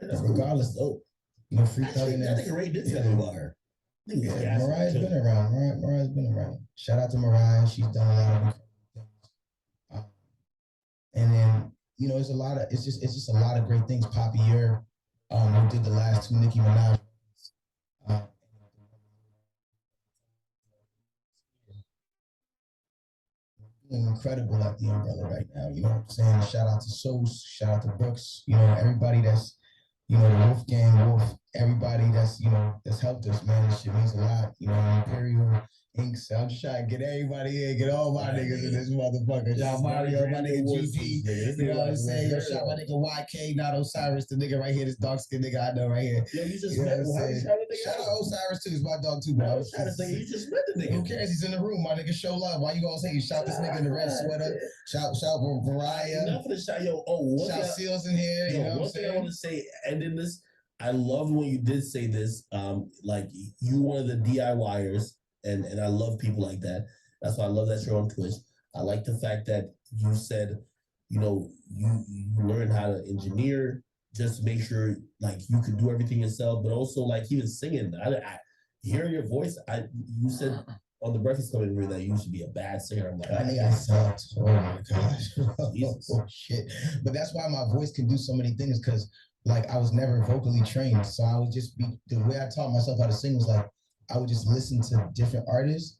Regardless, dope. You know, free Actually, thugging that nigga Ray did tell me about her. Yeah, Mariah's been around. Mariah's been around. Shout out to Mariah. She's done a lot of things. And then, you know, it's just a lot of great things. Poppy Yer, who did the last two Nicki Minaj. Incredible at the umbrella right now. You know what I'm saying? Shout out to Sos, shout out to Brooks, you know, everybody that's, you know, the Wolfgang, Wolf, everybody that's, you know, that's helped us, man. This shit means a lot. You know, Imperial Inks. I'm just trying to get everybody in, get all my niggas in this motherfucker. Y'all Mario, my nigga GP. You know what I'm saying? Yo, shout my nigga YK, not Osiris, the nigga right here, this dark skinned nigga I know right here. Yo, you just You know met what I'm him. saying? Shout out Osiris too, he's my dog too, bro. You just met the nigga. Who cares? He's in the room, my nigga. Show love. Why you gonna say you shout this nigga in the red sweater? Shout Mariah. Enough of the shout. Yo, shout Seals in here. Yo, you know one thing I want to say, ending this, I love when you did say this. Like you one of the DIYers, and I love people like that. That's why I love that you're on Twitch. I like the fact that you said, you know, you learned how to engineer just to make sure like you could do everything yourself, but also like even singing. I hearing your voice. You said on the Breakfast Club interview that you should be a bad singer. I'm like, I think I sucked. Oh my gosh. Oh shit. But that's why my voice can do so many things, because like I was never vocally trained. So I would just be, the way I taught myself how to sing was like, I would just listen to different artists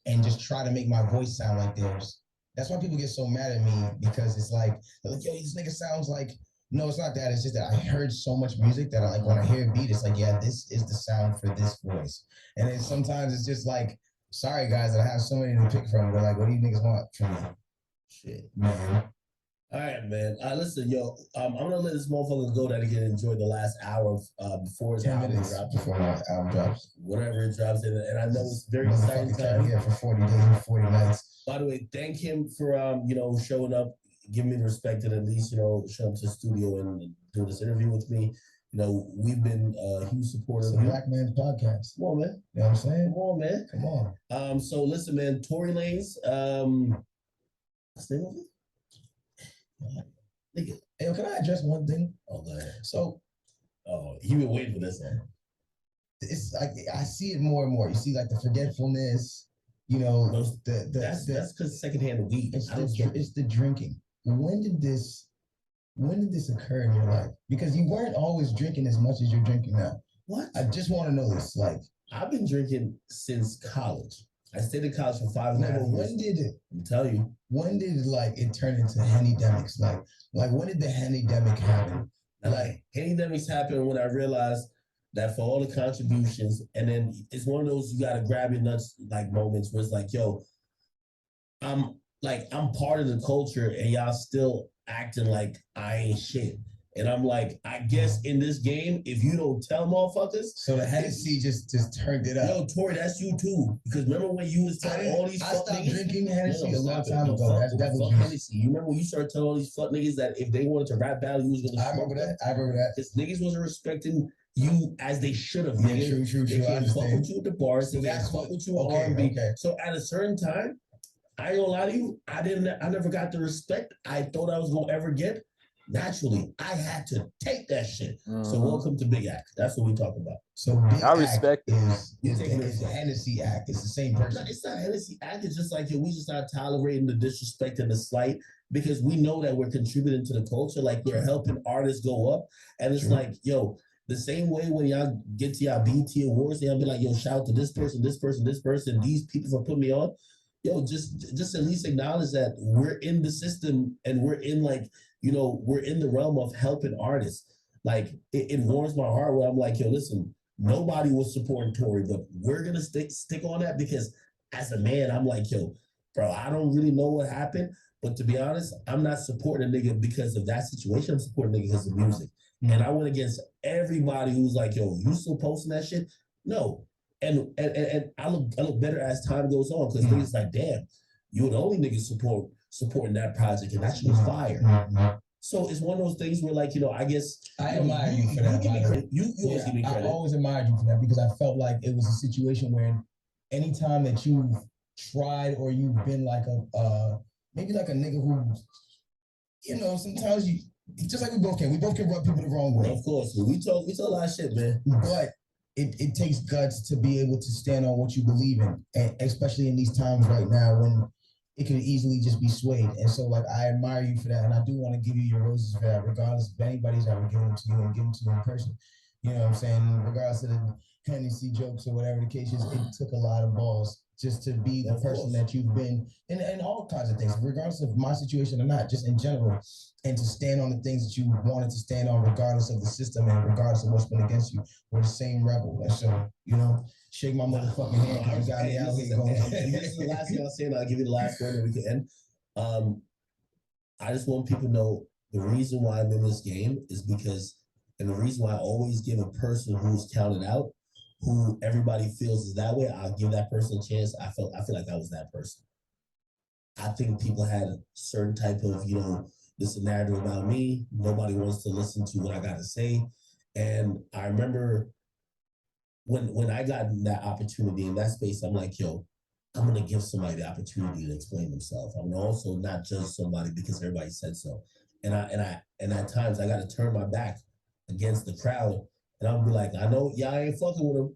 and just try to make my voice sound like theirs. That's why people get so mad at me, because it's like, yo, this nigga sounds like, no, it's not that. It's just that I heard so much music that I like, when I hear a beat, it's like, yeah, this is the sound for this voice. And then sometimes it's just like, sorry guys that I have so many to pick from, but like, what do you niggas want from me? Shit, man. All right, man. Listen, yo, I'm gonna let this motherfucker go that he can enjoy the last hour before his album drops. Before my album drops. Whatever it drops, and I know it's very exciting time. Yeah, for 40 days and 40 nights. By the way, thank him for you know, showing up, giving me the respect, and at least, you know, showing up to the studio and doing this interview with me. You know, we've been huge supporters of the Black Man's Podcast. Come on, man. You know what I'm saying? Come on, man. Come on. So listen, man, Tory Lanez, what's the name of it? Nigga. Hey, can I address one thing? Oh, go ahead. So, you been waiting for this, man. It's like I see it more and more. You see, like the forgetfulness. You know, that's because secondhand weed. It's the drinking. When did this occur in your life? Because you weren't always drinking as much as you're drinking now. What? I just want to know this. Like, I've been drinking since college. I stayed in college for 5.5 years. When did it? I'm telling you. When did it turn into Hennydemics? Like when did the Hennydemic happen? Like Hennydemics happened when I realized that for all the contributions, and then it's one of those you gotta grab your nuts like moments where it's like, yo, I'm part of the culture and y'all still acting like I ain't shit. And I'm like, I guess in this game, if you don't tell motherfuckers. So the Hennessy just turned it up. Yo, Tory, that's you too. Because remember when you was telling all these fuck niggas? I stopped drinking Hennessy a long time ago. That's devil juice. Hennessy. You remember when you started telling all these fuck niggas that if they wanted to rap battle, you was going to I remember that. Because niggas wasn't respecting you as they should have. Yeah, true. They can't fuck with you at the bars. They can't fuck with you on R&B. Okay. So at a certain time, I ain't gonna lie to you, I never got the respect I thought I was gonna ever get. Naturally, I had to take that shit. So welcome to Big Act. That's what we talk about. So Big I respect is the Hennessy Act. It's the same person. No, it's not Hennessy Act. It's just like, yo, we just not tolerating the disrespect and the slight because we know that we're contributing to the culture. Like we're helping artists go up. And it's like, yo, the same way when y'all get to y'all BET Awards, y'all be like, yo, shout out to this person, these people for putting me on. Yo, just at least acknowledge that we're in the system and we're in like, you know, we're in the realm of helping artists. Like it warms my heart where I'm like, yo, listen, nobody was supporting Tory, but we're gonna stick on that because as a man, I'm like, yo, bro, I don't really know what happened, But to be honest, I'm not supporting a nigga because of that situation. I'm supporting a nigga because of music. And I went against everybody who's like, yo, you still posting that shit? No. And I look better as time goes on because niggas like, damn, you were the only nigga supporting that project, and that shit was fire. So it's one of those things where, like, you know, I guess I admire you for that. You give me credit. You always give me credit. I always admired you for that because I felt like it was a situation where anytime that you've tried or you've been like maybe like a nigga who, you know, sometimes you just like we both can rub people the wrong way. Of course, we talk a lot of shit, man. But it takes guts to be able to stand on what you believe in, and especially in these times right now when it could easily just be swayed. And so, like, I admire you for that, and I do want to give you your roses for that, regardless if anybody's ever given them to you and give them to you in person. You know what I'm saying? Regardless of the Hennessy jokes or whatever the case is, it took a lot of balls just to be the person that you've been in all kinds of things, regardless of my situation or not, just in general, and to stand on the things that you wanted to stand on, regardless of the system and regardless of what's been against you. We're the same rebel. And so, you know, shake my motherfucking hand because you got me out here going. This is the last thing I'll say, and I'll give you the last word and we can end. I just want people to know the reason why I'm in this game is because, and the reason why I always give a person who's counted out, who everybody feels is that way, I'll give that person a chance. I feel like I was that person. I think people had a certain type of, you know, this narrative about me. Nobody wants to listen to what I got to say. And I remember when I got that opportunity in that space, I'm like, yo, I'm gonna give somebody the opportunity to explain themselves. I'm gonna also not judge somebody because everybody said so. And at times I gotta turn my back against the crowd, and I'll be like, I know y'all ain't fucking with them,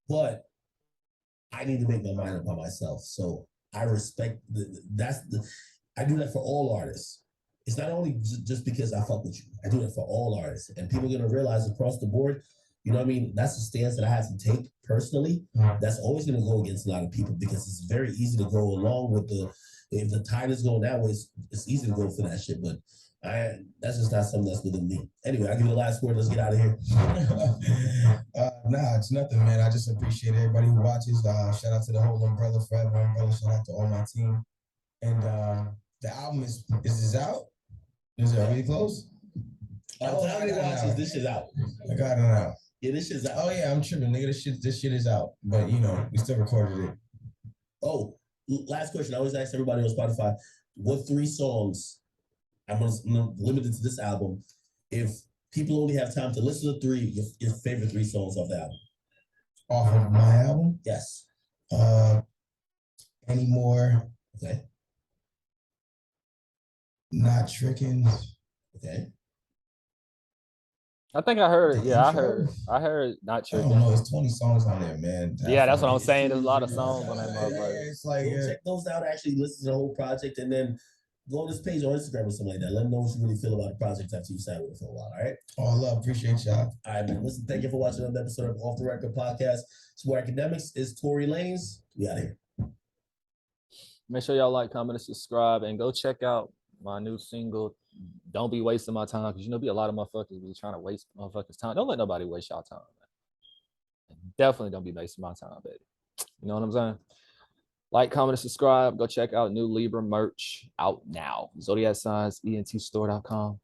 but I need to make my mind up by myself. So I respect I do that for all artists. It's not only just because I fuck with you. I do that for all artists, and people are gonna realize across the board. You know what I mean? That's a stance that I have to take personally. That's always going to go against a lot of people because it's very easy to go along with if the tide is going that way, it's easy to go for that shit. But that's just not something that's within me. Anyway, I'll give you the last word. Let's get out of here. Nah, it's nothing, man. I just appreciate everybody who watches. Shout out to the whole Umbrella, Forever Umbrella. Shout out to all my team. And the album is this out? Is it already close? This shit's out. I got it out. Yeah, this shit's out. Oh yeah, I'm tripping, nigga. This shit is out. But you know, we still recorded it. Oh, last question. I always ask everybody on Spotify, what 3 songs? I'm gonna limit it to this album. If people only have time to listen to 3, your favorite 3 songs off the album. Off of my album? Yes. Anymore. Okay. Not Tricking. Okay. I think I heard it. Yeah, I heard Not Tricking. I don't know. It's 20 songs on there, man. That's what I'm saying. There's a lot of songs on that motherfucker. It's like check those out. Actually, listen to the whole project, and then go on this page on Instagram or something like that. Let them know what you really feel about the project after you sat with it for a while. All right. Oh, love. Appreciate y'all. All right, man. Listen, thank you for watching another episode of Off the Record Podcast. It's where Akademiks is Tory Lanez. We out here. Make sure y'all like, comment, and subscribe, and go check out my new single, Don't Be Wasting My Time, because be a lot of motherfuckers be trying to waste motherfuckers' time. Don't let nobody waste y'all time, man. Definitely don't be wasting my time, baby. You know what I'm saying? Like, comment, and subscribe. Go check out new Libra merch out now. Zodiac Signs, ENTstore.com.